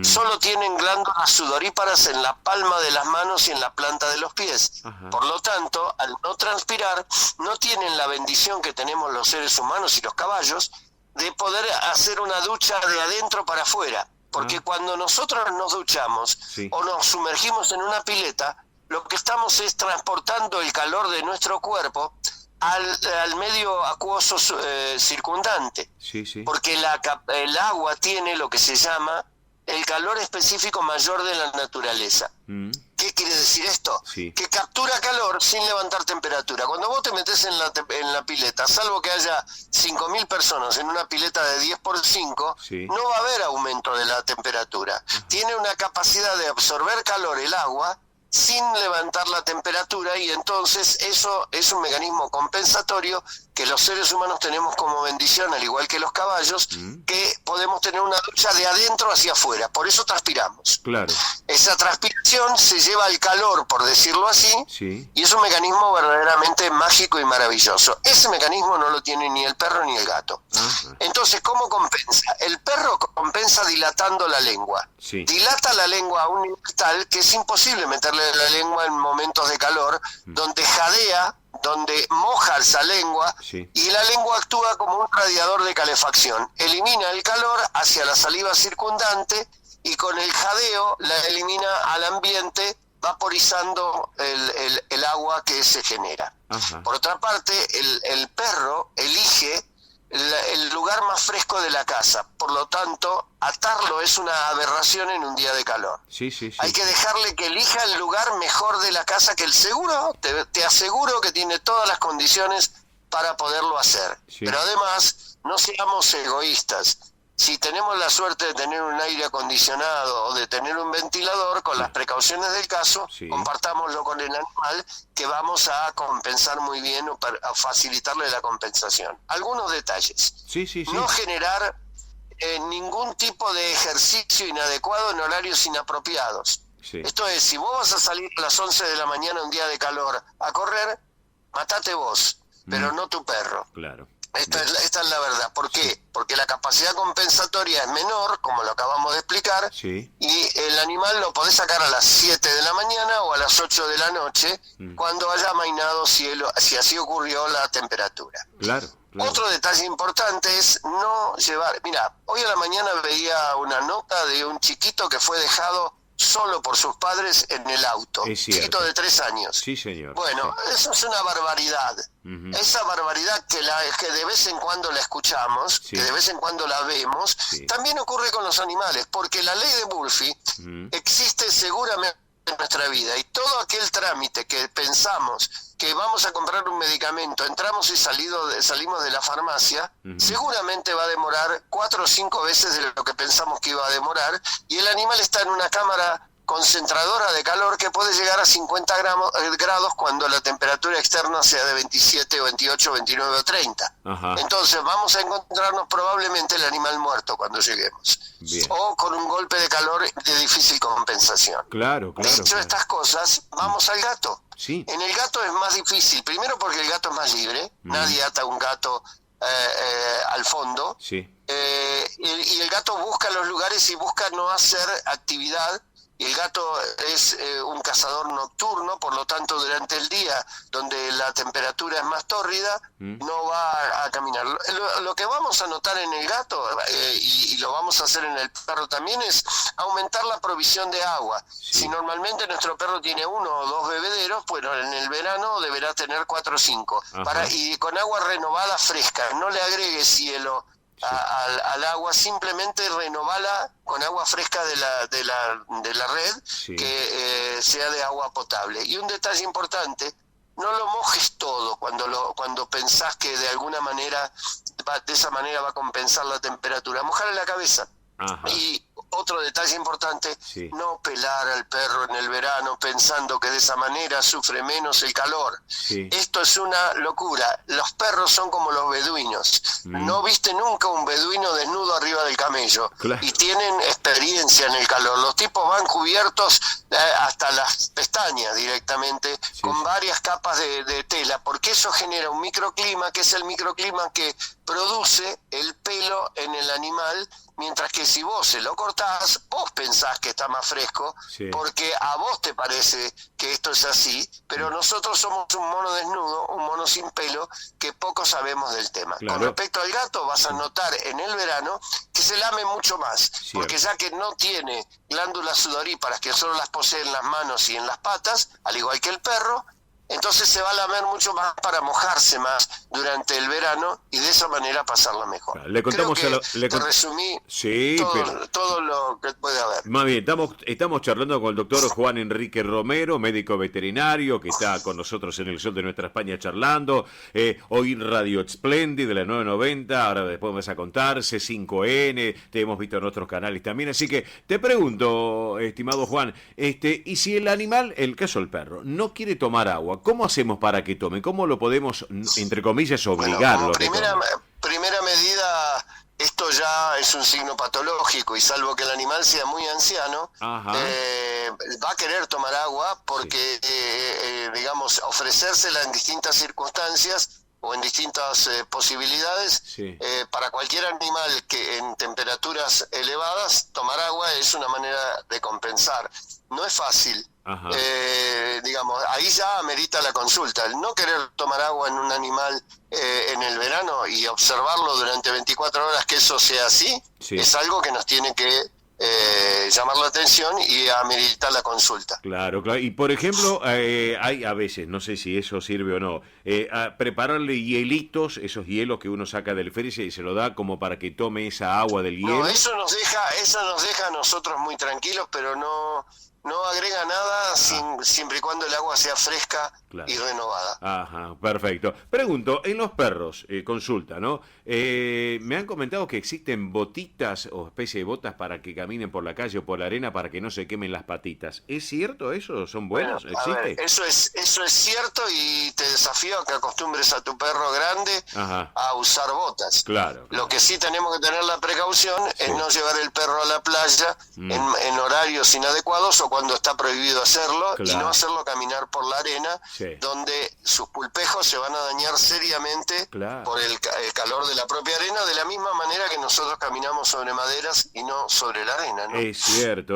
Solo tienen glándulas sudoríparas en la palma de las manos y en la planta de los pies. Ajá. Por lo tanto, al no transpirar, no tienen la bendición que tenemos los seres humanos y los caballos de poder hacer una ducha de adentro para afuera. Porque cuando nosotros nos duchamos, sí, o nos sumergimos en una pileta, lo que estamos es transportando el calor de nuestro cuerpo al medio acuoso circundante. Sí, sí. Porque el agua tiene lo que se llama el calor específico mayor de la naturaleza. ¿Qué quiere decir esto? Sí. Que captura calor sin levantar temperatura. Cuando vos te metés en la pileta, salvo que haya 5.000 personas en una pileta de 10 por 5, Sí. no va a haber aumento de la temperatura. Tiene una capacidad de absorber calor el agua sin levantar la temperatura, y entonces eso es un mecanismo compensatorio que los seres humanos tenemos como bendición, al igual que los caballos, que podemos tener una ducha de adentro hacia afuera, por eso transpiramos. Claro. Esa transpiración se lleva el calor, por decirlo así, Sí. y es un mecanismo verdaderamente mágico y maravilloso. Ese mecanismo no lo tiene ni el perro ni el gato. Ajá. Entonces, ¿cómo compensa? El perro compensa dilatando la lengua. Sí. Dilata la lengua a un nivel tal que es imposible meterle la lengua en momentos de calor, donde jadea, donde moja esa lengua, Sí. y la lengua actúa como un radiador de calefacción. Elimina el calor hacia la saliva circundante y con el jadeo la elimina al ambiente, vaporizando el agua que se genera. Ajá. Por otra parte, el perro elige el lugar más fresco de la casa, por lo tanto, atarlo es una aberración en un día de calor. Sí, sí, sí. Hay que dejarle que elija el lugar mejor de la casa, que el seguro, te aseguro que tiene todas las condiciones para poderlo hacer. Sí. Pero además, no seamos egoístas. Si tenemos la suerte de tener un aire acondicionado o de tener un ventilador, con las precauciones del caso, Sí. compartámoslo con el animal, que vamos a compensar muy bien o a facilitarle la compensación. Algunos detalles. Sí, sí, sí. No generar ningún tipo de ejercicio inadecuado en horarios inapropiados. Sí. Esto es, si vos vas a salir a las 11 de la mañana un día de calor a correr, matate vos, pero no tu perro. Claro. Esta es la verdad. ¿Por qué? Porque la capacidad compensatoria es menor, como lo acabamos de explicar, Sí. y el animal lo podés sacar a las 7 de la mañana o a las 8 de la noche, cuando haya amainado cielo, si así ocurrió la temperatura. Claro. Claro. Otro detalle importante es no llevar... Mira, hoy a la mañana veía una nota de un chiquito que fue dejado solo por sus padres en el auto. Es cierto. Chiquito de 3 años. Sí, señor. Bueno, eso es una barbaridad. Ujú. Esa barbaridad que de vez en cuando la escuchamos, Sí. que de vez en cuando la vemos, Sí. también ocurre con los animales, porque la ley de Murphy existe seguramente en nuestra vida, y todo aquel trámite que pensamos que vamos a comprar un medicamento, entramos y salimos de la farmacia, seguramente va a demorar 4 o 5 veces de lo que pensamos que iba a demorar, y el animal está en una cámara concentradora de calor que puede llegar a 50 grados cuando la temperatura externa sea de 27, 28, 29 o 30. Ajá. Entonces vamos a encontrarnos probablemente el animal muerto cuando lleguemos. Bien. O con un golpe de calor de difícil compensación. Claro, claro. Dicho claro. estas cosas, vamos al gato. Sí. En el gato es más difícil, primero porque el gato es más libre, nadie ata un gato al fondo, Sí. y el gato busca los lugares y busca no hacer actividad. Y el gato es un cazador nocturno, por lo tanto durante el día, donde la temperatura es más tórrida, no va a caminar. Lo que vamos a notar en el gato, y lo vamos a hacer en el perro también, es aumentar la provisión de agua. Si normalmente nuestro perro tiene 1 o 2 bebederos, bueno, en el verano deberá tener 4 o 5. Y con agua renovada fresca, no le agregues hielo al agua, simplemente renovala con agua fresca de la red, que sea de agua potable. Y un detalle importante, no lo mojes todo cuando pensás que de alguna manera de esa manera va a compensar la temperatura. Mojale la cabeza. Ajá. Y otro detalle importante, Sí. no pelar al perro en el verano pensando que de esa manera sufre menos el calor. Sí. Esto es una locura. Los perros son como los beduinos. No viste nunca un beduino desnudo arriba del camello. Claro. Y tienen experiencia en el calor. Los tipos van cubiertos hasta las pestañas directamente, con varias capas de tela, porque eso genera un microclima, que es el microclima que produce el pelo en el animal, mientras que si vos se lo cortás, vos pensás que está más fresco, porque a vos te parece que esto es así, pero nosotros somos un mono desnudo, un mono sin pelo, que poco sabemos del tema. Claro. Con respecto al gato, vas a notar en el verano que se lame mucho más, porque ya que no tiene glándulas sudoríparas, que solo las posee en las manos y en las patas, al igual que el perro, entonces se va a lamer mucho más para mojarse más durante el verano y de esa manera pasarla mejor. Le contamos Creo que te resumí sí, todo lo que puede haber. Más bien, estamos charlando con el doctor Juan Enrique Romero, médico veterinario, que está con nosotros en el Sol de Nuestra España charlando. Hoy Radio Splendid de la 990, ahora después me vas a contar, C5N, te hemos visto en otros canales también. Así que te pregunto, estimado Juan, y si el animal, el caso del perro, no quiere tomar agua, ¿cómo hacemos para que tome? ¿Cómo lo podemos, entre comillas, obligarlo? Bueno, primera medida, esto ya es un signo patológico y salvo que el animal sea muy anciano, va a querer tomar agua porque, digamos, ofrecérsela en distintas circunstancias o en distintas posibilidades, para cualquier amerimal que en temperaturas elevadas, tomar agua es una manera de compensar. No es fácil. Digamos, ahí ya amerita la consulta. El no querer tomar agua en un animal en el verano y observarlo durante 24 horas que eso sea así, es algo que nos tiene que llamar la atención y amerita la consulta. Claro. Y por ejemplo, hay a veces, no sé si eso sirve o no, prepararle hielitos, esos hielos que uno saca del freezer y se lo da como para que tome esa agua del hielo. No, eso nos deja a nosotros muy tranquilos, pero no agrega nada siempre y cuando el agua sea fresca y renovada. Perfecto. Pregunto, en los perros, consulta, ¿no? Me han comentado que existen botitas o especie de botas para que caminen por la calle o por la arena para que no se quemen las patitas. ¿Es cierto eso? ¿Son buenos? ¿Existe? Eso es cierto y te desafío a que acostumbres a tu perro grande a usar botas. Claro. Lo que sí tenemos que tener la precaución es no llevar el perro a la playa en horarios inadecuados o cuando está prohibido hacerlo y no hacerlo caminar por la arena, donde sus pulpejos se van a dañar seriamente por el calor de la propia arena, de la misma manera que nosotros caminamos sobre maderas y no sobre la arena, ¿no? Es cierto.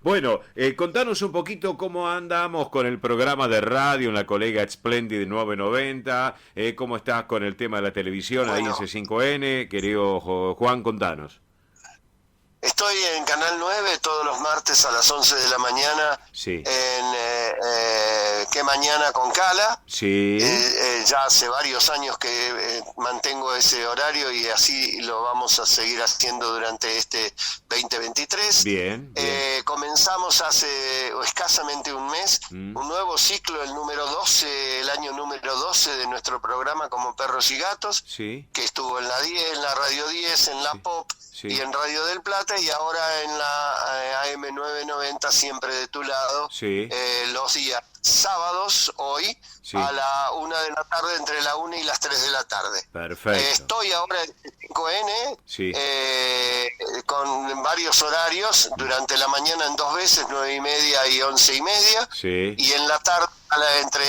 Bueno, contanos un poquito cómo andamos con el programa de radio en la colega Splendid 990, cómo estás con el tema de la televisión ahí en C5N, querido Juan, contanos. Estoy en Canal 9 todos los martes a las 11 de la mañana en ¿Qué Mañana con Cala? Ya hace varios años que mantengo ese horario y así lo vamos a seguir haciendo durante este 2023. Bien. Comenzamos hace escasamente un mes un nuevo ciclo, el año número 12 de nuestro programa Como Perros y Gatos, que estuvo en la 10, en la Radio 10, en la Pop y en Radio del Plata, y ahora en la AM990, siempre de tu lado, los días sábados, hoy, a la 1 de la tarde, entre la 1 y las 3 de la tarde. Perfecto. Estoy ahora en 5N, con varios horarios, durante la mañana en 2 veces, 9:30 y 11:30, y en la tarde entre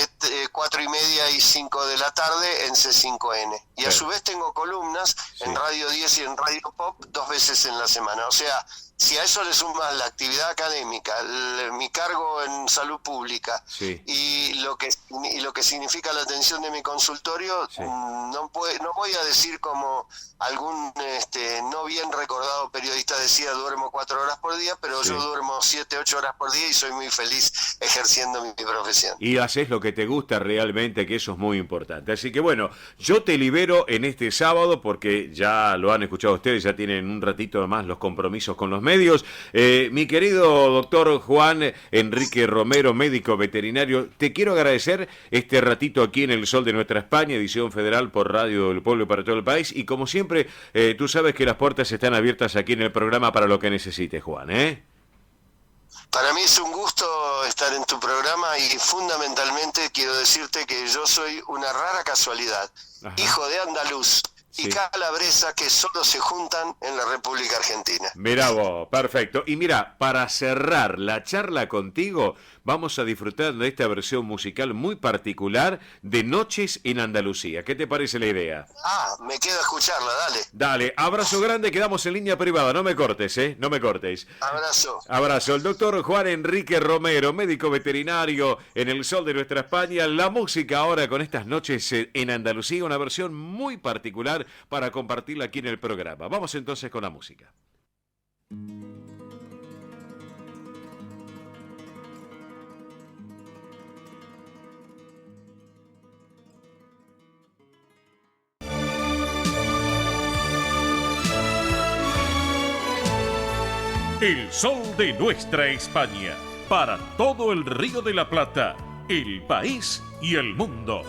4:30 y 5 de la tarde en C5N. Y a su vez tengo columnas en Radio 10 y en Radio Pop 2 veces en la semana. O sea, si a eso le sumas la actividad académica, mi cargo en salud pública y lo que significa la atención de mi consultorio, no voy a decir como algún no bien recordado periodista decía, duermo 4 horas por día, pero yo duermo 7, 8 horas por día y soy muy feliz ejerciendo mi profesión. Y haces lo que te gusta realmente, que eso es muy importante. Así que bueno, yo te libero en este sábado porque ya lo han escuchado ustedes, ya tienen un ratito más los compromisos con los medios. Mi querido doctor Juan Enrique Romero, médico veterinario, te quiero agradecer este ratito aquí en El Sol de Nuestra España, edición federal por Radio del Pueblo y para todo el país. Y como siempre, tú sabes que las puertas están abiertas aquí en el programa para lo que necesites, Juan, Para mí es un gusto estar en tu programa y fundamentalmente quiero decirte que yo soy una rara casualidad, hijo de andaluz y calabresa que solo se juntan en la República Argentina. Mirá vos, perfecto. Y mira, para cerrar la charla contigo, vamos a disfrutar de esta versión musical muy particular de Noches en Andalucía. ¿Qué te parece la idea? Me queda escucharla, dale. Dale, abrazo grande, quedamos en línea privada, no me cortes, no me cortes. Abrazo. Abrazo. El doctor Juan Enrique Romero, médico veterinario en El Sol de Nuestra España. La música ahora con estas Noches en Andalucía, una versión muy particular para compartirla aquí en el programa. Vamos entonces con la música. El sol de nuestra España, para todo el Río de la Plata, el país y el mundo.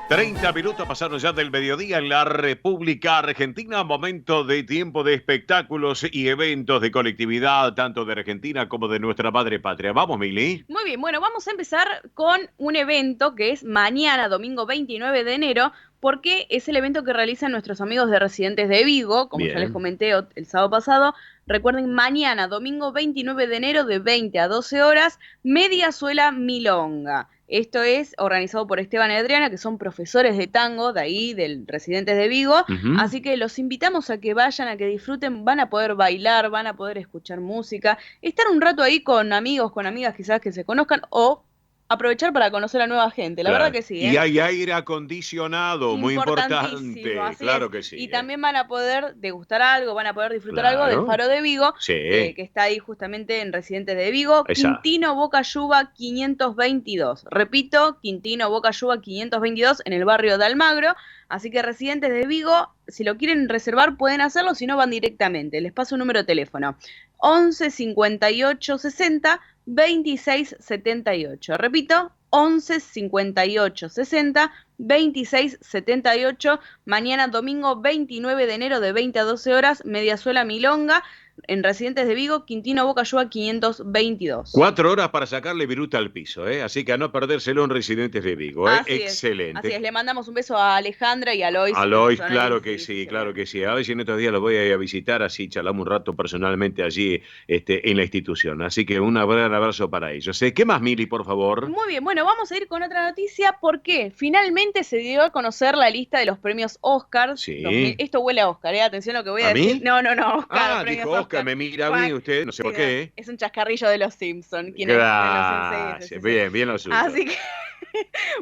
...30 minutos pasaron ya del mediodía en la República Argentina... ...momento de tiempo de espectáculos y eventos de colectividad... ...tanto de Argentina como de nuestra madre patria. ¿Vamos, Mili? Muy bien, bueno, vamos a empezar con un evento que es mañana, domingo 29 de enero... ...porque es el evento que realizan nuestros amigos de Residentes de Vigo... ...como ya les comenté el sábado pasado... Recuerden, mañana, domingo 29 de enero, de 20 a 12 horas... ...Media Suela Milonga... Esto es organizado por Esteban y Adriana, que son profesores de tango de ahí, del Residentes de Vigo. Así que los invitamos a que vayan, a que disfruten. Van a poder bailar, van a poder escuchar música. Estar un rato ahí con amigos, con amigas quizás que se conozcan o aprovechar para conocer a nueva gente. La verdad que sí. Y hay aire acondicionado, muy importante. Claro que sí. Y también van a poder degustar algo, van a poder disfrutar algo del Faro de Vigo, que está ahí justamente en Residentes de Vigo. Quintino Bocayuba 522. Repito, Quintino Bocayuba 522 en el barrio de Almagro. Así que Residentes de Vigo, si lo quieren reservar pueden hacerlo, si no van directamente. Les paso un número de teléfono. 11 58 60 26 78. Repito, 11 58 60 26 78. Mañana domingo 29 de enero de 20 a 12 horas, Media Suela Milonga, en Residentes de Vigo, Quintino Bocayuba 522. 4 horas para sacarle viruta al piso, ¿eh? Así que a no perdérselo en Residentes de Vigo, ¿eh? Excelente. Así es, le mandamos un beso a Alejandra y a Lois. A Lois, claro que sí, claro que sí. A ver si en estos días los voy a ir a visitar, así charlamos un rato personalmente allí en la institución. Así que un gran abrazo para ellos. ¿Qué más, Mili, por favor? Muy bien, bueno, vamos a ir con otra noticia porque finalmente se dio a conocer la lista de los premios Oscar. Sí. Esto huele a Oscar, atención a lo que voy a decir. ¿Mí? No, Oscar. Dijo Oscar, me mira a mí usted, no sé por qué. Es un chascarrillo de los Simpsons. Gracias, bien lo suyo. Así que,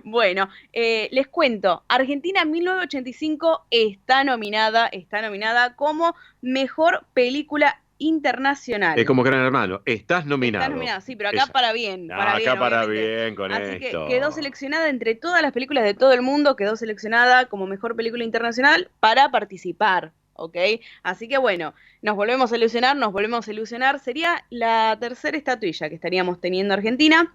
bueno, les cuento, Argentina 1985 está nominada como mejor película internacional. Es como Gran Hermano, estás nominado. Estás nominado, sí, pero acá para bien. Para bien con Así esto. Que quedó seleccionada entre todas las películas de todo el mundo, quedó seleccionada como mejor película internacional para participar. ¿Ok? Así que bueno, nos volvemos a ilusionar. Sería la tercera estatuilla que estaríamos teniendo Argentina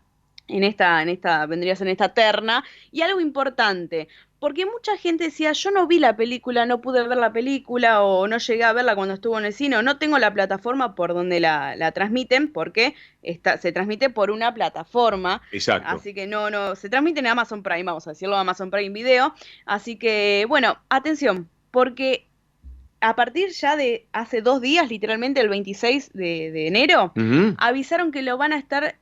vendría a ser en esta terna. Y algo importante, porque mucha gente decía, yo no vi la película, no pude ver la película, o no llegué a verla cuando estuvo en el cine, o no tengo la plataforma por donde la transmiten, porque se transmite por una plataforma. Exacto. Así que no, se transmite en Amazon Prime, vamos a decirlo, Amazon Prime Video. Así que, bueno, atención, porque a partir ya de hace 2 días, literalmente el 26 de enero, avisaron que lo van a estar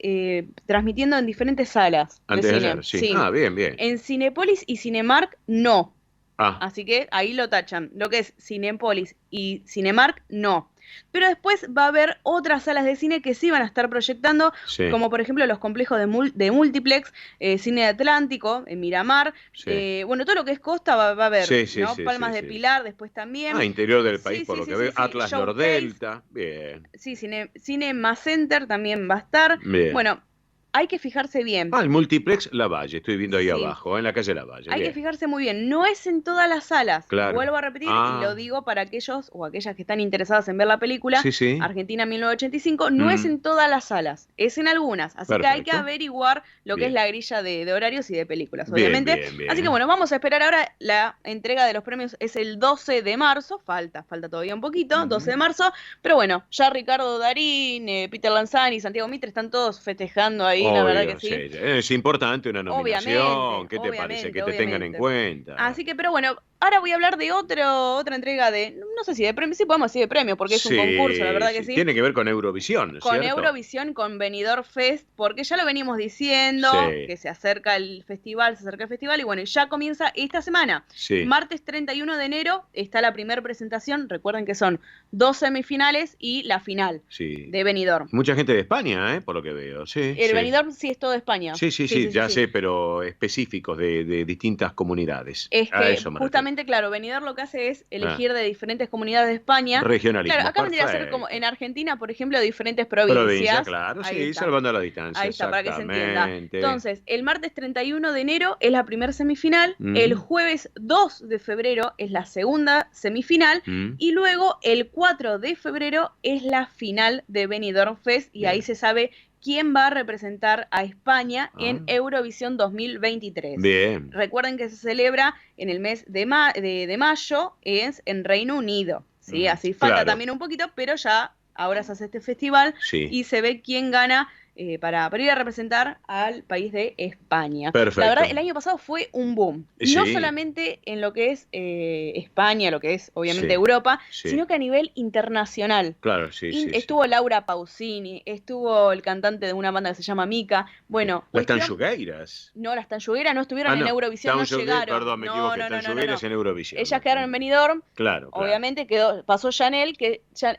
transmitiendo en diferentes salas de cine. Sí. Bien. En Cinépolis y Cinemark no. Ah. Así que ahí lo tachan. Lo que es Cinépolis y Cinemark, no. Pero después va a haber otras salas de cine que sí van a estar proyectando, sí, como por ejemplo los complejos de Multiplex, Cine Atlántico, en Miramar, sí, bueno, todo lo que es costa va a haber, sí, ¿no? sí, Palmas sí, de Pilar, después también. Interior del país, por lo que veo, Atlas Showcase, Nordelta, bien. Sí, Cinema Center también va a estar. Bien. Bueno, hay que fijarse bien. El Multiplex Lavalle, estoy viendo ahí abajo, en la calle Lavalle. Hay que fijarse muy bien, no es en todas las salas. Claro. Vuelvo a repetir y lo digo para aquellos o aquellas que están interesadas en ver la película. Sí. Argentina 1985, no es en todas las salas, es en algunas. Así que hay que averiguar lo que es la grilla de horarios y de películas, obviamente. Bien. Así que bueno, vamos a esperar ahora. La entrega de los premios es el 12 de marzo, falta todavía un poquito, 12 de marzo. Pero bueno, ya Ricardo Darín, Peter Lanzani, Santiago Mitre están todos festejando ahí, la verdad que sí. Es importante una nominación, obviamente, ¿qué te parece? Que te tengan en cuenta. Así que, pero bueno, ahora voy a hablar de otra entrega no sé si de premio, sí podemos decir de premio, porque es un concurso, la verdad que sí. Tiene que ver con Eurovisión, con ¿cierto? Eurovisión, con Benidorm Fest, porque ya lo venimos diciendo, que se acerca el festival, y bueno, ya comienza esta semana. Sí. Martes 31 de enero está la primera presentación, recuerden que son 2 semifinales y la final de Benidorm. Mucha gente de España, por lo que veo, sí. El Benidorm sí es todo España. Sí, ya sé, pero específicos de distintas comunidades. Es que justamente, claro, Benidorm lo que hace es elegir de diferentes comunidades de España. Regionalismo. Claro, acá vendría a ser como en Argentina, por ejemplo, diferentes provincias. Claro, sí, salvando la distancia. Ahí está, para que se entienda. Entonces, el martes 31 de enero es la primera semifinal, el jueves 2 de febrero es la segunda semifinal y luego el 4 de febrero es la final de Benidorm Fest y ahí se sabe quién va a representar a España en Eurovisión 2023. Bien. Recuerden que se celebra en el mes de mayo, es en Reino Unido. ¿Sí? Así falta también un poquito, pero ya ahora se hace este festival y se ve quién gana para ir a representar al país de España. Perfecto. La verdad, el año pasado fue un boom. No solamente en lo que es España, lo que es obviamente Europa, sino que a nivel internacional. Claro, estuvo Laura Pausini, estuvo el cantante de una banda que se llama Mika. Bueno, las Tanjugueiras. No, las Tanjugueiras no estuvieron en Eurovisión, no llegaron. Perdón, me equivoqué. Tanjugueiras en Eurovisión. Ellas quedaron en Benidorm. Claro. Obviamente pasó Chanel,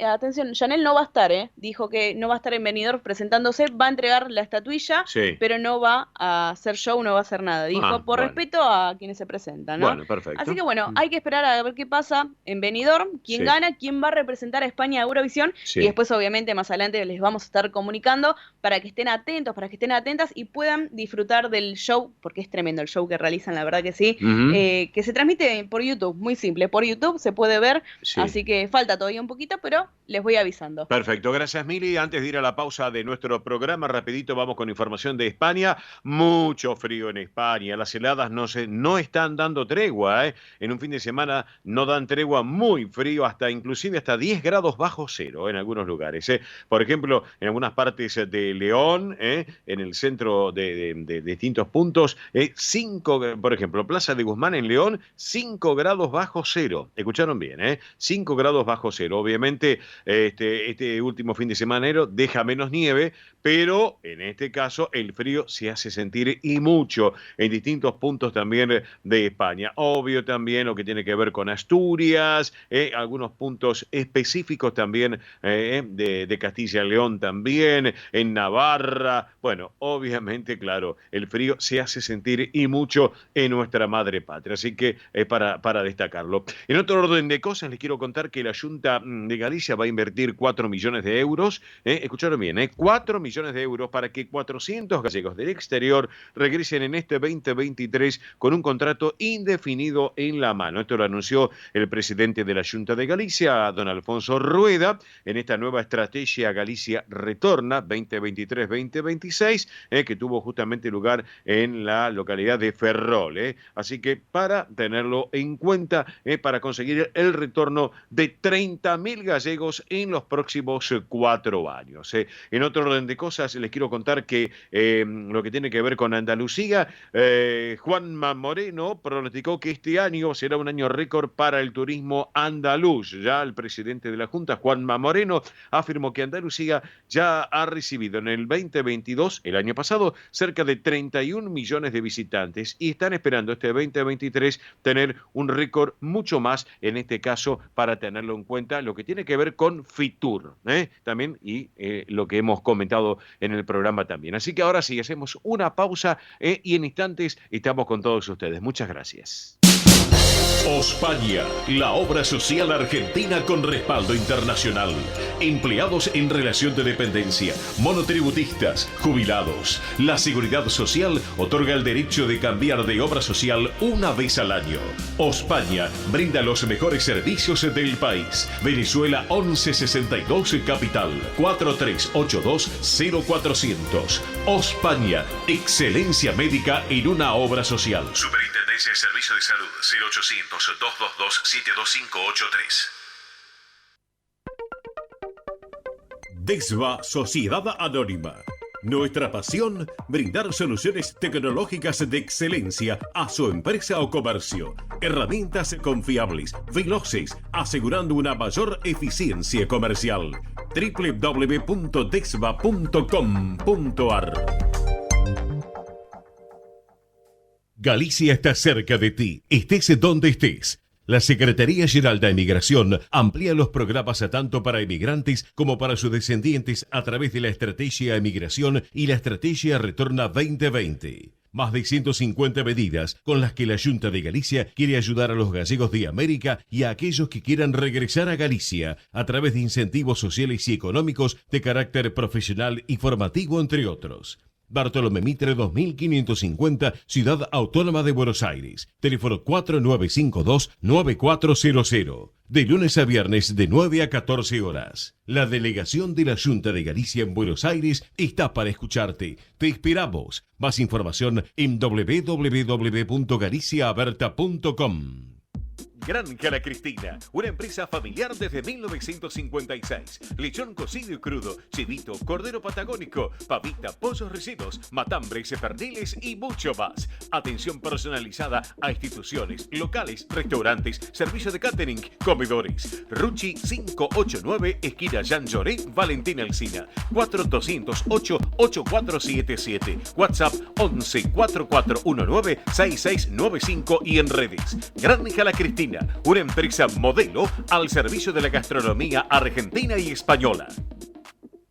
atención, Chanel no va a estar, dijo que no va a estar en Benidorm presentándose, va a entregar la estatuilla, pero no va a hacer show, no va a hacer nada. Dijo, por respeto a quienes se presentan, ¿no? Bueno, perfecto. Así que bueno, hay que esperar a ver qué pasa en Benidorm, quién gana, quién va a representar a España a Eurovisión, y después obviamente más adelante les vamos a estar comunicando para que estén atentos, para que estén atentas y puedan disfrutar del show, porque es tremendo el show que realizan, la verdad que sí, que se transmite por YouTube, muy simple, por YouTube se puede ver, así que falta todavía un poquito, pero les voy avisando. Perfecto, gracias Mili. Antes de ir a la pausa de nuestro programa, rapidito vamos con información de España. Mucho frío en España, las heladas no están dando tregua, en un fin de semana no dan tregua, muy frío, inclusive hasta 10 grados bajo cero en algunos lugares. Por ejemplo, en algunas partes de León, en el centro de distintos puntos, 5, por ejemplo, Plaza de Guzmán en León, 5 grados bajo cero. Escucharon bien, 5 grados bajo cero. Obviamente, este último fin de semana deja menos nieve, pero en este caso el frío se hace sentir y mucho en distintos puntos también de España. Obvio también lo que tiene que ver con Asturias, algunos puntos específicos también de Castilla y León también, en Navarra. Bueno, obviamente, claro, el frío se hace sentir y mucho en nuestra madre patria, así que es para destacarlo. En otro orden de cosas, les quiero contar que la Junta de Galicia va a invertir 4 millones de euros, escucharon bien, 4 millones de euros para que 400 gallegos del exterior regresen en este 2023 con un contrato indefinido en la mano. Esto lo anunció el presidente de la Junta de Galicia, don Alfonso Rueda, en esta nueva estrategia Galicia Retorna 2023-2026, que tuvo justamente lugar en la localidad de Ferrol. Así que para tenerlo en cuenta, para conseguir el retorno de 30.000 gallegos en los próximos 4 años. En otro orden de cosas, les quiero contar que lo que tiene que ver con Andalucía, Juanma Moreno pronosticó que este año será un año récord para el turismo andaluz. Ya el presidente de la Junta, Juanma Moreno, afirmó que Andalucía ya ha recibido en el 2022, el año pasado, cerca de 31 millones de visitantes y están esperando este 2023 tener un récord mucho más, en este caso, para tenerlo en cuenta, lo que tiene que ver con Fitur, también, y lo que hemos comentado en el programa también. Así que ahora sí, hacemos una pausa y en instantes estamos con todos ustedes. Muchas gracias. Ospaña, la obra social argentina con respaldo internacional. Empleados en relación de dependencia, monotributistas, jubilados. La Seguridad Social otorga el derecho de cambiar de obra social una vez al año. Ospaña brinda los mejores servicios del país. Venezuela 1162 Capital 4382-0400. Ospaña, excelencia médica en una obra social. Superintendencia de Servicios de Salud 0800-222-72583. DESVA Sociedad Anónima. Nuestra pasión, brindar soluciones tecnológicas de excelencia a su empresa o comercio. Herramientas confiables, veloces, asegurando una mayor eficiencia comercial. www.desva.com.ar. Galicia está cerca de ti, estés donde estés. La Secretaría General de Emigración amplía los programas tanto para emigrantes como para sus descendientes a través de la Estrategia Emigración y la Estrategia Retorna 2020. Más de 150 medidas con las que la Junta de Galicia quiere ayudar a los gallegos de América y a aquellos que quieran regresar a Galicia a través de incentivos sociales y económicos de carácter profesional y formativo, entre otros. Bartolomé Mitre 2550, Ciudad Autónoma de Buenos Aires. Teléfono 4952-9400. De lunes a viernes de 9 a 14 horas. La delegación de la Junta de Galicia en Buenos Aires está para escucharte. Te esperamos. Más información en www.galiciaaberta.com. Granja La Cristina, una empresa familiar desde 1956. Lechón cocido y crudo, chivito, cordero patagónico, pavita, pollos recidos, matambres, perdiles y mucho más. Atención personalizada a instituciones, locales, restaurantes, servicio de catering, comedores. Ruchi 589, esquina Jean Lloré, Valentín Alsina. 4208-8477. WhatsApp 11 4419 6695 y en redes. Granja La Cristina, una empresa modelo al servicio de la gastronomía argentina y española.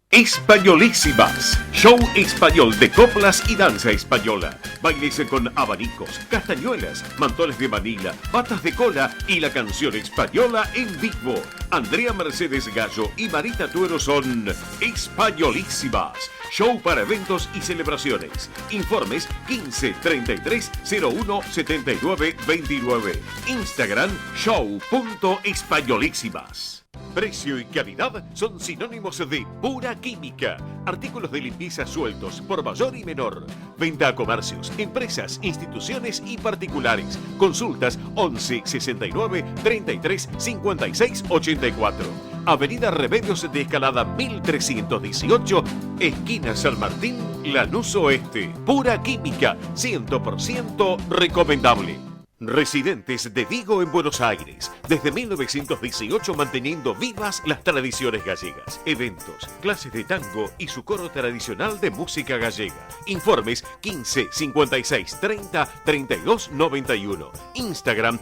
Españolísimas, show español de coplas y danza española. Bailes con abanicos, castañuelas, mantones de Manila, patas de cola y la canción española en vivo. Andrea Mercedes Gallo y Marita Tuero son Españolísimas. Show para eventos y celebraciones. Informes 15 33 01 79 29. Instagram show.españolísimas. Precio y calidad son sinónimos de pura química. Artículos de limpieza sueltos por mayor y menor. Venta a comercios, empresas, instituciones y particulares. Consultas 11 69 33 56 84. Avenida Remedios de Escalada 1318, esquina San Martín, Lanús Oeste. Pura química, 100% recomendable. Residentes de Vigo en Buenos Aires, desde 1918 manteniendo vivas las tradiciones gallegas, eventos, clases de tango y su coro tradicional de música gallega. Informes 15 56 30 32 91. Instagram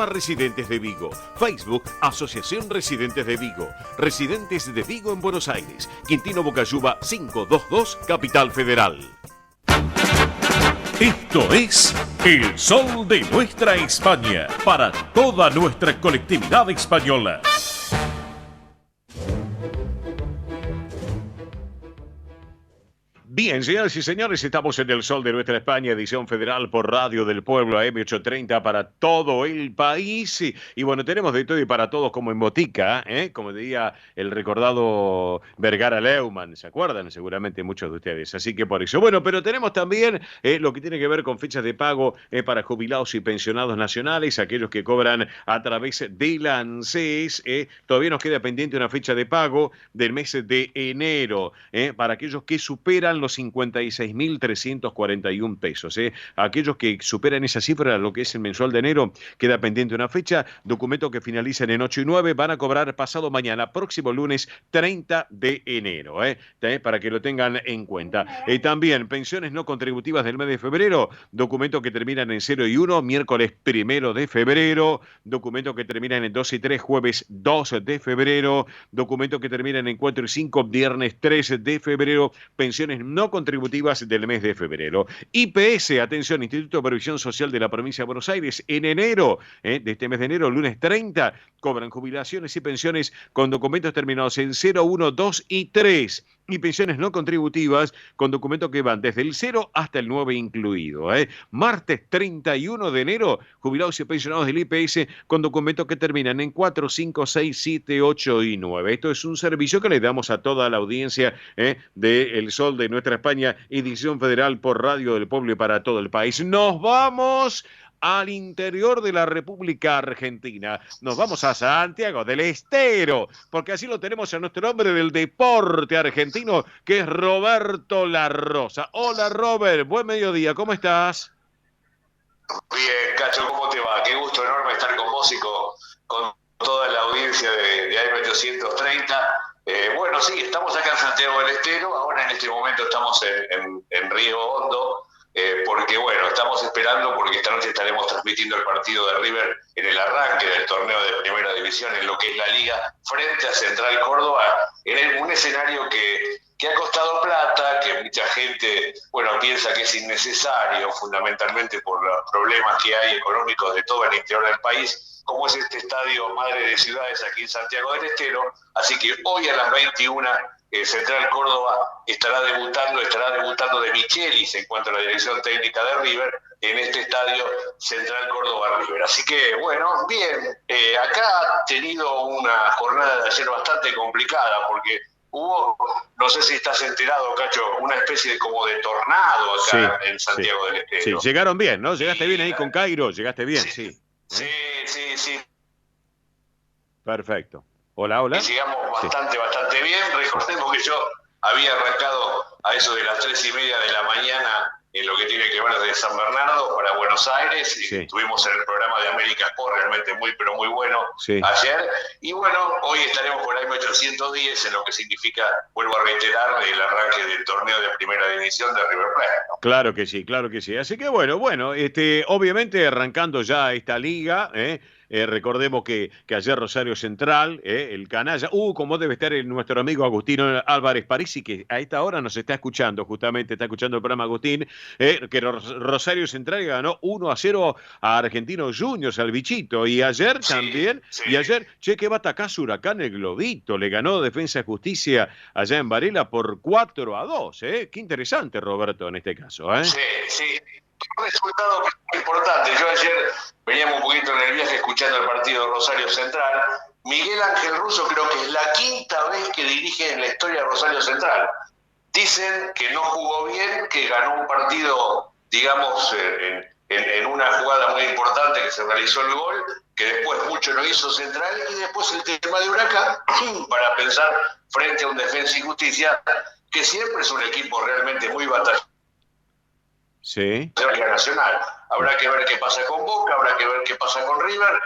@Residentes de Vigo. Facebook Asociación Residentes de Vigo. Residentes de Vigo en Buenos Aires. Quintino Bocayuba 522, Capital Federal. Esto es El Sol de Nuestra España, para toda nuestra colectividad española. Bien, señoras y señores, estamos en El Sol de Nuestra España, edición federal por Radio del Pueblo AM 830 para todo el país. Y bueno, tenemos de todo y para todos como en botica, como diría el recordado Vergara Leumann, ¿se acuerdan? Seguramente muchos de ustedes. Así que por eso. Bueno, pero tenemos también lo que tiene que ver con fechas de pago para jubilados y pensionados nacionales, aquellos que cobran a través de la ANSES. Todavía nos queda pendiente una fecha de pago del mes de enero para aquellos que superan los 56.341 pesos. Aquellos que superan esa cifra, lo que es el mensual de enero, queda pendiente una fecha. Documento que finalicen en 8 y 9 van a cobrar pasado mañana, próximo lunes 30 de enero. Para que lo tengan en cuenta. También pensiones no contributivas del mes de febrero, documento que terminan en 0 y 1, miércoles 1 de febrero, documento que terminan en 2 y 3, jueves 2 de febrero, documento que terminan en 4 y 5, viernes 3 de febrero, pensiones no contributivas del mes de febrero. IPS, atención, Instituto de Previsión Social de la Provincia de Buenos Aires, en enero, de este mes de enero, lunes 30, cobran jubilaciones y pensiones con documentos terminados en 0, 1, 2 y 3. Y pensiones no contributivas con documentos que van desde el 0 hasta el 9 incluido. Martes 31 de enero, jubilados y pensionados del IPS con documentos que terminan en 4, 5, 6, 7, 8 y 9. Esto es un servicio que le damos a toda la audiencia de El Sol de Nuestra España, edición federal por Radio del Pueblo y para todo el país. Nos vamos al interior de la República Argentina. Nos vamos a Santiago del Estero, porque así lo tenemos a nuestro hombre del deporte argentino, que es Roberto La Rosa. Hola, Robert, buen mediodía, ¿cómo estás? Bien, Cacho, ¿cómo te va? Qué gusto enorme estar con vos y con toda la audiencia de AM830. Bueno, sí, estamos acá en Santiago del Estero, ahora en este momento estamos en Río Hondo, porque bueno, estamos esperando porque esta noche estaremos transmitiendo el partido de River en el arranque del televisión en lo que es la liga frente a Central Córdoba, en un escenario que ha costado plata, que mucha gente, bueno, piensa que es innecesario, fundamentalmente por los problemas que hay económicos de todo el interior del país, como es este estadio Madre de Ciudades aquí en Santiago del Estero. Así que hoy a las 21 Central Córdoba estará debutando de Michelis en cuanto a la dirección técnica de River en este estadio Central Córdoba River. Así que bueno, bien, acá ha tenido una jornada de ayer bastante complicada porque hubo, no sé si estás enterado, Cacho, una especie de como de tornado acá en Santiago del Estero. Sí, llegaron bien, ¿no? Llegaste bien ahí con Cairo, llegaste bien, sí. Sí. Perfecto. Hola. Y llegamos bastante bien. Recordemos que yo había arrancado a eso de las 3:30 de la mañana en lo que tiene que ver de San Bernardo para Buenos Aires. Y estuvimos en el programa de América Sport, realmente muy bueno ayer. Y bueno, hoy estaremos por AM810 en lo que significa, vuelvo a reiterar, el arranque del torneo de primera división de River Plate, ¿no? Claro que sí. Así que bueno, obviamente arrancando ya esta liga, recordemos que ayer Rosario Central, el canalla, como debe estar nuestro amigo Agustino Álvarez Parisi, que a esta hora nos está escuchando, justamente está escuchando el programa Agustín, que Rosario Central ganó 1-0 a Argentinos Juniors, al bichito, y ayer también, que Batacás Huracán el Globito, le ganó Defensa y Justicia allá en Varela por 4-2, Qué interesante, Roberto, en este caso, Sí. Un resultado muy importante. Yo ayer veníamos un poquito en el viaje escuchando el partido de Rosario Central. Miguel Ángel Russo creo que es la quinta vez que dirige en la historia de Rosario Central. Dicen que no jugó bien, que ganó un partido, digamos, en una jugada muy importante que se realizó el gol, que después mucho lo hizo Central, y después el tema de Huracán, para pensar frente a un Defensa y Justicia, que siempre es un equipo realmente muy batallado. Sí. De la Liga Nacional. Habrá que ver qué pasa con Boca, habrá que ver qué pasa con River,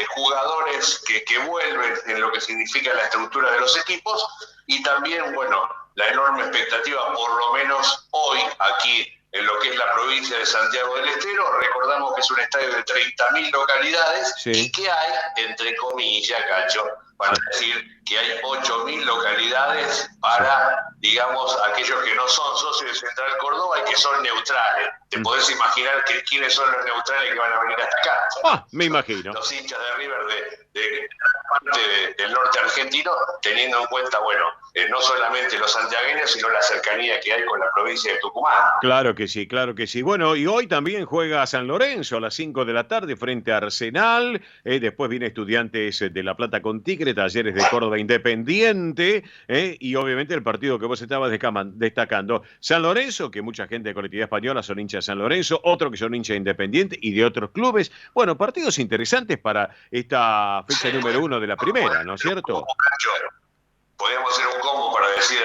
jugadores que vuelven en lo que significa la estructura de los equipos, y también, bueno, la enorme expectativa, por lo menos hoy, aquí en lo que es la provincia de Santiago del Estero. Recordamos que es un estadio de 30.000 localidades y que hay, entre comillas, Cacho, para decir que hay 8.000 localidades para, digamos, aquellos que no son socios de Central Córdoba y que son neutrales. Te podés imaginar quiénes son los neutrales que van a venir hasta acá. Me imagino. Los hinchas de River de parte del norte argentino, teniendo en cuenta, bueno, no solamente los santiagueños, sino la cercanía que hay con la provincia de Tucumán. Claro que sí. Bueno, y hoy también juega San Lorenzo a las 5 de la tarde frente a Arsenal. Después viene Estudiantes de La Plata con Tigre, Talleres de Córdoba Independiente. Y obviamente el partido que vos estabas destacando. San Lorenzo, que mucha gente de colectividad española son hinchas de San Lorenzo, otros que son hinchas de Independiente y de otros clubes. Bueno, partidos interesantes para esta fecha número 1 de la primera, ¿no es cierto? Podemos hacer un combo para decir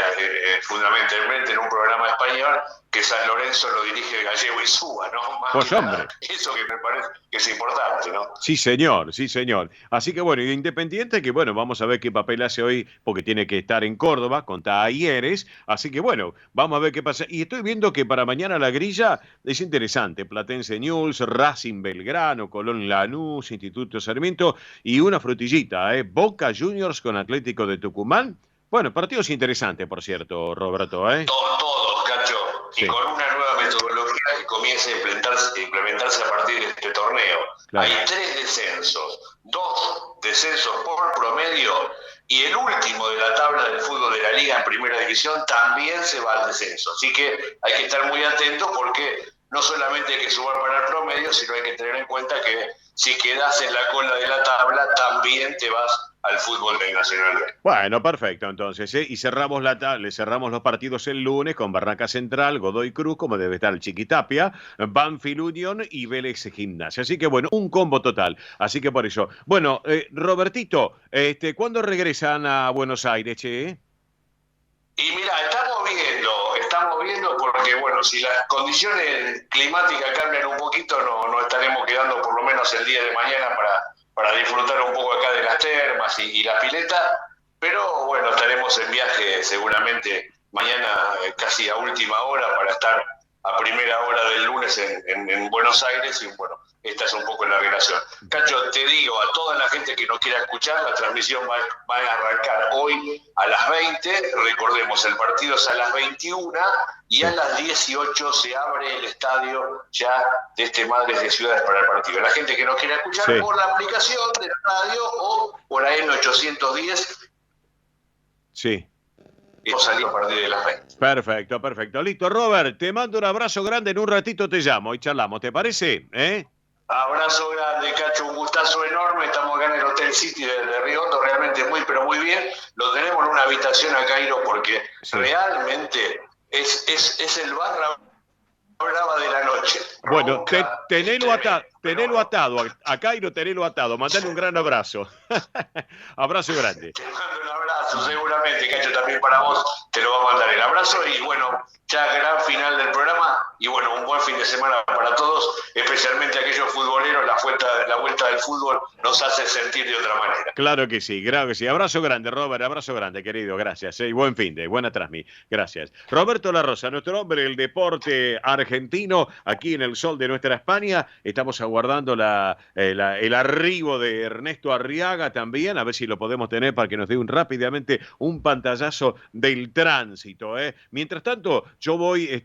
fundamentalmente en un programa español que San Lorenzo lo dirige Gallego y Suba, ¿no? Pues hombre. Eso que me parece que es importante, ¿no? Sí, señor. Así que bueno, Independiente, que bueno, vamos a ver qué papel hace hoy, porque tiene que estar en Córdoba con Talleres. Así que bueno, vamos a ver qué pasa. Y estoy viendo que para mañana la grilla es interesante. Platense Newell's, Racing Belgrano, Colón Lanús, Instituto Sarmiento y una frutillita, Boca Juniors con Atlético de Tucumán. Bueno, partidos interesantes, por cierto, Roberto, Todos, Cacho. Sí. Y con una nueva metodología que comienza a implementarse a partir de este torneo. Claro. Hay 3 descensos, 2 descensos por promedio, y el último de la tabla del fútbol de la Liga en primera división también se va al descenso. Así que hay que estar muy atentos, porque no solamente hay que sumar para el promedio, sino hay que tener en cuenta que si quedás en la cola de la tabla, también te vas al fútbol del Nacional B. Bueno, perfecto, entonces, y cerramos los partidos el lunes con Barranca Central, Godoy Cruz, como debe estar el Chiquitapia, Banfield Union y Vélez Gimnasia. Así que bueno, un combo total. Así que por eso. Bueno, Robertito, ¿cuándo regresan a Buenos Aires, che? Y mira, estamos viendo porque, bueno, si las condiciones climáticas cambian un poquito, no estaremos quedando por lo menos el día de mañana para disfrutar un poco acá de las termas y la pileta, pero bueno, estaremos en viaje seguramente mañana casi a última hora para estar a primera hora del lunes en Buenos Aires, y bueno, esta es un poco la relación. Cacho, te digo, a toda la gente que no quiera escuchar, la transmisión va a arrancar hoy a las 20, recordemos, el partido es a las 21, y a las 18 se abre el estadio ya de Madres de Ciudades para el partido. La gente que no quiera escuchar por la aplicación de la radio o por AM 810. Sí. Y salir a partir de las 20. Perfecto, perfecto. Listo, Robert, te mando un abrazo grande, en un ratito te llamo y charlamos, ¿te parece? Abrazo grande, Cacho, un gustazo enorme. Estamos acá en el Hotel City de Río Hondo, realmente muy, pero muy bien. Lo tenemos en una habitación a Cairo porque realmente es el barra brava de la noche. Bueno, tenelo atado, a Cairo tenelo atado. Mandale un gran abrazo. Abrazo grande. Te mando un abrazo, seguramente, Cacho, también para vos te lo va a mandar el abrazo. Y bueno, ya gran final del programa. Y bueno, un buen fin de semana para todos, especialmente aquellos futboleros. La vuelta del fútbol nos hace sentir de otra manera. Claro que sí, claro que sí. Abrazo grande, Robert, abrazo grande, querido, gracias. Y buen fin de, buena transmisión, gracias. Roberto La Rosa, nuestro hombre del deporte argentino, aquí en el sol de nuestra España. Estamos aguardando el arribo de Ernesto Arriaga también, a ver si lo podemos tener para que nos dé rápidamente un pantallazo del tránsito. Mientras tanto, yo voy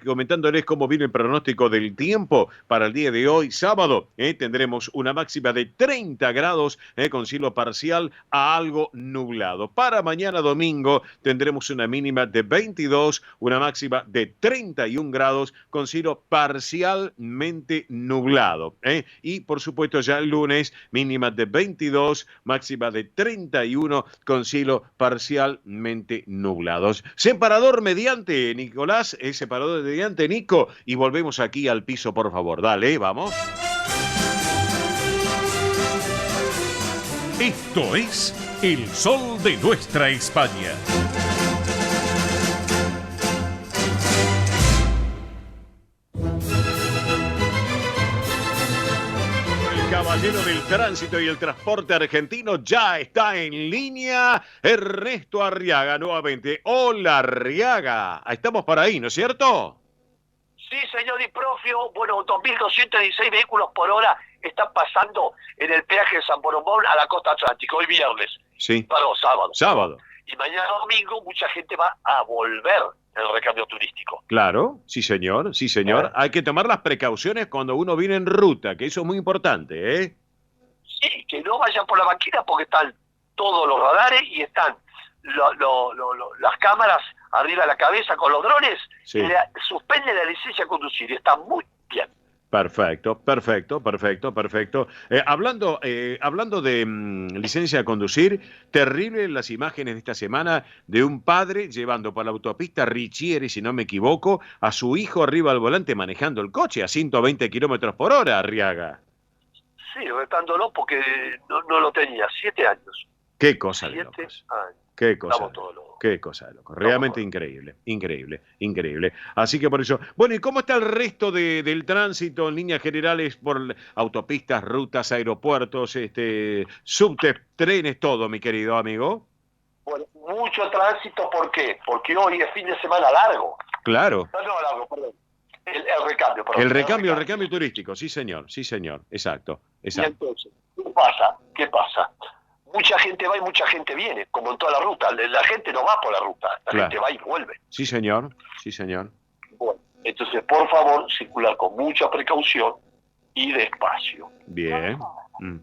comentándoles cómo viene el pronóstico del tiempo para el día de hoy, sábado. Tendremos una máxima de 30 grados con cielo parcial a algo nublado. Para mañana domingo tendremos una mínima de 22, una máxima de 31 grados con cielo parcialmente nublado. Y por supuesto ya el lunes mínima de 22, máxima de 31 con cielo parcialmente nublados. Separador mediante, Nicolás, separador mediante, Nico, y volvemos aquí al piso, por favor. Dale, vamos. Esto es El Sol de Nuestra España. El caballero del tránsito y el transporte argentino ya está en línea. Ernesto Arriaga nuevamente. Hola, Arriaga. Estamos por ahí, ¿no es cierto? Sí, señor Diprofio. Bueno, 2.216 vehículos por hora están pasando en el peaje de San Borondón a la costa atlántica, hoy viernes. Sí. Perdón, sábado. Sábado. Y mañana domingo mucha gente va a volver el recambio turístico. Claro, sí señor, sí señor. Hay que tomar las precauciones cuando uno viene en ruta, que eso es muy importante, ¿eh? Sí, que no vayan por la banquina porque están todos los radares y están las cámaras arriba de la cabeza con los drones. Sí. Y suspenden la licencia a conducir y está muy bien. Perfecto, perfecto, perfecto, perfecto. Hablando de licencia a conducir, terrible las imágenes de esta semana de un padre llevando por la autopista Richieri, si no me equivoco, a su hijo arriba al volante manejando el coche a 120 kilómetros por hora, Arriaga. Sí, retándolo porque no lo tenía, 7 años. Qué cosa de 7 locos. años. Qué cosa. Estamos todos locos. Qué cosa de loco. Realmente increíble, increíble, increíble. Así que por eso. Bueno, ¿y cómo está el resto del tránsito en líneas generales por autopistas, rutas, aeropuertos, subtes, trenes, todo, mi querido amigo? Bueno, mucho tránsito, ¿por qué? Porque hoy es fin de semana largo. Claro. No largo, perdón. El recambio, perdón. El recambio turístico, sí señor, exacto. Y entonces, ¿qué pasa? Mucha gente va y mucha gente viene, como en toda la ruta. La gente no va por la ruta, la gente va y vuelve. Sí, señor, sí, señor. Bueno, entonces, por favor, circular con mucha precaución y despacio. Bien,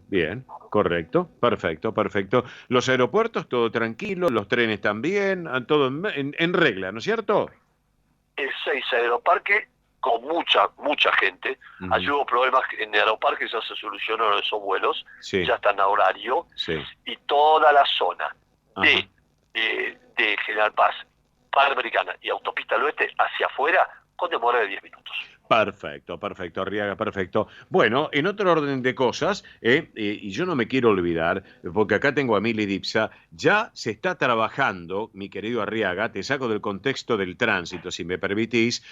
bien, correcto, perfecto. Los aeropuertos, todo tranquilo, los trenes también, todo en regla, ¿no es cierto? El 6 Aeroparque, con mucha gente. Allí hubo problemas en el Aeroparque, ya se solucionaron esos vuelos, ya están a horario. Sí. Y toda la zona de General Paz, Panamericana y Autopista del Oeste hacia afuera, con demora de 10 minutos. Perfecto, Arriaga, perfecto. Bueno, en otro orden de cosas, y yo no me quiero olvidar, porque acá tengo a Mili Dipsa, ya se está trabajando, mi querido Arriaga, te saco del contexto del tránsito, si me permitís,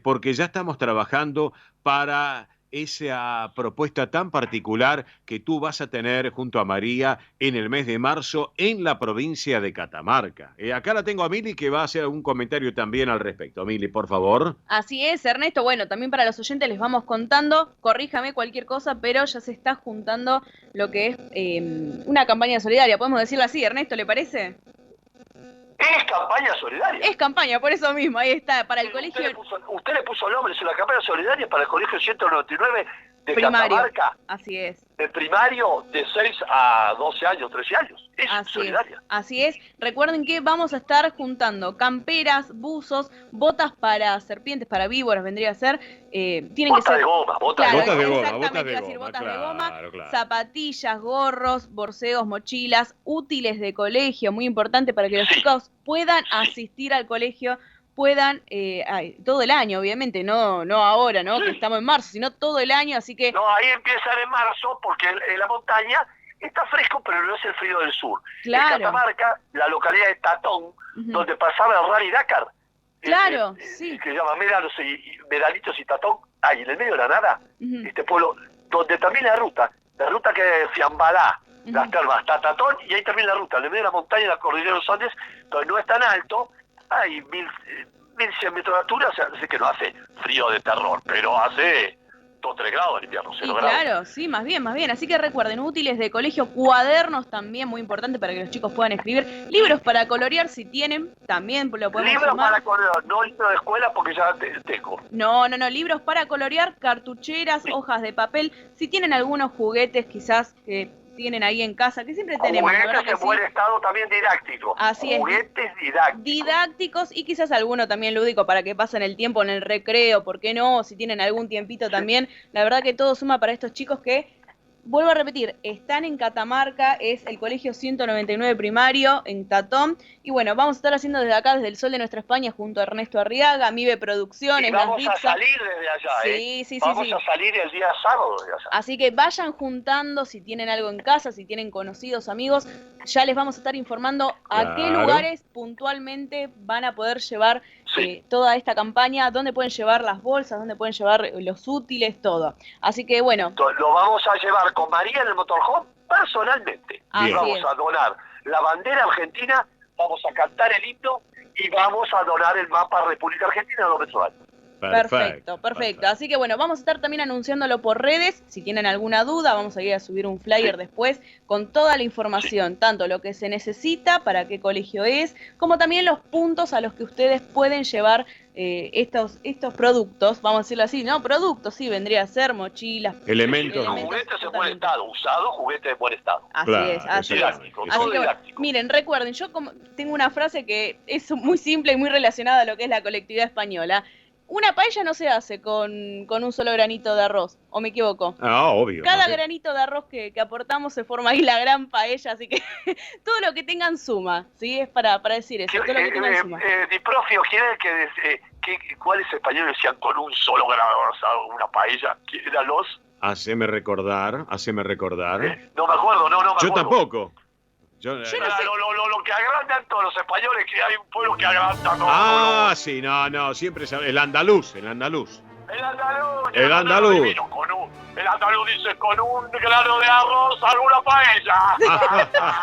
porque ya estamos trabajando para esa propuesta tan particular que tú vas a tener junto a María en el mes de marzo en la provincia de Catamarca. Acá la tengo a Mili que va a hacer algún comentario también al respecto. Mili, por favor. Así es, Ernesto. Bueno, también para los oyentes les vamos contando, corríjame cualquier cosa, pero ya se está juntando lo que es una campaña solidaria. ¿Podemos decirlo así, Ernesto? ¿Le parece? Es campaña solidaria. Es campaña, por eso mismo, ahí está, para el colegio... Usted le puso nombres en la campaña solidaria para el colegio 199 de primario. Catamarca. Así es. De primario de 6 a 12 años, 13 años. Es solidaria. Así es. Recuerden que vamos a estar juntando camperas, buzos, botas para serpientes, para víboras, vendría a ser. Tienen que ser... de goma, botas de de goma. Exactamente, botas de goma, zapatillas, gorros, borseos, mochilas, útiles de colegio, muy importante para que los chicos puedan asistir al colegio, puedan, todo el año, obviamente, no ahora, ¿no? Que estamos en marzo, sino todo el año, así que... No, ahí empiezan en marzo, porque en la montaña está fresco, pero no es el frío del sur. Claro. En Catamarca, la localidad de Tatón, donde pasaba el Rally Dakar. Claro, sí. Que se llama Medalitos y Tatón, ahí en el medio de la nada, este pueblo, donde también la ruta que es Fiambalá, las termas, Tatón, y ahí también la ruta, en el medio de la montaña, la cordillera de los Andes, donde no es tan alto, hay 1100 metros de altura, o sea, sé que no hace frío de terror, pero hace 2 3 grados en invierno, 0 grados. Claro, sí, más bien. Así que recuerden, útiles de colegio, cuadernos también, muy importante para que los chicos puedan escribir. Libros para colorear, si tienen, también lo podemos Libros tomar. para colorear, no libros de escuela porque ya tengo. No, libros para colorear, cartucheras, hojas de papel. Si tienen algunos juguetes quizás que tienen ahí en casa, que siempre tenemos. Juguetes en buen estado también didácticos. Así es. Juguetes didácticos. Didácticos y quizás alguno también lúdico para que pasen el tiempo en el recreo, ¿por qué no? Si tienen algún tiempito también. La verdad que todo suma para estos chicos que, vuelvo a repetir, están en Catamarca, es el colegio 199 primario en Tatón. Y bueno, vamos a estar haciendo desde acá, desde el Sol de Nuestra España, junto a Ernesto Arriaga, Mibe Producciones, y vamos a salir desde allá, sí, vamos a salir el día sábado desde allá. Así que vayan juntando, si tienen algo en casa, si tienen conocidos, amigos, ya les vamos a estar informando a qué lugares puntualmente van a poder llevar toda esta campaña, dónde pueden llevar las bolsas, dónde pueden llevar los útiles, todo. Así que bueno. Lo vamos a llevar con María en el motorhome personalmente. Y vamos a donar la bandera argentina, vamos a cantar el himno y vamos a donar el mapa República Argentina de mensual. Perfecto. Así que bueno, vamos a estar también anunciándolo por redes. Si tienen alguna duda, vamos a ir a subir un flyer después con toda la información, tanto lo que se necesita, para qué colegio es, como también los puntos a los que ustedes pueden llevar estos productos, vamos a decirlo así, ¿no? Productos, sí, vendría a ser mochilas, elementos. Juguetes en buen estado, usados, juguetes en buen estado. Así es. Así que bueno, miren, recuerden, yo tengo una frase que es muy simple y muy relacionada a lo que es la colectividad española. Una paella no se hace con un solo granito de arroz, ¿o me equivoco? Obvio. Cada granito de arroz que aportamos se forma ahí la gran paella, así que todo lo que tengan suma, ¿sí? Es para decir eso, todo lo que tengan suma. Diprofio, ¿cuáles españoles decían con un solo grano de arroz una paella? ¿Quién eran los? Haceme recordar. No me acuerdo, no me acuerdo. Yo tampoco. Yo no sé. Lo que agrandan todos los españoles, que hay un pueblo que agranda todo. Sí, no, siempre el andaluz. El andaluz dice con un grano de arroz alguna paella.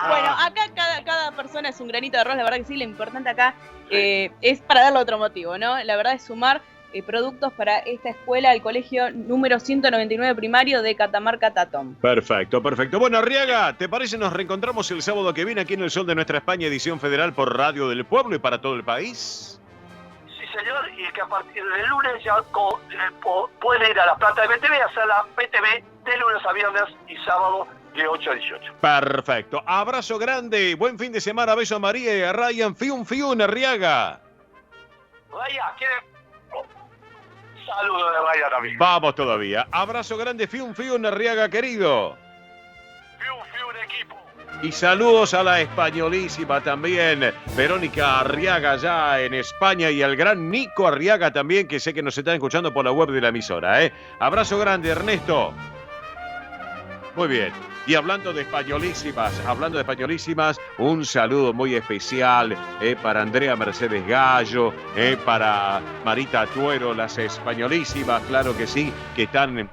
Bueno, acá cada persona es un granito de arroz, la verdad que sí, lo importante acá es para darle otro motivo, ¿no? La verdad es sumar productos para esta escuela, el colegio número 199 primario de Catamarca Tatón. Perfecto. Bueno, Arriaga, ¿te parece nos reencontramos el sábado que viene aquí en el Sol de Nuestra España, edición federal por Radio del Pueblo y para todo el país? Sí, señor, y que a partir del lunes ya pueden ir a la planta de BTV a hacer la BTV de lunes a viernes y sábado de 8 a 18. Perfecto. Abrazo grande, buen fin de semana, beso a María y a Ryan, fiun, Arriaga. Ryan, saludos de Ryan también. Vamos todavía. Abrazo grande, fiun, Arriaga, querido. Fiun, equipo. Y saludos a la españolísima también, Verónica Arriaga ya en España y al gran Nico Arriaga también, que sé que nos están escuchando por la web de la emisora. Abrazo grande, Ernesto. Muy bien. Y hablando de españolísimas, un saludo muy especial para Andrea Mercedes Gallo, para Marita Tuero, las españolísimas, claro que sí, que están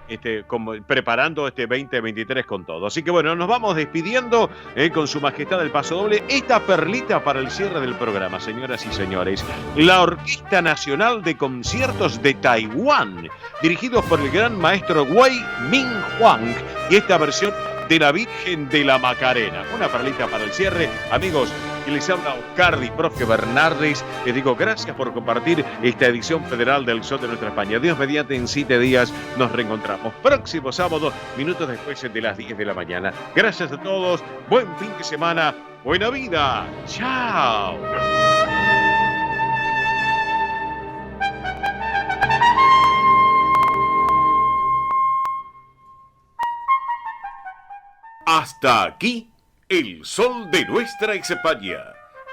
preparando este 2023 con todo. Así que bueno, nos vamos despidiendo con Su Majestad el Paso Doble. Esta perlita para el cierre del programa, señoras y señores. La Orquesta Nacional de Conciertos de Taiwán, dirigidos por el gran maestro Wei Ming Huang, y esta versión de la Virgen de la Macarena. Una perlita para el cierre. Amigos, que les habla Oscardi, profe Bernardes. Les digo gracias por compartir esta edición federal del Sol de Nuestra España. Dios mediante, en 7 días nos reencontramos. Próximo sábado, minutos después de las 10 de la mañana. Gracias a todos. Buen fin de semana. Buena vida. Chao. Hasta aquí, El Sol de Nuestra España,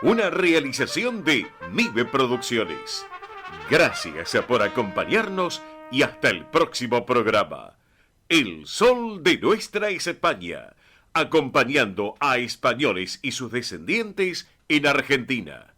una realización de MIBE Producciones. Gracias por acompañarnos y hasta el próximo programa. El Sol de Nuestra España, acompañando a españoles y sus descendientes en Argentina.